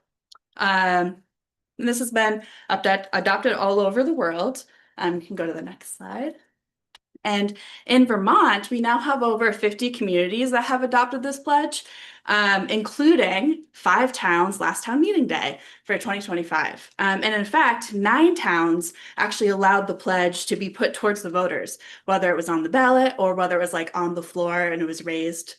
this has been adopted all over the world. You can go to the next slide. And in Vermont, we now have over 50 communities that have adopted this pledge, including 5 towns last town meeting day for 2025. And in fact, 9 towns actually allowed the pledge to be put towards the voters, whether it was on the ballot or whether it was like on the floor and it was raised.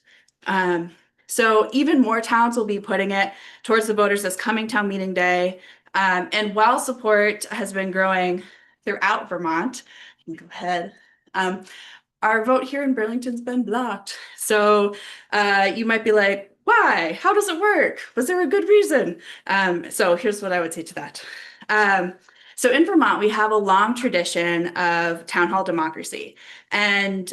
So even more towns will be putting it towards the voters this coming town meeting day. And while support has been growing throughout Vermont, you can go ahead. Our vote here in Burlington's been blocked. So you might be like, why? How does it work? Was there a good reason? So here's what I would say to that. So in Vermont, we have a long tradition of town hall democracy. And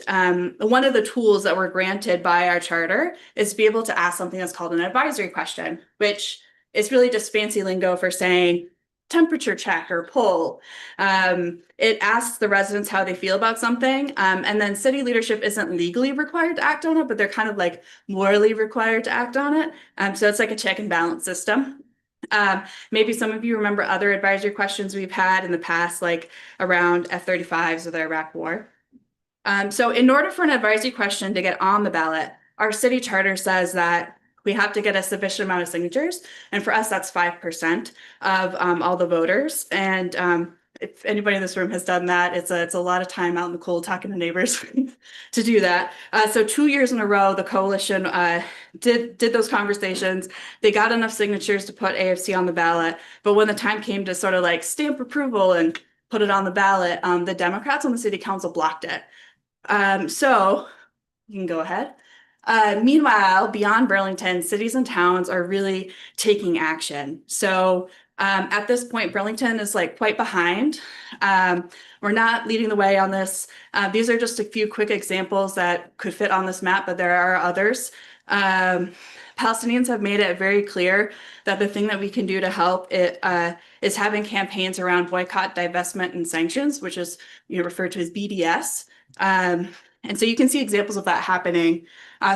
one of the tools that we're granted by our charter is to be able to ask something that's called an advisory question, which is really just fancy lingo for saying temperature check or poll. It asks the residents how they feel about something. And then city leadership isn't legally required to act on it, but they're kind of like morally required to act on it. So it's like a check and balance system. Maybe some of you remember other advisory questions we've had in the past, like around F-35s or the Iraq War. So in order for an advisory question to get on the ballot, our city charter says that we have to get a sufficient amount of signatures. And for us, that's 5% of all the voters. And if anybody in this room has done that, it's a lot of time out in the cold talking to neighbors to do that. So 2 years in a row, the coalition did those conversations. They got enough signatures to put AFC on the ballot. But when the time came to sort of like stamp approval and put it on the ballot, the Democrats on the city council blocked it. So you can go ahead. Meanwhile, beyond Burlington, cities and towns are really taking action. So at this point, Burlington is like quite behind. We're not leading the way on this. These are just a few quick examples that could fit on this map, but there are others. Palestinians have made it very clear that the thing that we can do to help is having campaigns around boycott, divestment, and sanctions, which is referred to as BDS. And so you can see examples of that happening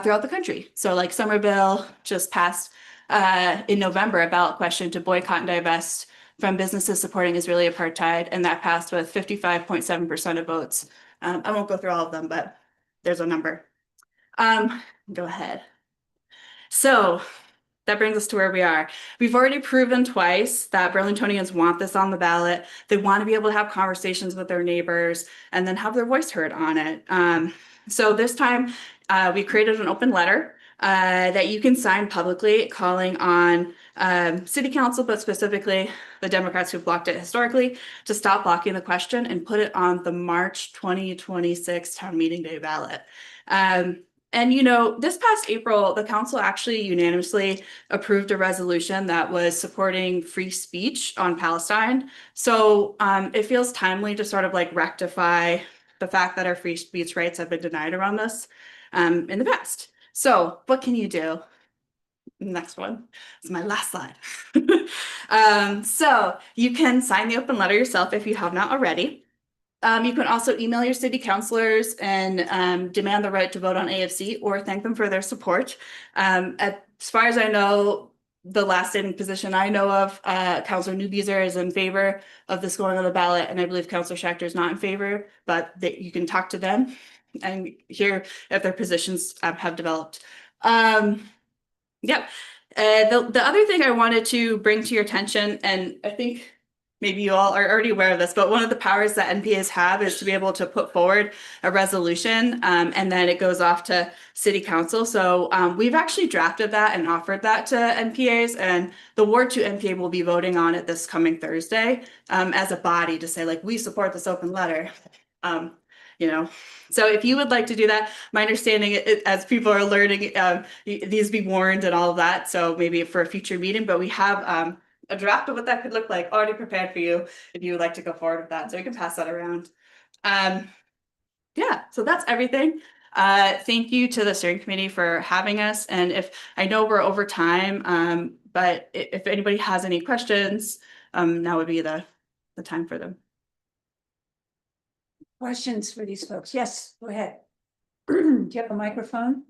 throughout the country. So like Somerville just passed in November a ballot question to boycott and divest from businesses supporting Israeli apartheid, and that passed with 55.7% of votes. I won't go through all of them, but there's a number. Go ahead. So that brings us to where we are. We've already proven twice that Burlingtonians want this on the ballot. They want to be able to have conversations with their neighbors and then have their voice heard on it. So this time we created an open letter that you can sign publicly calling on city council, but specifically the Democrats who blocked it historically, to stop blocking the question and put it on the March 2026 town meeting day ballot. And And, you know, this past April, the council actually unanimously approved a resolution that was supporting free speech on Palestine. So it feels timely to sort of like rectify the fact that our free speech rights have been denied around this in the past. So what can you do? Next one. It's my last slide. So you can sign the open letter yourself if you have not already. You can also email your city councilors and demand the right to vote on AFC or thank them for their support. As far as I know, the last standing position I know of, Councilor Newbeezer is in favor of this going on the ballot, and I believe Councilor Schechter is not in favor, but you can talk to them and hear if their positions have developed. Yep. The other thing I wanted to bring to your attention, and I think maybe you all are already aware of this, but one of the powers that NPAs have is to be able to put forward a resolution and then it goes off to city council. So we've actually drafted that and offered that to NPAs, and the Ward 2 NPA will be voting on it this coming Thursday as a body to say, like, we support this open letter. You know, so if you would like to do that, my understanding as people are learning, these be warned and all of that. So maybe for a future meeting, but we have a draft of what that could look like already prepared for you if you would like to go forward with that. So you can pass that around. Yeah, so that's everything. Thank you to the steering committee for having us. And if I know we're over time, but if anybody has any questions, now would be the time for them. Questions for these folks? Yes, go ahead. Do you have a microphone?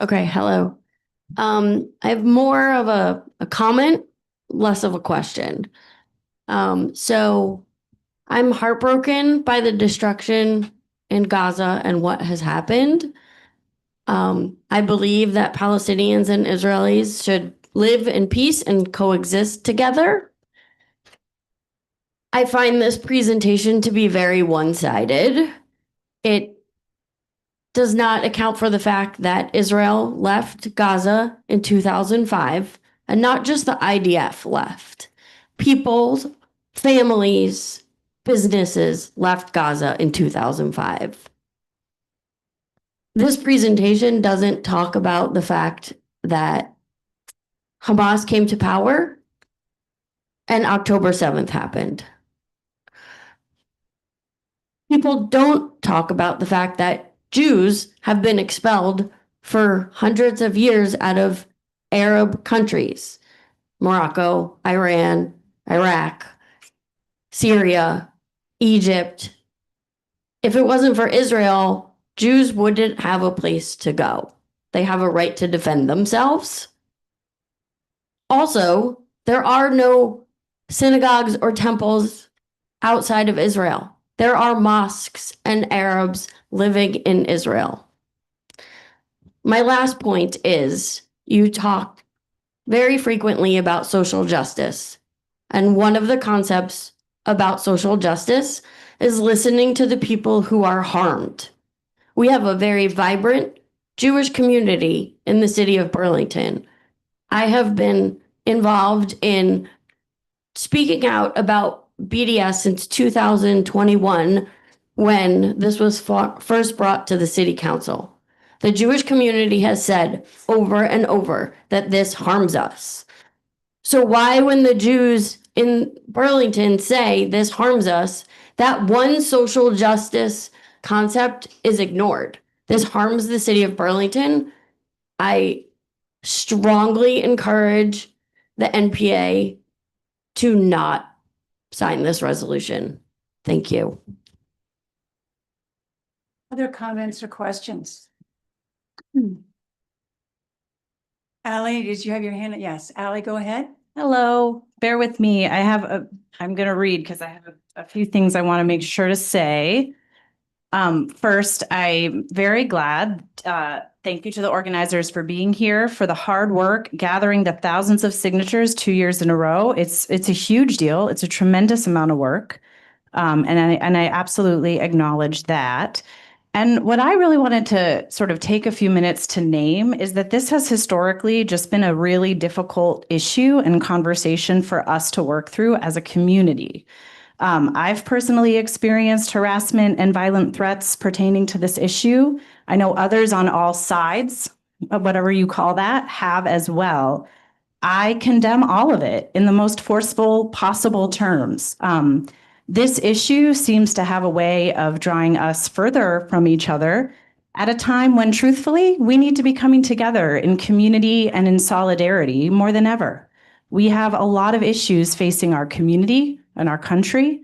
Okay, hello. I have more of a comment, less of a question. So I'm heartbroken by the destruction in Gaza and what has happened. I believe that Palestinians and Israelis should live in peace and coexist together. I find this presentation to be very one-sided. It does not account for the fact that Israel left Gaza in 2005, and not just the IDF left. People, families, businesses left Gaza in 2005. This presentation doesn't talk about the fact that Hamas came to power and October 7th happened. People don't talk about the fact that Jews have been expelled for hundreds of years out of Arab countries, Morocco, Iran, Iraq, Syria, Egypt. If it wasn't for Israel, Jews wouldn't have a place to go. They have a right to defend themselves. Also, there are no synagogues or temples outside of Israel. There are mosques and Arabs living in Israel. My last point is, you talk very frequently about social justice. And one of the concepts about social justice is listening to the people who are harmed. We have a very vibrant Jewish community in the city of Burlington. I have been involved in speaking out about BDS since 2021, when this was first brought to the city council. The Jewish community has said over and over that this harms us. So why, when the Jews in Burlington say this harms us, that one social justice concept is ignored? This harms the city of Burlington. I strongly encourage the NPA to not sign this resolution. Thank you. Other comments or questions? Allie, did you have your hand? Yes, Allie, go ahead. Hello, bear with me. I'm going to read because I have a few things I want to make sure to say. First, I'm very glad. Thank you to the organizers for being here, for the hard work, gathering the thousands of signatures 2 years in a row. It's a huge deal. It's a tremendous amount of work. And I absolutely acknowledge that. And what I really wanted to sort of take a few minutes to name is that this has historically just been a really difficult issue and conversation for us to work through as a community. I've personally experienced harassment and violent threats pertaining to this issue. I know others on all sides, whatever you call that, have as well. I condemn all of it in the most forceful possible terms. This issue seems to have a way of drawing us further from each other at a time when, truthfully, we need to be coming together in community and in solidarity more than ever. We have a lot of issues facing our community and our country.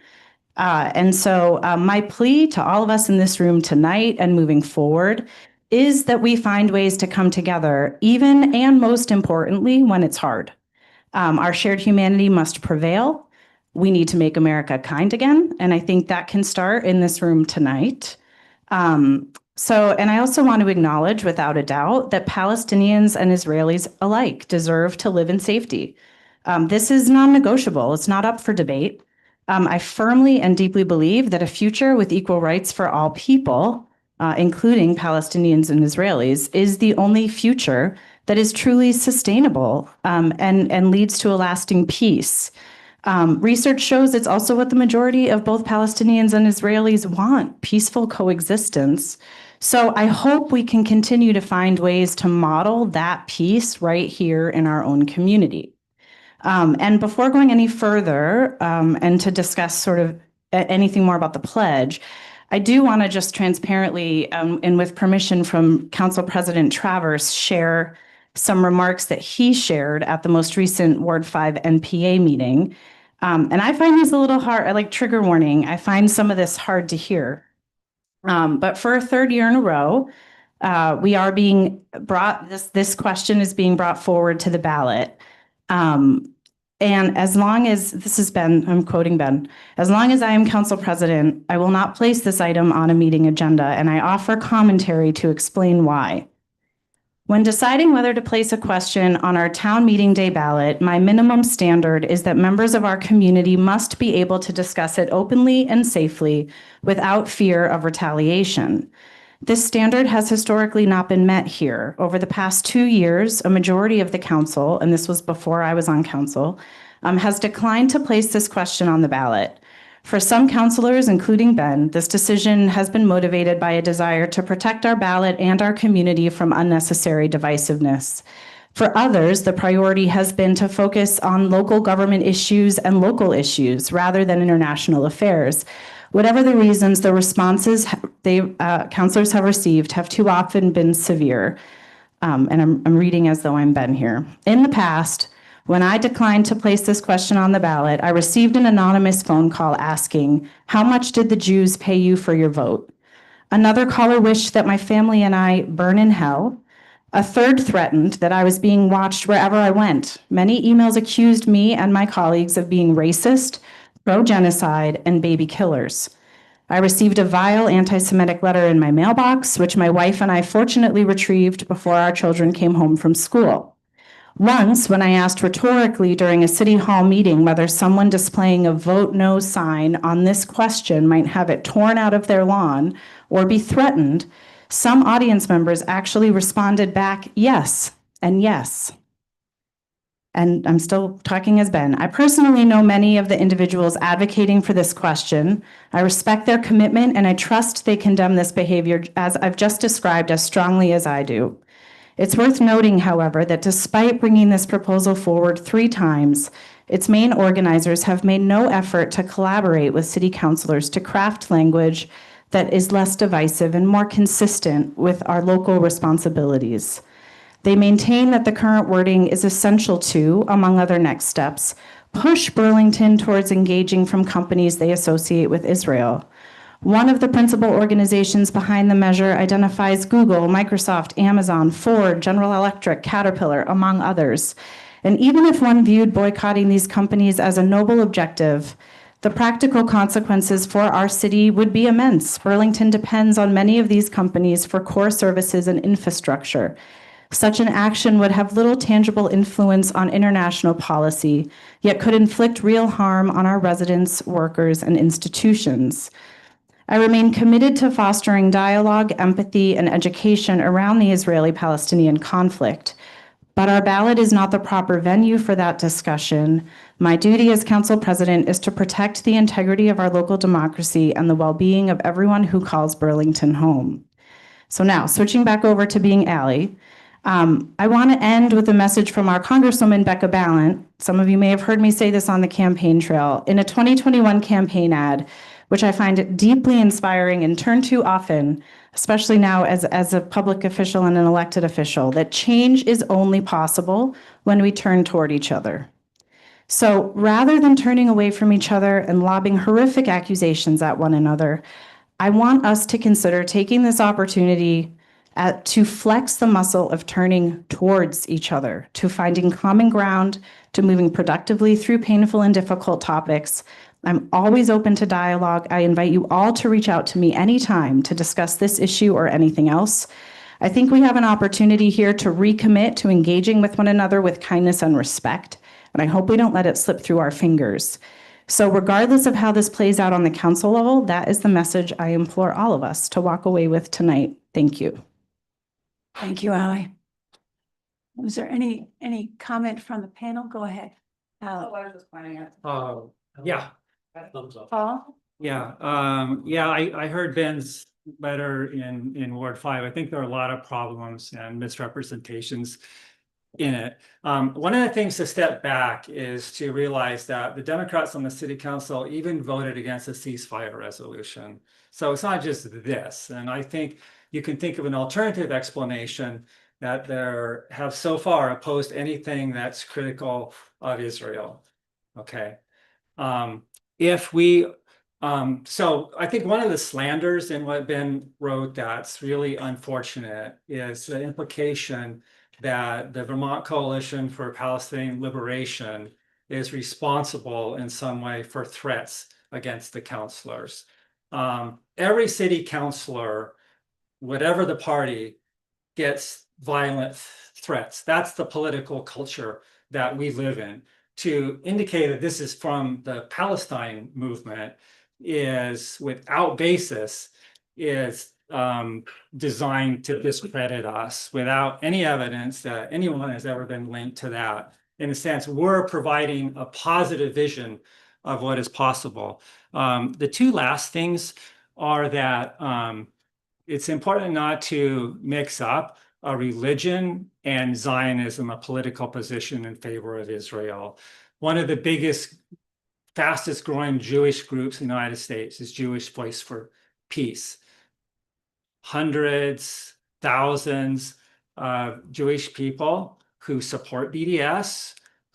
And so my plea to all of us in this room tonight and moving forward is that we find ways to come together, even and most importantly, when it's hard. Our shared humanity must prevail. We need to make America kind again. And I think that can start in this room tonight. And I also want to acknowledge without a doubt that Palestinians and Israelis alike deserve to live in safety. This is non-negotiable. It's not up for debate. I firmly and deeply believe that a future with equal rights for all people, including Palestinians and Israelis, is the only future that is truly sustainable and leads to a lasting peace. Research shows it's also what the majority of both Palestinians and Israelis want, peaceful coexistence. So I hope we can continue to find ways to model that peace right here in our own community. And before going any further and to discuss sort of anything more about the pledge, I do want to just transparently and with permission from Council President Travers share some remarks that he shared at the most recent Ward 5 NPA meeting. And I find these a little hard, I like trigger warning. I find some of this hard to hear. But for a third year in a row, we are being brought, this question is being brought forward to the ballot. And as long as, this is Ben, I'm quoting Ben, as long as I am council president, I will not place this item on a meeting agenda, and I offer commentary to explain why. When deciding whether to place a question on our town meeting day ballot, my minimum standard is that members of our community must be able to discuss it openly and safely without fear of retaliation. This standard has historically not been met here. Over the past 2 years, a majority of the council, and this was before I was on council, has declined to place this question on the ballot. For some councilors, including Ben, this decision has been motivated by a desire to protect our ballot and our community from unnecessary divisiveness. For others, the priority has been to focus on local government issues and local issues rather than international affairs. Whatever the reasons, the responses councilors have received have too often been severe. And I'm reading as though I'm Ben here. In the past, when I declined to place this question on the ballot, I received an anonymous phone call asking, "How much did the Jews pay you for your vote?" Another caller wished that my family and I burn in hell. A third threatened that I was being watched wherever I went. Many emails accused me and my colleagues of being racist, pro-genocide, and baby killers. I received a vile anti-Semitic letter in my mailbox, which my wife and I fortunately retrieved before our children came home from school. Once, when I asked rhetorically during a city hall meeting whether someone displaying a vote no sign on this question might have it torn out of their lawn or be threatened, some audience members actually responded back, yes, and yes. And I'm still talking as Ben. I personally know many of the individuals advocating for this question. I respect their commitment and I trust they condemn this behavior as I've just described as strongly as I do. It's worth noting, however, that despite bringing this proposal forward 3 times, its main organizers have made no effort to collaborate with city councilors to craft language that is less divisive and more consistent with our local responsibilities. They maintain that the current wording is essential to, among other next steps, push Burlington towards engaging from companies they associate with Israel. One of the principal organizations behind the measure identifies Google, Microsoft, Amazon, Ford, General Electric, Caterpillar, among others. And even if one viewed boycotting these companies as a noble objective, the practical consequences for our city would be immense. Burlington depends on many of these companies for core services and infrastructure. Such an action would have little tangible influence on international policy, yet could inflict real harm on our residents, workers, and institutions. I remain committed to fostering dialogue, empathy, and education around the Israeli-Palestinian conflict. But our ballot is not the proper venue for that discussion. My duty as council president is to protect the integrity of our local democracy and the well-being of everyone who calls Burlington home. So now, switching back over to being Ally, I want to end with a message from our Congresswoman Becca Balint. Some of you may have heard me say this on the campaign trail. In a 2021 campaign ad, which I find deeply inspiring and turn to often, especially now as a public official and an elected official, that change is only possible when we turn toward each other. So rather than turning away from each other and lobbing horrific accusations at one another, I want us to consider taking this opportunity to flex the muscle of turning towards each other, to finding common ground, to moving productively through painful and difficult topics. I'm always open to dialogue. I invite you all to reach out to me anytime to discuss this issue or anything else. I think we have an opportunity here to recommit to engaging with one another with kindness and respect, and I hope we don't let it slip through our fingers. So regardless of how this plays out on the council level, that is the message I implore all of us to walk away with tonight. Thank you. Thank you, Ally. Was there any comment from the panel? Go ahead. I was just pointing out. Yeah. Paul? I heard Ben's letter in Ward 5. I think there are a lot of problems and misrepresentations in it. One of the things to step back is to realize that the Democrats on the city council even voted against a ceasefire resolution. So it's not just this. And I think you can think of an alternative explanation that there have so far opposed anything that's critical of Israel. Okay. So I think one of the slanders in what Ben wrote that's really unfortunate is the implication that the Vermont Coalition for Palestinian Liberation is responsible in some way for threats against the councilors. Every city councilor, whatever the party, gets violent threats. That's the political culture that we live in. To indicate that this is from the Palestine movement is without basis, is designed to discredit us without any evidence that anyone has ever been linked to that. In a sense, we're providing a positive vision of what is possible. The two last things are that it's important not to mix up a religion and Zionism, a political position in favor of Israel. One of the biggest, fastest growing Jewish groups in the United States is Jewish Voice for Peace. Hundreds, thousands of Jewish people who support BDS,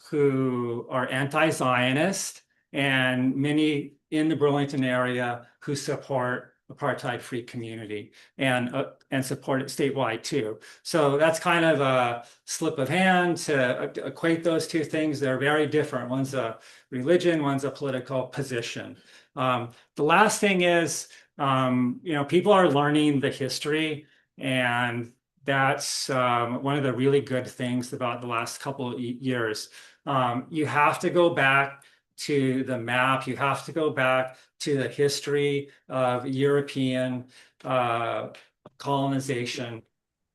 who are anti-Zionist, and many in the Burlington area who support apartheid-free community and support it statewide too. So that's kind of a slip of hand to equate those two things. They're very different. One's a religion, one's a political position. The last thing is, people are learning the history, and that's one of the really good things about the last couple of years. You have to go back to the map. You have to go back to the history of European colonization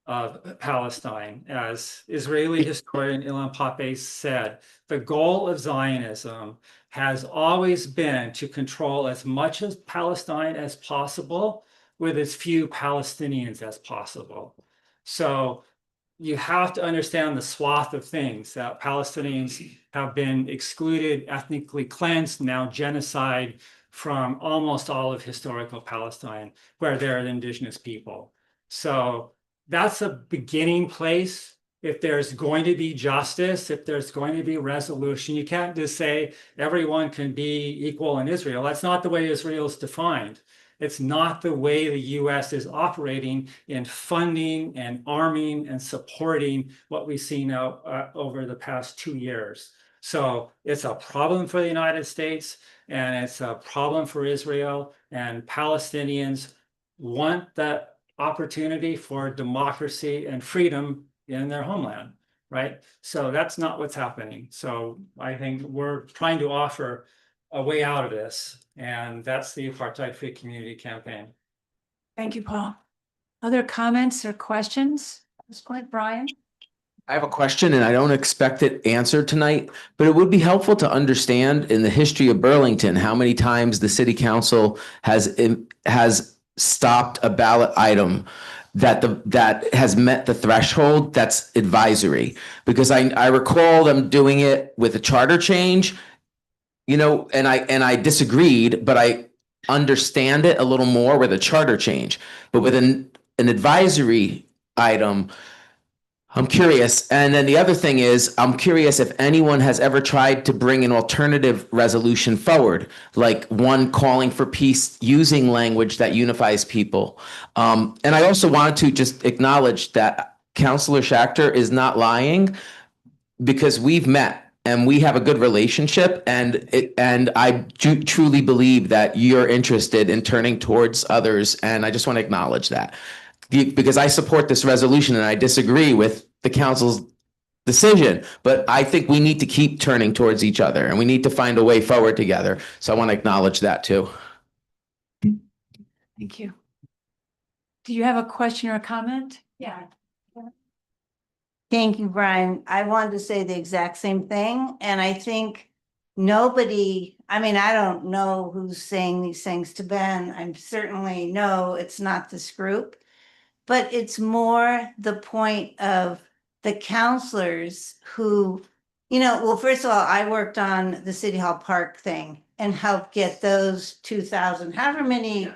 of Palestine. As Israeli historian Ilan Pappé said, the goal of Zionism has always been to control as much of Palestine as possible with as few Palestinians as possible. So you have to understand the swath of things that Palestinians have been excluded, ethnically cleansed, now genocide from almost all of historical Palestine, where they're the indigenous people. So that's a beginning place. If there's going to be justice, if there's going to be resolution, you can't just say everyone can be equal in Israel. That's not the way Israel is defined. It's not the way the US is operating in funding and arming and supporting what we've seen now over the past 2 years. So it's a problem for the United States, and it's a problem for Israel, and Palestinians want that opportunity for democracy and freedom in their homeland, right? So that's not what's happening. So I think we're trying to offer a way out of this, and that's the Apartheid-Free Community Campaign. Thank you, Paul. Other comments or questions? Let's go ahead, Brian. I have a question and I don't expect it answered tonight, but it would be helpful to understand in the history of Burlington, how many times the city council has stopped a ballot item that has met the threshold that's advisory. Because I recall them doing it with a charter change, and I disagreed, but I understand it a little more with a charter change. But with an advisory item, I'm curious. And then the other thing is, I'm curious if anyone has ever tried to bring an alternative resolution forward, like one calling for peace using language that unifies people. And I also wanted to just acknowledge that Councilor Schachter is not lying, because we've met and we have a good relationship, and I truly believe that you're interested in turning towards others, and I just want to acknowledge that. Because I support this resolution and I disagree with the council's decision, but I think we need to keep turning towards each other and we need to find a way forward together. So I want to acknowledge that too. Thank you. Do you have a question or a comment? Yeah. Thank you, Brian. I wanted to say the exact same thing, and I think nobody, I mean, I don't know who's saying these things to Ben. I'm certainly no, it's not this group. But it's more the point of the counselors who, well, first of all, I worked on the City Hall Park thing and helped get those 2,000, however many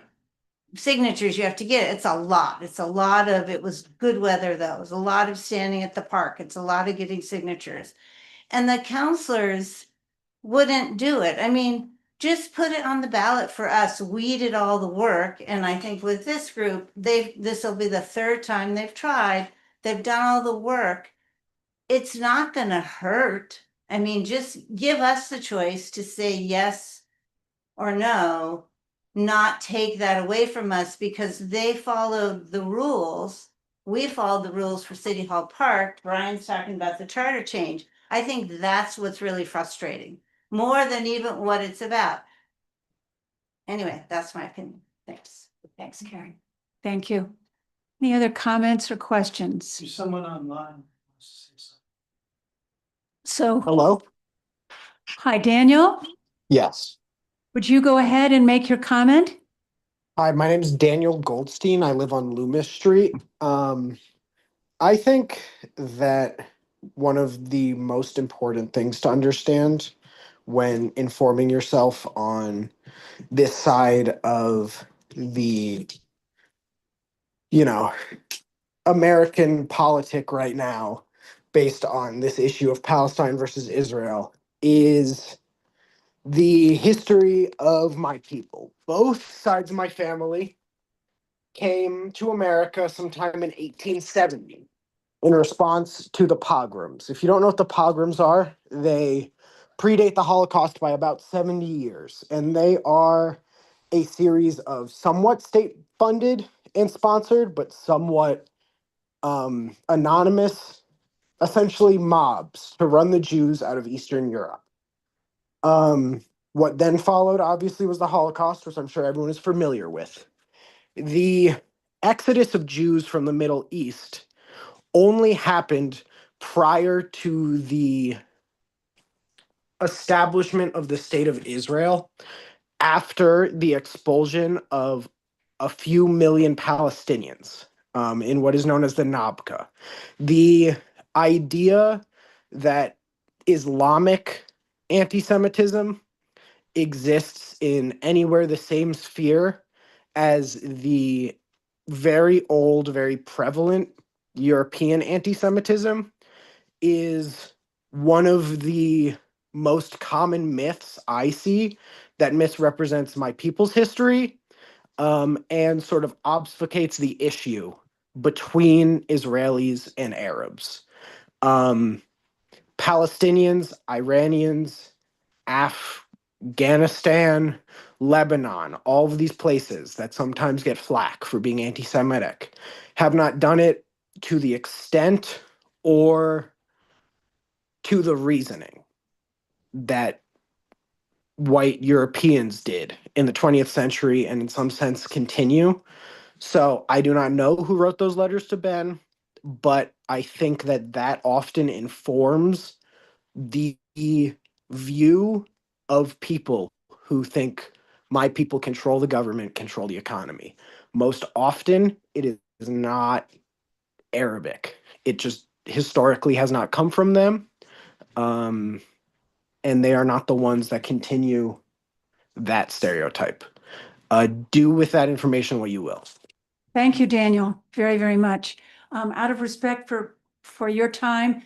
signatures you have to get. It's a lot. It's a lot of, it was good weather though. It was a lot of standing at the park. It's a lot of getting signatures. And the counselors wouldn't do it. I mean, just put it on the ballot for us. We did all the work. And I think with this group, this will be the third time they've tried. They've done all the work. It's not going to hurt. I mean, just give us the choice to say yes or no, not take that away from us, because they followed the rules. We followed the rules for City Hall Park. Brian's talking about the charter change. I think that's what's really frustrating, more than even what it's about. Anyway, that's my opinion. Thanks. Thanks, Karen. Thank you. Any other comments or questions? There's someone online. So, Hello? hi, Daniel. Yes. Would you go ahead and make your comment? Hi, my name is Daniel Goldstein. I live on Loomis Street. I think that one of the most important things to understand when informing yourself on this side of the, American politic right now, based on this issue of Palestine versus Israel, is the history of my people. Both sides of my family came to America sometime in 1870 in response to the pogroms. If you don't know what the pogroms are, they predate the Holocaust by about 70 years, and they are a series of somewhat state-funded and sponsored, but somewhat anonymous, essentially mobs to run the Jews out of Eastern Europe. What then followed, obviously, was the Holocaust, which I'm sure everyone is familiar with. The exodus of Jews from the Middle East only happened prior to the establishment of the State of Israel, after the expulsion of a few million Palestinians in what is known as the Nabka. The idea that Islamic anti-Semitism exists in anywhere the same sphere as the very old, very prevalent European anti-Semitism is one of the most common myths I see that misrepresents my people's history, and sort of obfuscates the issue between Israelis and Arabs. Palestinians, Iranians, Afghanistan, Lebanon, all of these places that sometimes get flack for being anti-Semitic, have not done it to the extent or to the reasoning that white Europeans did in the 20th century, and in some sense continue. So I do not know who wrote those letters to Ben, but I think that that often informs the view of people who think my people control the government, control the economy. Most often, it is not Arabic. It just historically has not come from them. And they are not the ones that continue that stereotype. Do with that information what you will. Thank you, Daniel, very, very much. Out of respect for your time,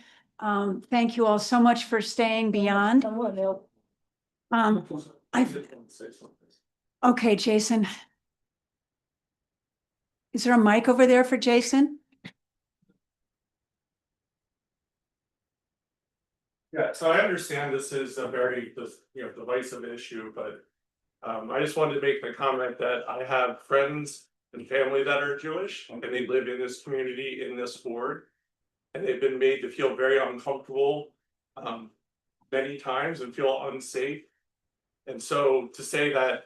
thank you all so much for staying beyond. Okay, Jason. Is there a mic over there for Jason? Yeah, so I understand this is a very, divisive issue, but I just wanted to make the comment that I have friends and family that are Jewish, and they live in this community, in this ward, and they've been made to feel very uncomfortable many times and feel unsafe. And so to say that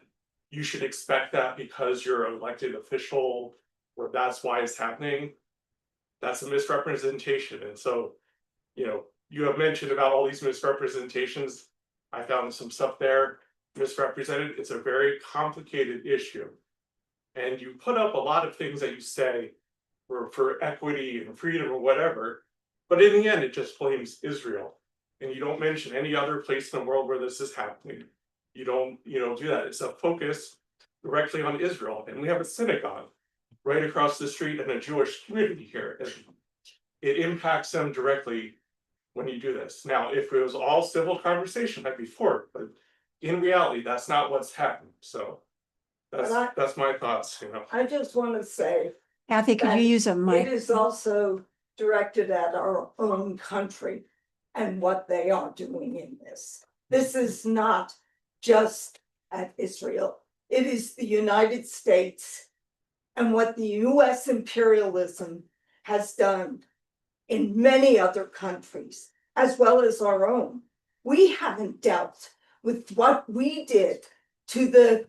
you should expect that because you're an elected official, or that's why it's happening, that's a misrepresentation. And so, you have mentioned about all these misrepresentations. I found some stuff there misrepresented. It's a very complicated issue. And you put up a lot of things that you say were for equity and freedom or whatever, but in the end, it just blames Israel. And you don't mention any other place in the world where this is happening. You don't, do that. It's a focus directly on Israel. And we have a synagogue right across the street in a Jewish community here. And it impacts them directly when you do this. Now, if it was all civil conversation, I'd be for it, but in reality, that's not what's happened. So that's my thoughts, I just want to say. Kathy, could you use a mic? It is also directed at our own country and what they are doing in this. This is not just at Israel. It is the United States and what the US imperialism has done in many other countries, as well as our own. We haven't dealt with what we did to the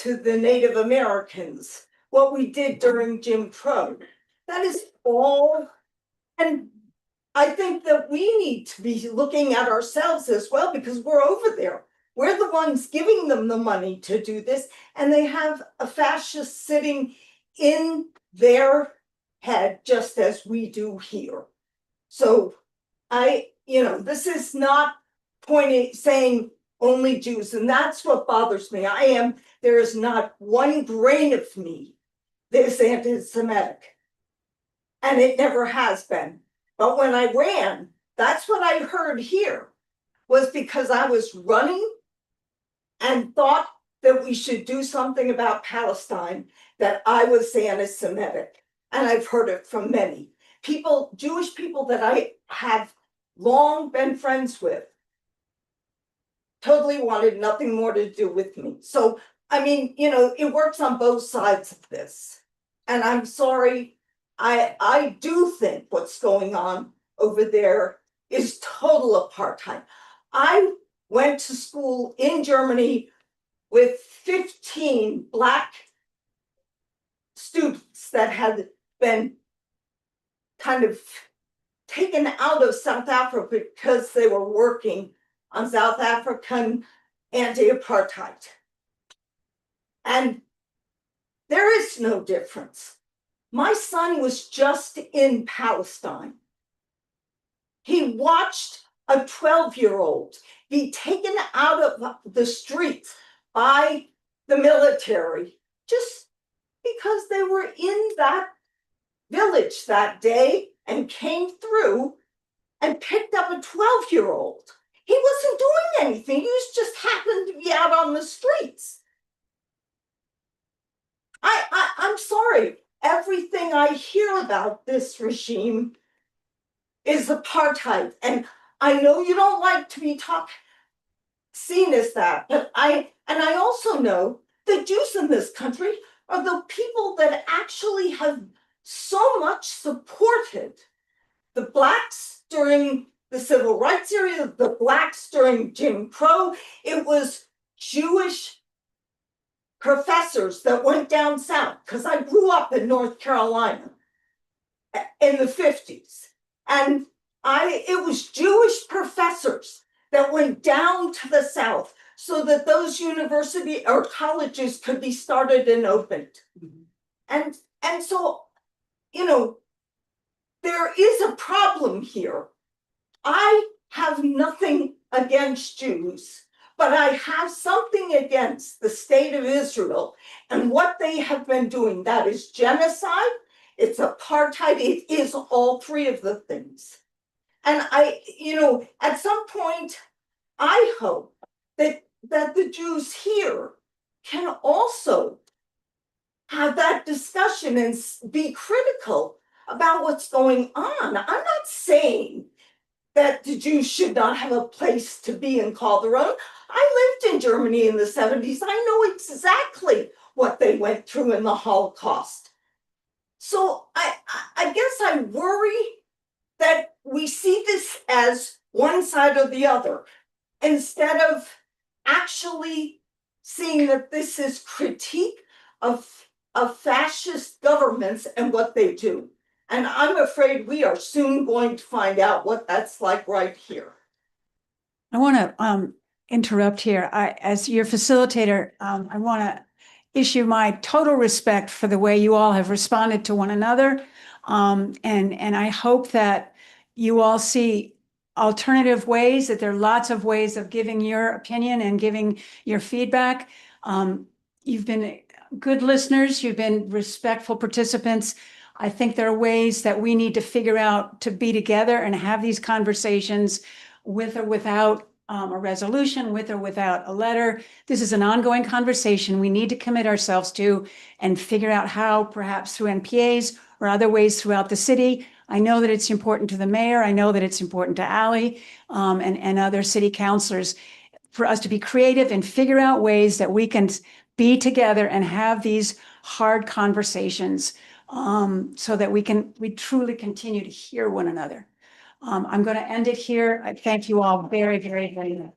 Native Americans, what we did during Jim Crow. That is all. And I think that we need to be looking at ourselves as well, because we're over there. We're the ones giving them the money to do this, and they have a fascist sitting in their head just as we do here. So this is not saying only Jews, and that's what bothers me. There is not one grain of me that is anti-Semitic, and it never has been. But when I ran, that's what I heard here, was because I was running and thought that we should do something about Palestine, that I was anti-Semitic. And I've heard it from many people, Jewish people that I have long been friends with, totally wanted nothing more to do with me. So, it works on both sides of this. And I'm sorry, I do think what's going on over there is total apartheid. I went to school in Germany with 15 Black students that had been kind of taken out of South Africa because they were working on South African anti-apartheid. And there is no difference. My son was just in Palestine. He watched a 12-year-old be taken out of the streets by the military just because they were in that village that day and came through and picked up a 12-year-old. He wasn't doing anything. He just happened to be out on the streets. I'm sorry. Everything I hear about this regime is apartheid. And I know you don't like to be seen as that, but I also know the Jews in this country are the people that actually have so much supported the Blacks during the civil rights era, the Blacks during Jim Crow. It was Jewish professors that went down south, because I grew up in North Carolina in the 50s. And it was Jewish professors that went down to the South so that those university or colleges could be started and opened. And so, you know, there is a problem here. I have nothing against Jews, but I have something against the state of Israel and what they have been doing. That is genocide, it's apartheid, it is all three of the things. And at some point, I hope that the Jews here can also have that discussion and be critical about what's going on. I'm not saying that the Jews should not have a place to be and call their own. I lived in Germany in the 70s. I know exactly what they went through in the Holocaust. So I guess I worry that we see this as one side or the other, instead of actually seeing that this is critique of fascist governments and what they do. And I'm afraid we are soon going to find out what that's like right here. I want to interrupt here. As your facilitator, I want to issue my total respect for the way you all have responded to one another. And I hope that you all see alternative ways, that there are lots of ways of giving your opinion and giving your feedback. You've been good listeners, you've been respectful participants. I think there are ways that we need to figure out to be together and have these conversations with or without a resolution, with or without a letter. This is an ongoing conversation we need to commit ourselves to and figure out how, perhaps through NPAs or other ways throughout the city. I know that it's important to the mayor. I know that it's important to Ally and other city councilors for us to be creative and figure out ways that we can be together and have these hard conversations so that we truly continue to hear one another. I'm going to end it here. I thank you all very, very, very much.